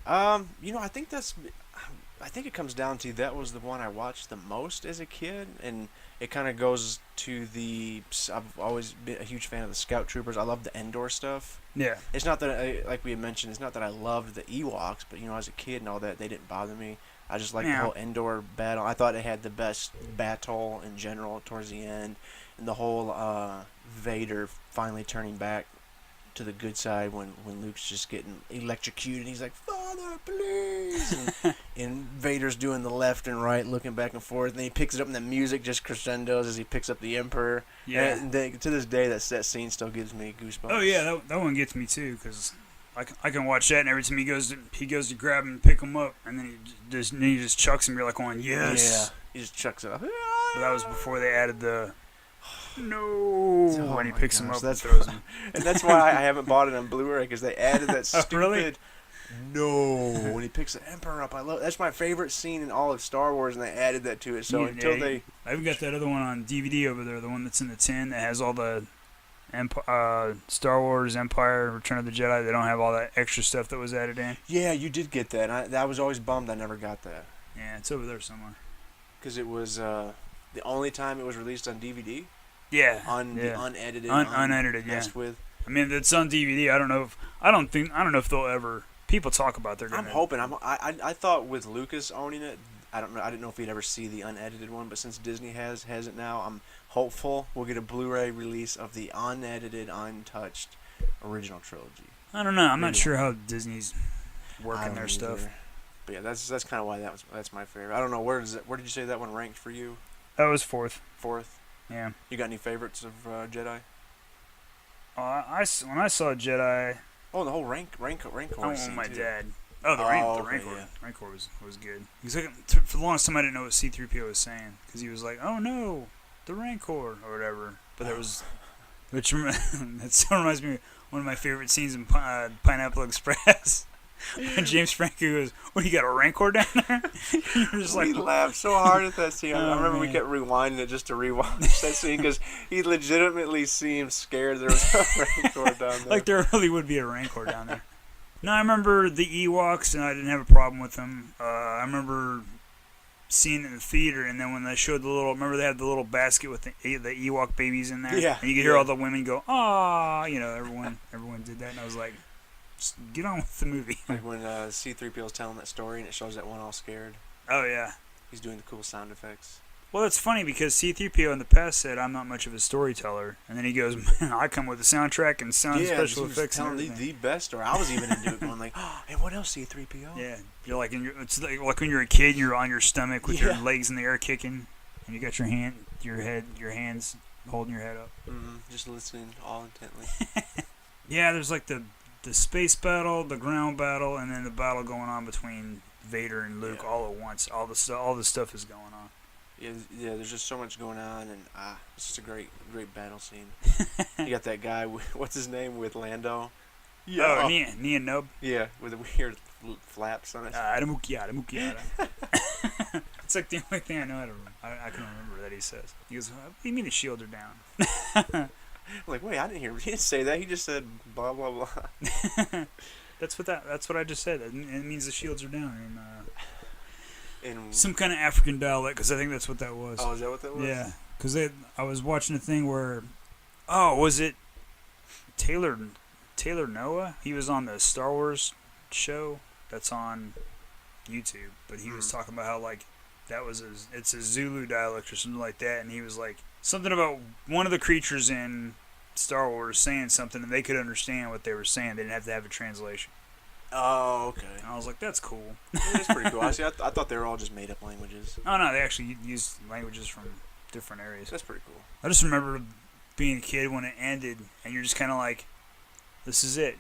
I think it comes down to that was the one I watched the most as a kid, and it kind of goes to I've always been a huge fan of the Scout Troopers. I love the Endor stuff. Yeah. It's not that like we had mentioned, it's not that I loved the Ewoks, but as a kid and all that, they didn't bother me. I just liked the whole Endor battle. I thought it had the best battle in general towards the end, and the whole Vader finally turning back to the good side when Luke's just getting electrocuted. He's like, "Father, please!" and Vader's doing the left and right, looking back and forth. And then he picks it up, and the music just crescendos as he picks up the Emperor. Yeah. And to this day, that scene still gives me goosebumps. Oh yeah, that one gets me too because I can watch that, and every time he goes to grab him and pick him up, and then he just chucks him. You're like going, yes. Yeah. He just chucks it up. But that was before they added the. No, when he picks him up and throws him. And that's why I haven't bought it on Blu-ray, because they added that stupid really? No when he picks the Emperor up. That's my favorite scene in all of Star Wars, and they added that to it. So I even got that other one on DVD over there, the one that's in the tin that has all the Star Wars, Empire, Return of the Jedi. They don't have all that extra stuff that was added in. Yeah, you did get that. I was always bummed I never got that. Yeah, it's over there somewhere. Because it was the only time it was released on DVD. Yeah. The unedited. Unedited, yeah. With. I mean, it's on DVD. I don't know if they'll ever. People talk about their. I'm hoping. I thought with Lucas owning it, I don't know. I didn't know if we'd ever see the unedited one, but since Disney has it now, I'm hopeful we'll get a Blu-ray release of the unedited, untouched original trilogy. I don't know. I'm not sure how Disney's working their stuff. But yeah, that's kind of why that's my favorite. I don't know where did you say that one ranked for you? That was fourth. Fourth. Yeah. You got any favorites of Jedi? When I saw Jedi. Oh, the whole Rancor. Oh, my too. dad. Oh, the Rancor. Yeah. Rancor was good. For the longest time, I didn't know what C-3PO was saying because he was like, "Oh no, the Rancor" or whatever. But there was, that still reminds me of one of my favorite scenes in Pineapple Express. When James Franco goes, "What, you got a Rancor down there?" We laughed so hard at that scene. I remember we kept rewinding it just to rewind that scene because he legitimately seemed scared there was a Rancor down there. Like there really would be a Rancor down there. No, I remember the Ewoks, and I didn't have a problem with them. I remember seeing it in the theater, and then when they showed remember they had the little basket with the Ewok babies in there? Yeah. And you could hear all the women go, "Ah," everyone did that, and I was like, just get on with the movie. Like when C-3PO is telling that story and it shows that one all scared. Oh, yeah. He's doing the cool sound effects. Well, it's funny because C-3PO in the past said, "I'm not much of a storyteller." And then he goes, "Man, I come with a soundtrack and special effects and everything." The best story. I was even into it going like, "Oh, and what else, C-3PO?" Yeah. You're like, it's like when you're a kid and you're on your stomach with your legs in the air kicking. And you got your hands holding your head up. Just listening all intently. Yeah, there's like the space battle, the ground battle, and then the battle going on between Vader and Luke all at once. All the stuff is going on. Yeah. There's just so much going on, and it's just a great battle scene. You got that guy. What's his name with Lando? Yeah. Oh, Nia Nub. Yeah, with the weird flaps on it. Adamukiada. It's like the only thing I know I can remember that he says. He goes, "What do you mean the shields are down?" I'm like, wait, I didn't hear. He didn't say that. He just said blah blah blah. That's what I just said. It means the shields are down in some kind of African dialect, because I think that's what that was. Oh, is that what that was? Yeah, because I was watching a thing where, was it Taylor Noah? He was on the Star Wars show that's on YouTube, but he was talking about how like it's a Zulu dialect or something like that, and he was like something about one of the creatures in Star Wars saying something, and they could understand what they were saying. They didn't have to have a translation. Oh, okay. And I was like, that's cool. Yeah, that's pretty cool. I thought they were all just made up languages. Oh no, they actually used languages from different areas. That's pretty cool. I just remember being a kid when it ended, and you're just kind of like, this is it.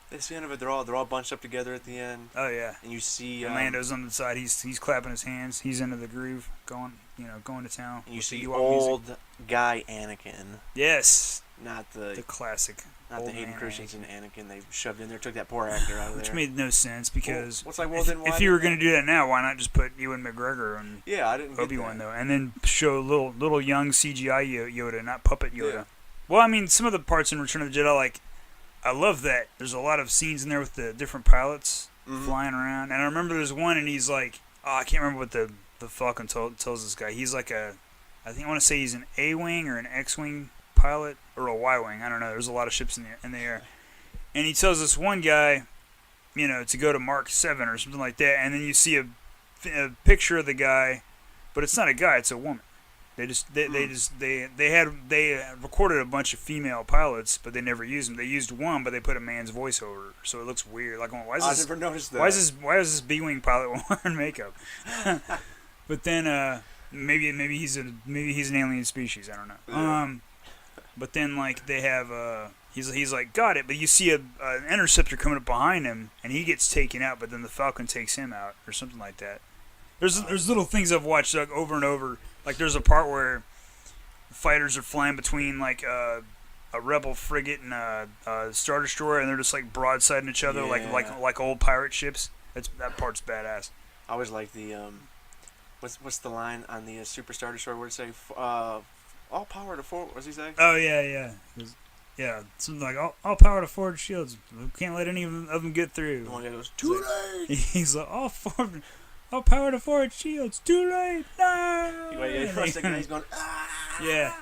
That's the end of it. They're all bunched up together at the end. Oh yeah. And you see Lando's on the side. He's clapping his hands. He's into the groove, going to town. And you see old music. Guy Anakin. Yes. Not the classic. Not the Hayden Christensen Anakin they shoved in there. Took that poor actor out of there. Which made no sense because if you were going to do that now, why not just put Ewan McGregor and Obi-Wan though, and then show little young CGI Yoda, not puppet Yoda. Yeah. Well, I mean, some of the parts in Return of the Jedi, like. I love that. There's a lot of scenes in there with the different pilots flying around. And I remember there's one, and he's like, I can't remember what the Falcon tells this guy. He's like I want to say he's an A-wing or an X-wing pilot, or a Y-wing. I don't know. There's a lot of ships in the air. And he tells this one guy, to go to Mark 7 or something like that. And then you see a picture of the guy, but it's not a guy, it's a woman. They recorded a bunch of female pilots, but they never used them. They used one, but they put a man's voice over it, so it looks weird. Like, why is this? I never noticed that. Why is this B-wing pilot wearing makeup? But then maybe he's an alien species. I don't know. Yeah. But then like they have he's like got it, but you see an interceptor coming up behind him, and he gets taken out, but then the Falcon takes him out or something like that. There's little things I've watched like over and over. Like there's a part where fighters are flying between like a rebel frigate and a Star Destroyer, and they're just like broadsiding each other like old pirate ships. That part's badass. I always like the what's the line on the Super Star Destroyer where it say all power to forward? What's he say? Oh yeah. Yeah, something like all power to forward shields. We can't let any of them get through. The one guy goes too late. He's like all power to forward shields. Too late. No. For a second, he's going. Yeah.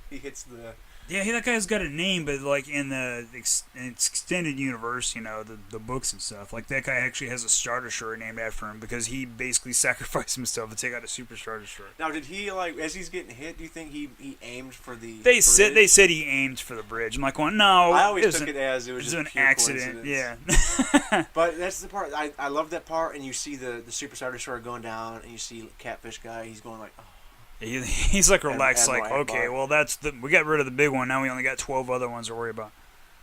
He hits the. Yeah, that guy's got a name, but like in the extended universe, the books and stuff, like that guy actually has a Star Destroyer named after him because he basically sacrificed himself to take out a Super Star Destroyer. Now, did he as he's getting hit? Do you think he aimed for the? They said he aimed for the bridge. I'm like, well, no. I always took it as it was just an accident. Yeah. But that's the part I love that part, and you see the Super Star Destroyer going down, and you see Catfish guy. He's going like. Oh. He's like relaxed, like, okay, well, we got rid of the big one. Now we only got 12 other ones to worry about.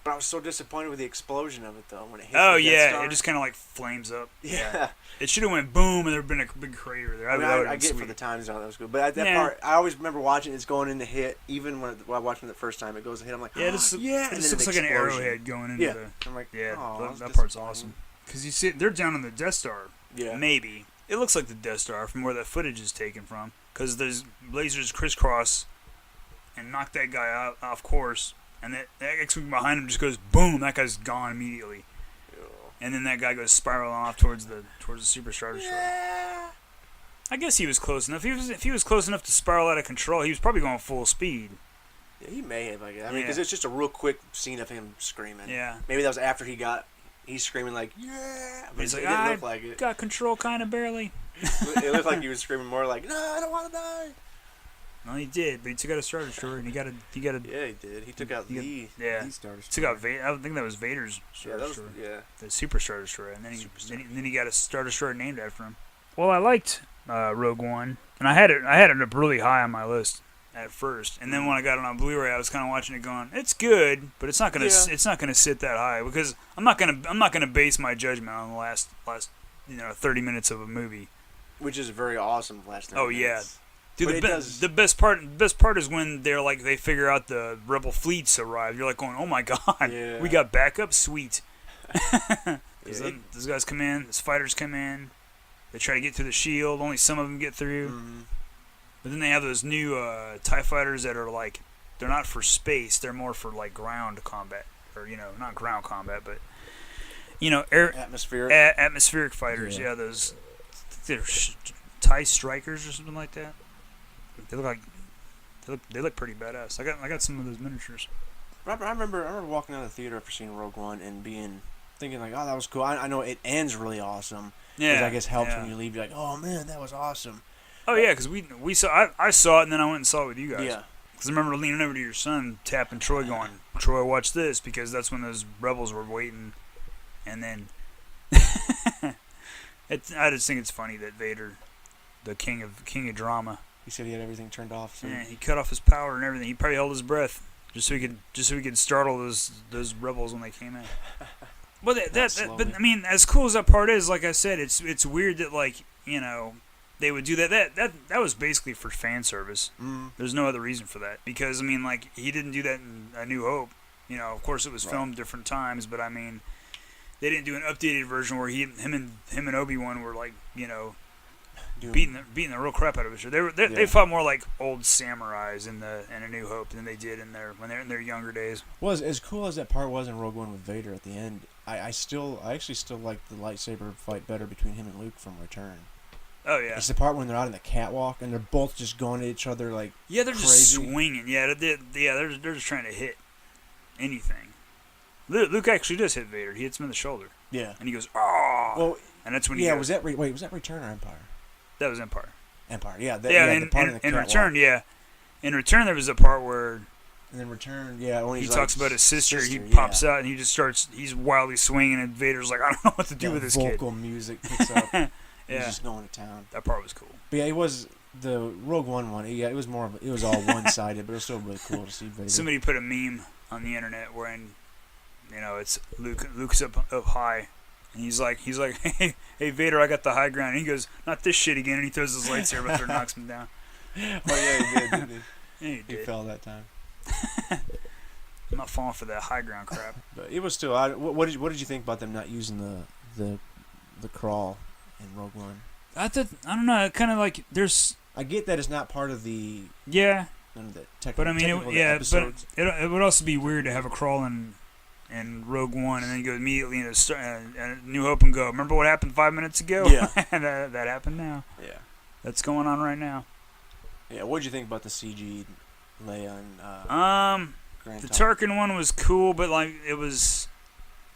But I was so disappointed with the explosion of it, though, when it hit the Death Star. It just kind of like flames up. Yeah. It should have went boom, and there would have been a big crater there. I get it for the time zone, that was good. But that part, I always remember watching it's going in to hit, even when I watched it the first time, it goes to hit. I'm like, it looks like an arrowhead going into the. I'm like, that part's awesome. Because you see, they're down on the Death Star. Yeah. Maybe. It looks like the Death Star from where that footage is taken from. Because there's lasers crisscross and knock that guy out off course, and that X-wing behind him just goes boom. That guy's gone immediately, and then that guy goes spiraling off towards the Super Star Destroyer. Yeah. I guess he was close enough. If he was close enough to spiral out of control, he was probably going full speed. Yeah, he may have. I mean, because it's just a real quick scene of him screaming. Yeah. Maybe that was after he's screaming like, yeah. But he's like, it didn't look like it. Got control kind of barely. It looked like he was screaming more like, no, I don't want to die. Well, he did, but he took out a Star Destroyer, and he got a. Yeah, he did. He took out the Star Destroyer. Took out Vader. I think that was Vader's Star Destroyer. The Super Star Destroyer, and then he got a Star Destroyer named after him. Well, I liked Rogue One, and I had it up really high on my list. at first, and then when I got it on Blu-ray, I was kind of watching it, going, "It's good, but it's not gonna sit that high because I'm not gonna base my judgment on the last 30 minutes of a movie." Which is very awesome. Last 30 minutes. Dude, the best part is when they figure out the rebel fleets arrive. You're like going, "Oh my god, we got backup, sweet." Those guys come in, those fighters come in, they try to get through the shield. Only some of them get through. Mm-hmm. But then they have those new TIE fighters that are like, they're not for space, they're more for like ground combat, or not ground combat, but atmospheric fighters. Yeah, those they're TIE Strikers or something like that. They look pretty badass. I got some of those miniatures. I remember walking out of the theater after seeing Rogue One and thinking like, oh, that was cool. I know it ends really awesome. Yeah, which I guess helps when you leave. You're like, oh man, that was awesome. Oh yeah, because we saw I saw it and then I went and saw it with you guys. Yeah. Because I remember leaning over to your son, tapping Troy, going, "Troy, watch this," because that's when those rebels were waiting, and then I just think it's funny that Vader, the king of drama. He said he had everything turned off. So. Yeah, he cut off his power and everything. He probably held his breath just so he could startle those rebels when they came in. Well, but I mean, as cool as that part is, like I said, it's weird that they would do that. That was basically for fan service. Mm. There's no other reason for that because I mean, he didn't do that in A New Hope. Of course it was filmed different times, but I mean, they didn't do an updated version where him and Obi-Wan were beating the real crap out of each other. They fought more like old samurais in A New Hope than they did when they're in their younger days. Well, as cool as that part was in Rogue One with Vader at the end, I actually still like the lightsaber fight better between him and Luke from Return. Oh yeah, it's the part when they're out in the catwalk and they're both just going at each other like they're crazy. Just swinging. They're just trying to hit anything. Luke actually does hit Vader. He hits him in the shoulder. Yeah, and he goes, "Oh!" Well, and that's when he goes, was that Return or Empire? That was Empire. Empire, yeah. In Return, yeah. In Return, there was a part where. And then Return, yeah. When he talks about his sister, he pops out and he just starts. He's wildly swinging, and Vader's like, "I don't know what to do with this kid." Vocal music picks up. He's just going to town. That part was cool. But yeah, it was the Rogue One. Yeah, it was more of it was all one-sided, but it was still really cool to see Vader. Somebody put a meme on the internet wherein, it's Luke's up high. And he's like, hey Vader, I got the high ground. And he goes, "Not this shit again." And he throws his lightsaber up there and knocks him down. Oh yeah, he did. Didn't he? Yeah, he did. He fell that time. I'm not falling for that high ground crap. But it was still. What did you think about them not using the crawl in Rogue One? I don't know. Kind of like there's. I get that it's not part of the. Yeah. None of the but I mean, it would also be weird to have a crawl in Rogue One, and then you go immediately into New Hope and go, "Remember what happened 5 minutes ago?" Yeah. that happened now. Yeah. That's going on right now. Yeah, what did you think about the CG Leia and the Tarkin one was cool, but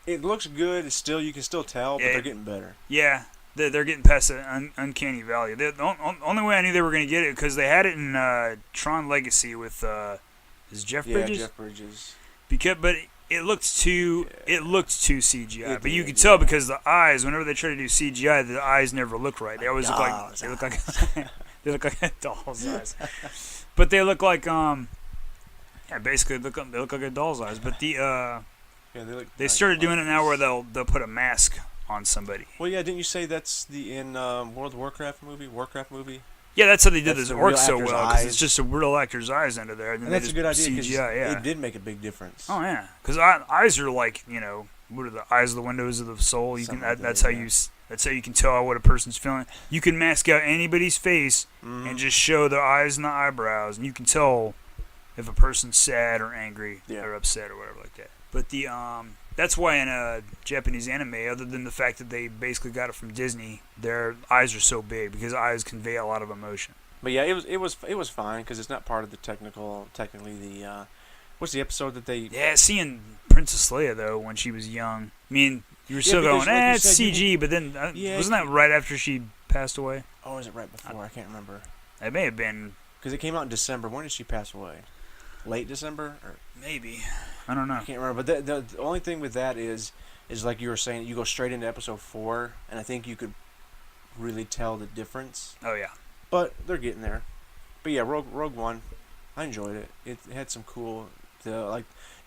it looks good. It's still, you can still tell, but they're getting better. Yeah. They're getting past the uncanny valley. The only way I knew they were going to get it because they had it in Tron Legacy with is Jeff Bridges? Yeah, Jeff Bridges. But it looked too CGI. But you could tell because the eyes, whenever they try to do CGI, the eyes never look right. They always look like they look like a doll's eyes. But they look like basically they look like a doll's eyes. But they started doing it now where they'll put a mask on somebody. Well, yeah, didn't you say that's in World of Warcraft movie? Yeah, that's how they did this orc so well, because it's just a real actor's eyes under there. And that's a good idea, because CGI, it did make a big difference. Oh, yeah. Because eyes are like, what are the eyes, the windows of the soul? That's how you can tell what a person's feeling. You can mask out anybody's face and just show the eyes and the eyebrows, and you can tell if a person's sad or angry or upset or whatever like that. But that's why in a Japanese anime, other than the fact that they basically got it from Disney, their eyes are so big because eyes convey a lot of emotion. But yeah, it was fine because it's not part of the technically the what's the episode that they? Yeah, seeing Princess Leia though when she was young. I mean, you were still going, it's CG, but then wasn't that right after she passed away? Oh, was it right before? I can't remember. It may have been because it came out in December. When did she pass away? Late December or maybe. I don't know. I can't remember. But the only thing with that is like you were saying, you go straight into episode 4, and I think you could really tell the difference. Oh yeah. But they're getting there. But yeah, Rogue One. I enjoyed it. It had some cool,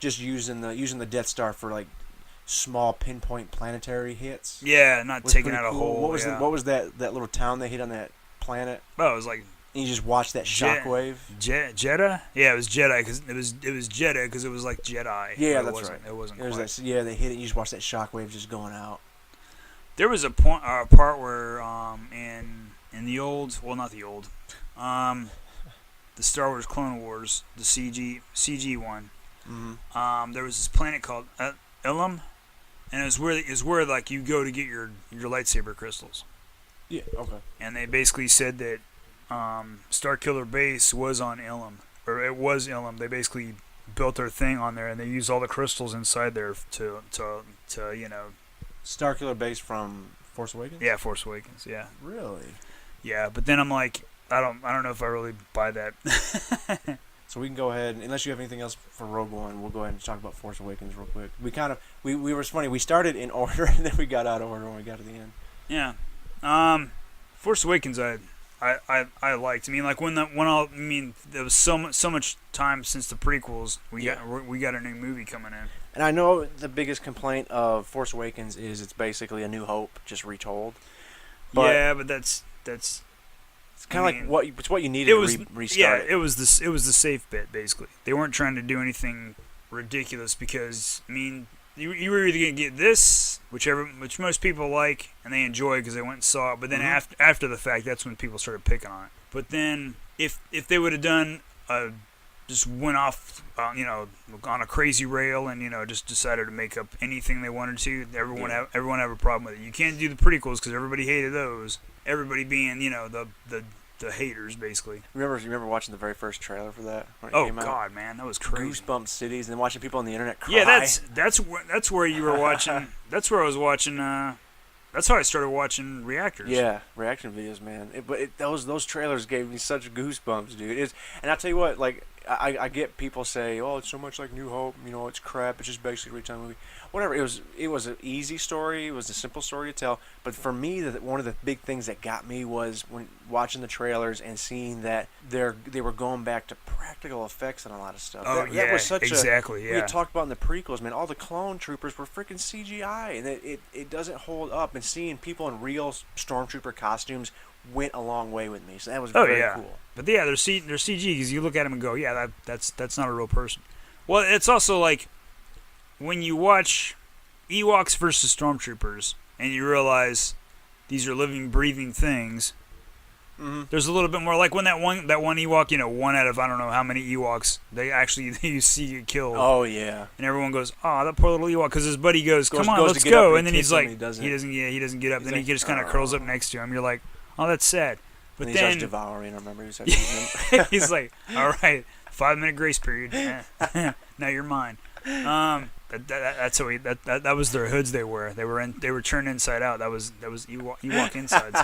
just using the Death Star for like small pinpoint planetary hits. Yeah, not taking out a cool. whole. What was that little town they hit on that planet? Oh, it was like. And you just watch that shockwave. Jedi? Yeah, it was Jedi because it was Jedi because it was like Jedi. Yeah, that's right. It wasn't. They hit it. You just watch that shockwave just going out. There was a part where in the old, well, not the old, the Star Wars Clone Wars, the CG one. Mm-hmm. There was this planet called Ilum, and it was where like you go to get your lightsaber crystals. Yeah. Okay. And they basically said that Starkiller Base was on Ilum, or it was Ilum. They basically built their thing on there, and they used all the crystals inside there to Starkiller Base from Force Awakens? Yeah, Force Awakens, yeah. Really? Yeah, but then I'm like, I don't know if I really buy that. So we can go ahead, unless you have anything else for Rogue One, we'll go ahead and talk about Force Awakens real quick. We were funny. We started in order, and then we got out of order when we got to the end. Yeah. Force Awakens, I liked. I mean, like there was so much time since the prequels. We got a new movie coming in. And I know the biggest complaint of Force Awakens is it's basically A New Hope just retold. But that's it's kind of like what you needed to restart. Yeah, it was the safe bet basically. They weren't trying to do anything ridiculous because I mean you were either gonna get this, which most people like and they enjoy because they went and saw it. But then after the fact, that's when people started picking on it. But then if they would have done just went off, on a crazy rail and just decided to make up anything they wanted to, everyone have a problem with it. You can't do the prequels because everybody hated those. Everybody being the haters basically. Remember watching the very first trailer for that? Oh God, man, that was crazy. Goosebump cities, and then watching people on the internet cry. Yeah, that's where you were watching. That's where I was watching. That's how I started watching reactors. Yeah, reaction videos, man. Those trailers gave me such goosebumps, dude. And I tell you what, like I get people say, "Oh, it's so much like New Hope. It's crap. It's just basically a retelling movie." Whatever. It was an easy story. It was a simple story to tell. But for me, one of the big things that got me was when watching the trailers and seeing that they were going back to practical effects on a lot of stuff. Oh, that was such exactly. We had talked about in the prequels, man. All the clone troopers were freaking CGI, and it doesn't hold up. And seeing people in real stormtrooper costumes went a long way with me. So that was very cool. But yeah, they're CG because you look at them and go, yeah, that's not a real person. Well, it's also like when you watch Ewoks versus Stormtroopers and you realize these are living, breathing things. Mm-hmm. There's a little bit more like when that one Ewok, one out of I don't know how many Ewoks you see get killed. Oh yeah. And everyone goes, "Oh, that poor little Ewok," because his buddy goes, "Come on, let's go," and then he's like, he doesn't get up. Then he just kind of curls up next to him. You're like, "Oh, that's sad." But and then he starts devouring. I remember he starts eating him. He's like, "All right, 5-minute grace period. Now you're mine." That's what that was their hoods they were. They were turned inside out. That was Ewok insides.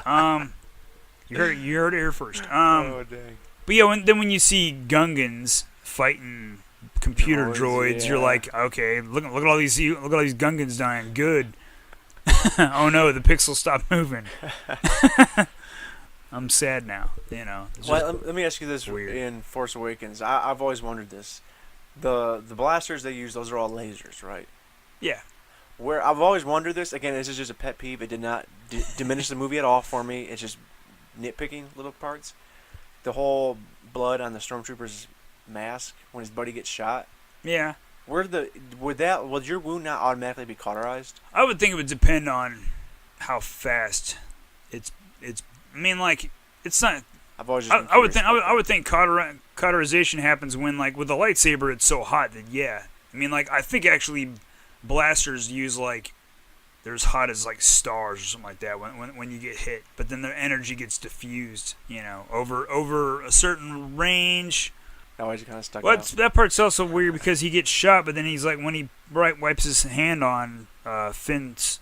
You heard it here first. Oh dang. But yeah, when you see Gungans fighting computer droids, you're like, okay, look at all these Gungans dying. Good. Oh no, the pixels stopped moving. I'm sad now. Well, let me ask you this: weird. In Force Awakens, I've always wondered this. The blasters they use, those are all lasers, right? Yeah. Where I've always wondered this. Again, this is just a pet peeve. It did not diminish the movie at all for me. It's just nitpicking little parts. The whole blood on the Stormtrooper's mask when his buddy gets shot. Yeah. Would your wound not automatically be cauterized? I would think it would depend on how fast it's. I mean, like it's not. I've always just I would think cauterization happens when, like, with the lightsaber, it's so hot that I mean, like, I think actually blasters use like they're as hot as like stars or something like that when you get hit, but then their energy gets diffused, over a certain range. That always kind of stuck out. That part's also weird because he gets shot, but then he's like when he wipes his hand on Finn's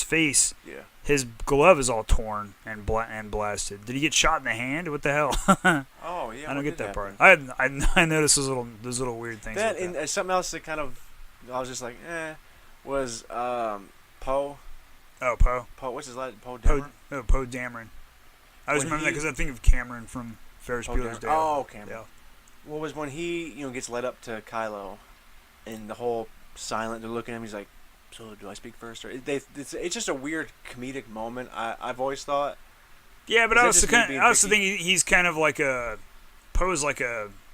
face. Yeah. His glove is all torn and blasted. Did he get shot in the hand? What the hell? Oh yeah. I don't get that part. I noticed those little weird things. That and something else that kind of I was just like, was Poe. Oh, Poe. Poe. What's his last? Poe Dameron. Poe Dameron. I always remember that because I think of Cameron from Ferris Bueller's Day. Oh, Cameron. what was when he gets led up to Kylo, and the whole silent. They're looking at him. He's like, "So do I speak first?" Or it's just a weird comedic moment. I've always thought. Yeah, but I also think he's kind of like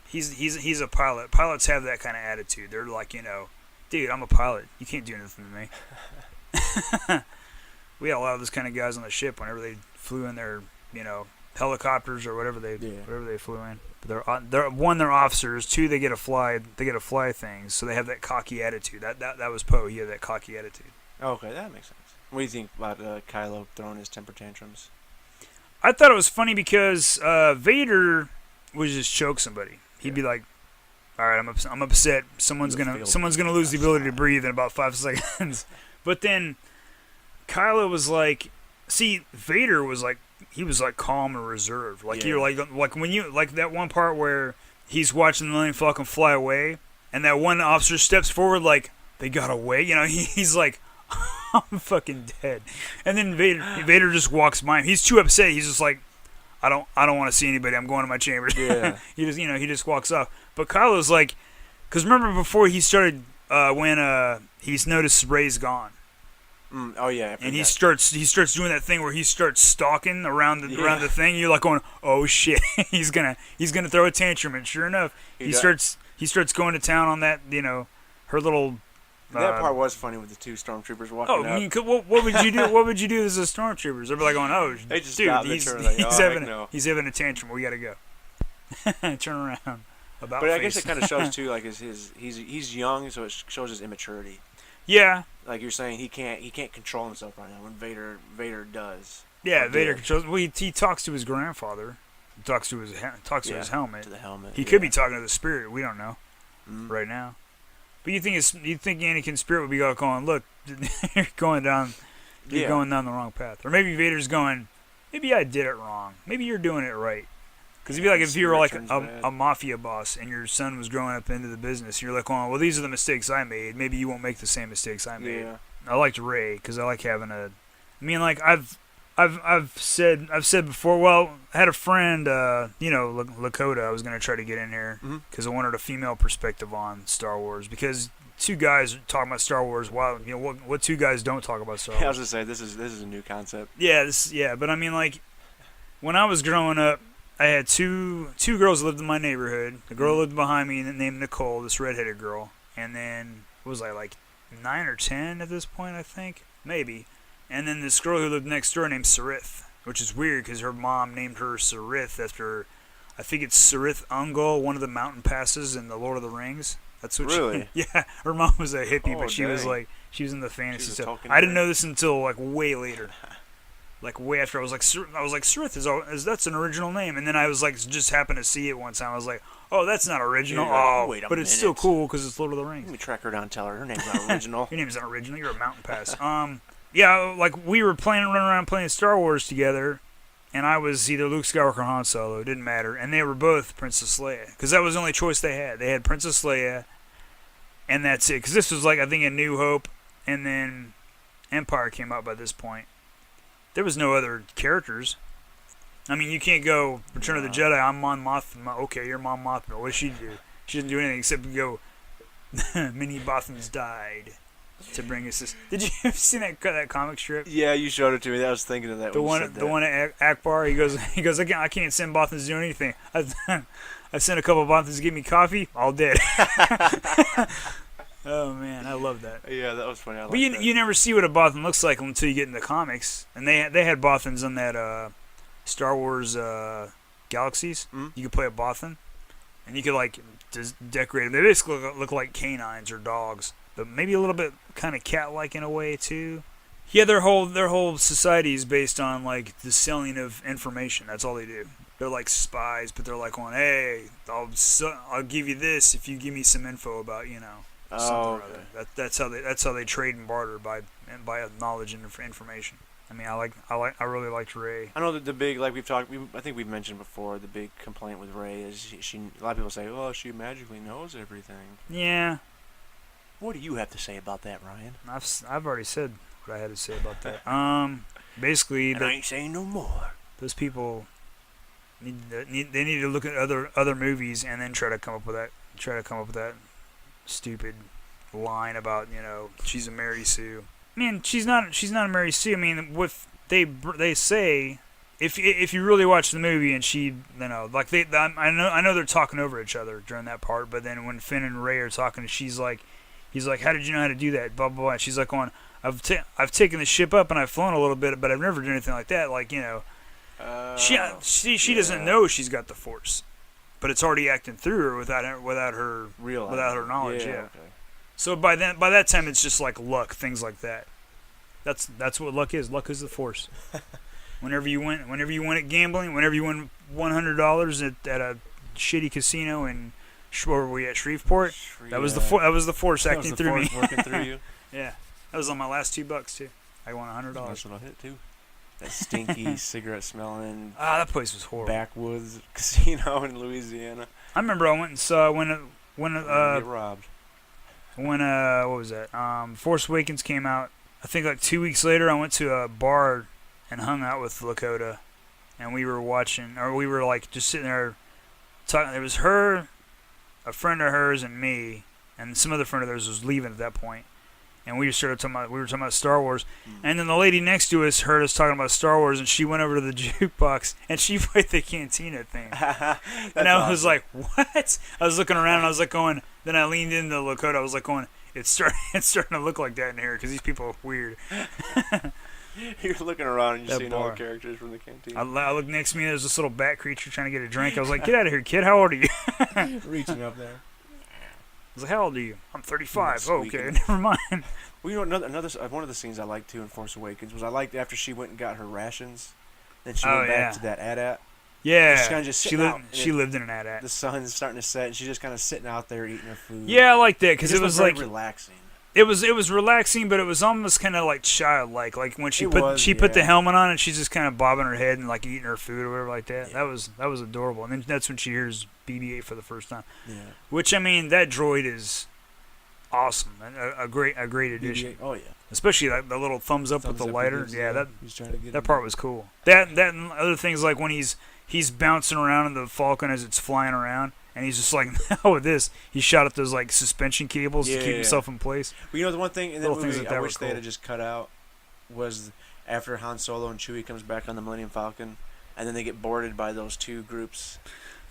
he's a pilot. Pilots have that kind of attitude. They're like, dude, I'm a pilot. You can't do anything to me. We had a lot of those kind of guys on the ship whenever they flew in their, helicopters or whatever they flew in. But they're officers. 2, they get to fly things, so they have that cocky attitude. That was Poe. He had that cocky attitude. Okay, that makes sense. What do you think about Kylo throwing his temper tantrums? I thought it was funny because Vader would just choke somebody. He'd be like, "All right, I'm upset. Someone's gonna lose the ability to breathe in about 5 seconds." But then Kylo was like, Vader was like, he was like calm and reserved. Like you're like when you like that one part where he's watching the Millennium Falcon fly away, and that one officer steps forward like they got away. He's like, I'm fucking dead. And then Vader just walks by him. He's too upset. He's just like, I don't want to see anybody. I'm going to my chambers. Yeah. he just walks off. But Kylo's like, because remember before he started when he's noticed Rey's gone. Oh yeah. And he starts doing that thing where he starts stalking around the thing. You're like going, oh shit, he's gonna throw a tantrum. And sure enough, he starts going to town on that. Her little. That part was funny with the 2 stormtroopers walking up. I mean, what would you do? What would you do as a stormtroopers? They'd be like going, "Oh, they just dude, he's having a tantrum. We gotta go." Turn around. But I guess it kind of shows too, like he's young, so it shows his immaturity. Yeah. Like you're saying, he can't control himself right now. When Vader does. Yeah, Vader controls. Well, he talks to his grandfather. He talks to his helmet. To the helmet. He could be talking to the spirit. We don't know right now. But you think Anakin's spirit would be going, look, you're going down the wrong path, or maybe Vader's going, maybe I did it wrong, maybe you're doing it right, because if you were like a mafia boss and your son was growing up into the business, you're like, well, these are the mistakes I made. Maybe you won't make the same mistakes I made. Yeah. I liked Rey because I like having I've said before. Well, I had a friend, Lakota. I was gonna try to get in here because I wanted a female perspective on Star Wars, because 2 guys are talking about Star Wars. Wow, what 2 guys don't talk about Star Wars? I was gonna say this is a new concept. Yeah, but I mean, like when I was growing up, I had two girls that lived in my neighborhood. The girl lived behind me named Nicole, this redheaded girl, and then what was I, like 9 or 10 at this point? I think maybe. And then this girl who lived next door named Sarith, which is weird because her mom named her Sarith after, I think it's Sarith Ungol, one of the mountain passes in the Lord of the Rings. That's what really? Yeah, her mom was a hippie, but she was in the fantasy stuff. I didn't know this until like way later, like way after. I was like Sarith that's an original name, and then I was like just happened to see it one time. I was like, oh, that's not original. But it's still cool because it's Lord of the Rings. Let me track her down and tell her name's not original. Your name's not original. You're a mountain pass. Yeah, like we were running around playing Star Wars together, and I was either Luke Skywalker or Han Solo. It didn't matter, and they were both Princess Leia because that was the only choice they had. They had Princess Leia, and that's it. Because this was like I think A New Hope, and then Empire came out by this point. There was no other characters. I mean, you can't go Return of the Jedi. I'm Mon Mothma. Okay, you're Mon Mothma. What does she do? She doesn't do anything except go. Many Bothans died. To bring us this. Did you ever see that comic strip? Yeah, you showed it to me. I was thinking of that. The one at Akbar. He goes. I can't send Bothans to do anything. I sent a couple of Bothans to get me coffee. All dead. Oh man, I love that. Yeah, that was funny. But you never see what a Bothan looks like until you get in the comics. And they had Bothans on that Star Wars Galaxies. Mm-hmm. You could play a Bothan, and you could like just decorate them. They basically look like canines or dogs. But maybe a little bit kind of cat-like in a way too. Yeah, their whole society is based on like the selling of information. That's all they do. They're like spies, but they're like going, "Hey, I'll give you this if you give me some info about something or other." That's how they trade and barter by knowledge and information. I mean, I really liked Rey. I know that the big, like we've talked, I think we've mentioned before, the big complaint with Rey is she. A lot of people say, "Oh, she magically knows everything." Yeah. What do you have to say about that, Ryan? I've already said what I had to say about that. Basically, and I ain't saying no more. Those people They need to look at other movies and then try to come up with that stupid line about she's a Mary Sue. I mean, she's not a Mary Sue. I mean, what they say, if you really watch the movie and I know they're talking over each other during that part, but then when Finn and Rey are talking, he's like, how did you know how to do that? Blah blah blah. And she's like, I've taken the ship up and I've flown a little bit, but I've never done anything like that. Like she doesn't know she's got the Force, but it's already acting through her without her knowledge. Yeah. Okay. So by that time, it's just like luck, things like that. That's what luck is. Luck is the Force. Whenever you win at gambling, whenever you win $100 at a shitty casino in where were we at Shreveport, that was the Force acting through me. Working through you. Yeah, that was on my last $2 too. I won $100. Nice little hit too. That stinky cigarette smelling. That place was horrible. Backwoods casino in Louisiana. I remember I went and saw when get robbed. What was that? Force Awakens came out. I think like 2 weeks later, I went to a bar and hung out with Lakota, and we were like just sitting there talking. There was her, a friend of hers, and me, and some other friend of theirs was leaving at that point. And we were talking about Star Wars, and then the lady next to us heard us talking about Star Wars, and she went over to the jukebox and she played the Cantina theme. And I was like, "What?" I was looking around and I was like going. Then I leaned into Lakota. I was like going, "It's starting to look like that in here because these people are weird." You're looking around and you're seeing all the characters from the Cantina. I look next to me. There's this little bat creature trying to get a drink. I was like, "Get out of here, kid! How old are you?" Reaching up there. I was like, "How old are you?" "I'm 35. Oh, okay, never mind." Well, another one of the scenes I liked too in Force Awakens was I liked after she went and got her rations, then she went back to that AT-AT. Yeah, she's kind of just she lived in an AT-AT. The sun's starting to set, and she's just kind of sitting out there eating her food. Yeah, I like that because it was like relaxing. It was relaxing, but it was almost kind of like childlike. Like when she put the helmet on and she's just kind of bobbing her head and like eating her food or whatever like that. Yeah. That was adorable. And then that's when she hears BB-8 for the first time. Yeah. Which I mean, that droid is awesome. A great addition. BB-8? Oh yeah. Especially the little thumbs up with the lighter. Yeah, that part was cool. That and other things like when he's bouncing around in the Falcon as it's flying around. And he's just like, no, with this. He shot up those like suspension cables to keep himself in place. Well, you know, the one thing in that movie I wish they had just cut out was after Han Solo and Chewie comes back on the Millennium Falcon, and then they get boarded by those two groups.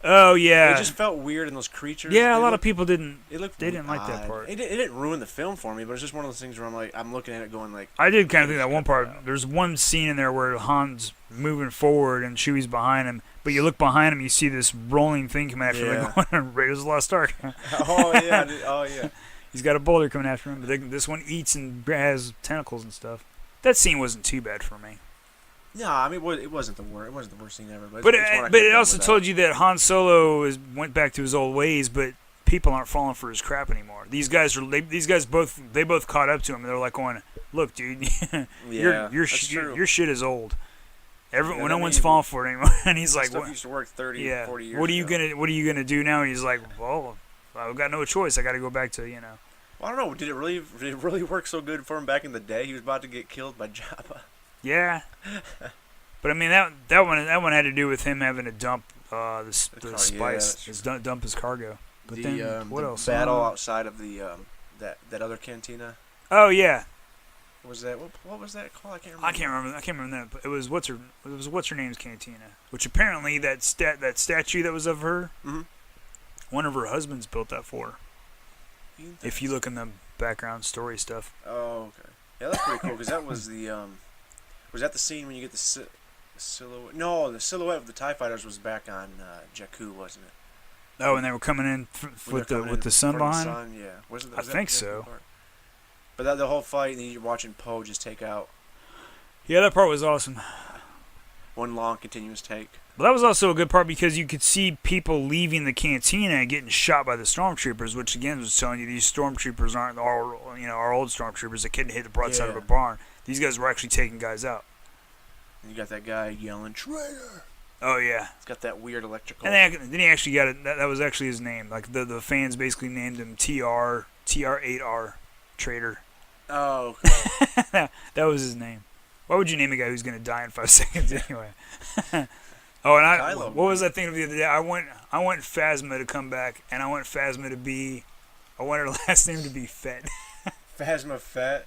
Oh yeah, it just felt weird in those creatures. Yeah, a lot of people didn't. They didn't like that part. It didn't ruin the film for me, but it's just one of those things where I'm looking at it going like. I did kind of think that one part. There's one scene in there where Han's moving forward and Chewie's behind him, but you look behind him, you see this rolling thing coming after him, like going Raiders of the Lost Ark. Oh yeah. He's got a boulder coming after him, but this one eats and has tentacles and stuff. That scene wasn't too bad for me. No, I mean it wasn't the worst. It wasn't the worst scene ever. But it also told you that Han Solo went back to his old ways, but people aren't falling for his crap anymore. These guys both caught up to him, and they're like going, "Look, dude, your shit is old. No one's falling for it anymore." And he's like, "What?" Used to work 30, 40 years. What are you gonna do now? And he's like, "Well, I've got no choice. I got to go back to Well, I don't know. Did it really work so good for him back in the day? He was about to get killed by Jabba. Yeah, but I mean that one had to do with him having to dump the spice, dump his cargo. But then what else? Battle outside of the that other cantina. Oh yeah. What was that? What was that called? I can't remember that. But it was what's her name's cantina, which apparently that statue that was of her, one of her husbands built that for her. If you look in the background story stuff. Oh okay. Yeah, that's pretty cool because that was the. Was that the scene when you get the silhouette? No, the silhouette of the TIE fighters was back on Jakku, wasn't it? Oh, and they were coming in with the sun behind? The sun, yeah. Was I think so. But the whole fight, and then you're watching Poe just take out. Yeah, that part was awesome. One long, continuous take. But that was also a good part because you could see people leaving the cantina and getting shot by the stormtroopers, which again was telling you these stormtroopers aren't our old stormtroopers that couldn't hit the broadside of a barn. These guys were actually taking guys out. And you got that guy yelling, "Traitor!" Oh, yeah. It's got that weird electrical... And then he actually got it. That was actually his name. Like, the fans basically named him TR8R, Traitor. Oh, okay. That was his name. Why would you name a guy who's going to die in 5 seconds anyway? Oh, and what was I thinking of the other day? I want Phasma to come back, and I want Phasma to be. I want her last name to be Fett. Phasma Fett.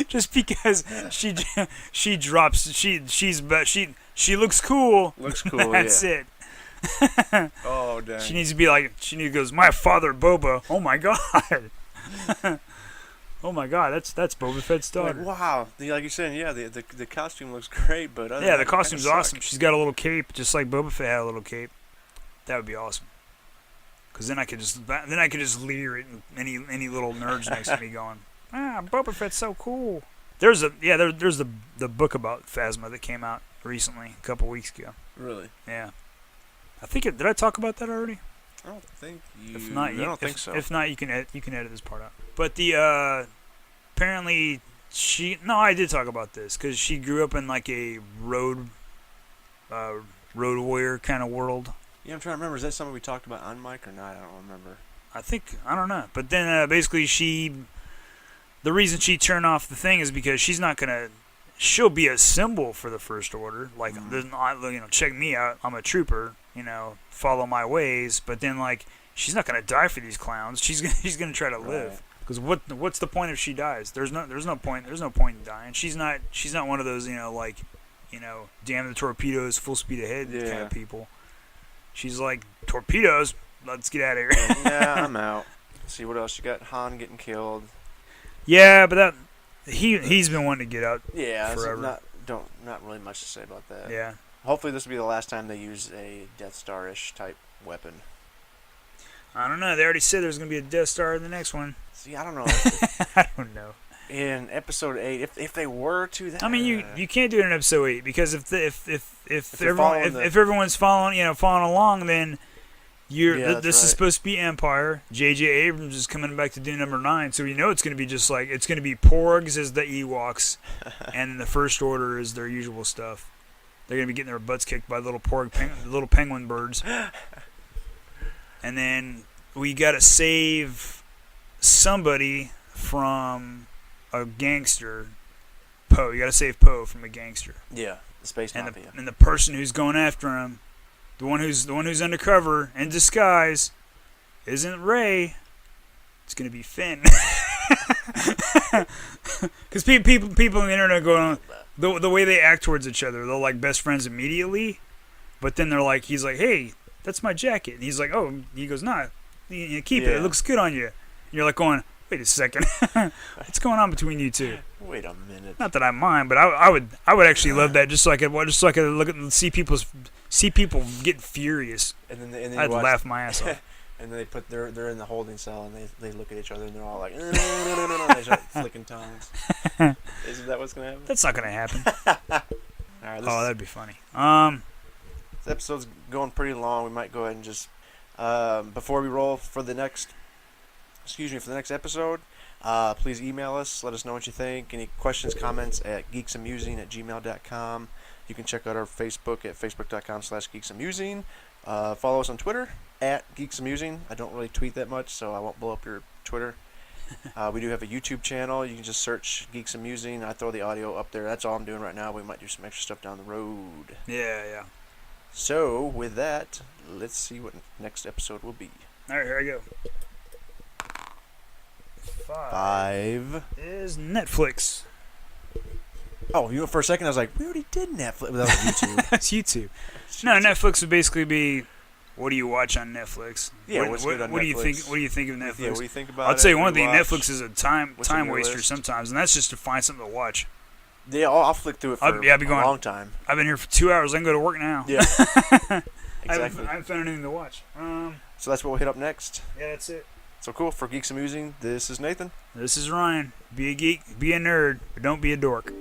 Just because she drops she looks cool. Looks cool. That's it. Oh dang. She needs to be like goes, my father Boba. Oh my god. Oh my god, that's Boba Fett's daughter. Like, wow, like you're saying, yeah, the costume looks great, but yeah, the costume's awesome. She's got a little cape, just like Boba Fett had a little cape. That would be awesome. Cause then I could just leer at any little nerds next to me going, Boba Fett's so cool. There's the book about Phasma that came out recently, a couple weeks ago. Really? Yeah. I think did I talk about that already? I don't think you. If not, I don't think so. If not, you can edit this part out. But the apparently I did talk about this because she grew up in like a road warrior kind of world. Yeah, I'm trying to remember. Is that something we talked about on mic or not? I don't remember. I don't know. But then basically the reason she turned off the thing is because she'll be a symbol for the First Order. Like, check me out. I'm a trooper. Follow my ways. But then she's not gonna die for these clowns. She's gonna try to live. Because what's the point if she dies? There's no point. There's no point in dying. She's not one of those damn the torpedoes, full speed ahead kind of people. She's like, torpedoes, let's get out of here. Yeah, I'm out. Let's see what else you got. Han getting killed. Yeah, but he's been wanting to get out. Yeah, forever. Not really much to say about that. Yeah. Hopefully this will be the last time they use a Death Star-ish type weapon. I don't know. They already said there's gonna be a Death Star in the next one. See, I don't know. I don't know. In Episode 8, if they were to, that I mean, you can't do it in Episode 8 because if everyone's following along, then this is supposed to be Empire. J.J. Abrams is coming back to do number 9, so it's going to be just like it's going to be Porgs as the Ewoks, and the First Order is their usual stuff. They're going to be getting their butts kicked by little little penguin birds, and then we got to save somebody from a gangster. Poe. You got to save Poe from a gangster. Yeah, the space mafia. And the person who's going after him, the one who's undercover in disguise, isn't Rey. It's gonna be Finn. Because people on the internet go the way they act towards each other. They're like best friends immediately, but then he's like, hey, that's my jacket, and he's like, oh, he goes, nah, you keep it. It looks good on you. And you're like going, wait a second, what's going on between you two? Wait a minute. Not that I mind, but I would actually love that, just so I could look at and see people get furious. And then I'd laugh my ass off. And then they're in the holding cell and they look at each other and they're all like, no. They start flicking tongues. Isn't that what's gonna happen? That's not gonna happen. All right, that'd be funny. This episode's going pretty long. We might go ahead and just before we roll for the next episode, please email us. Let us know what you think. Any questions, comments at geeksamusing@gmail.com. You can check out our Facebook at facebook.com/geeksamusing. Follow us on Twitter at Geeks-a-Musing. I don't really tweet that much, so I won't blow up your Twitter. We do have a YouTube channel. You can just search Geeks-a-Musing. I throw the audio up there. That's all I'm doing right now. We might do some extra stuff down the road. Yeah. So, with that, let's see what next episode will be. All right, here I go. 5 is Netflix. Oh, for a second I was like, we already did Netflix. That was YouTube. That's YouTube. No, Netflix would basically be, what do you watch on Netflix? Yeah, what's good on Netflix? What do you think of Netflix? Yeah, what do you think about it? I'll tell you one thing, Netflix is a time waster sometimes, and that's just to find something to watch. Yeah, I'll flick through it for a long time. I've been here for 2 hours. I can go to work now. Yeah, exactly. I haven't found anything to watch. So that's what we'll hit up next. Yeah, that's it. So cool. For Geeks-a-Musing, this is Nathan. This is Ryan. Be a geek, be a nerd, but don't be a dork.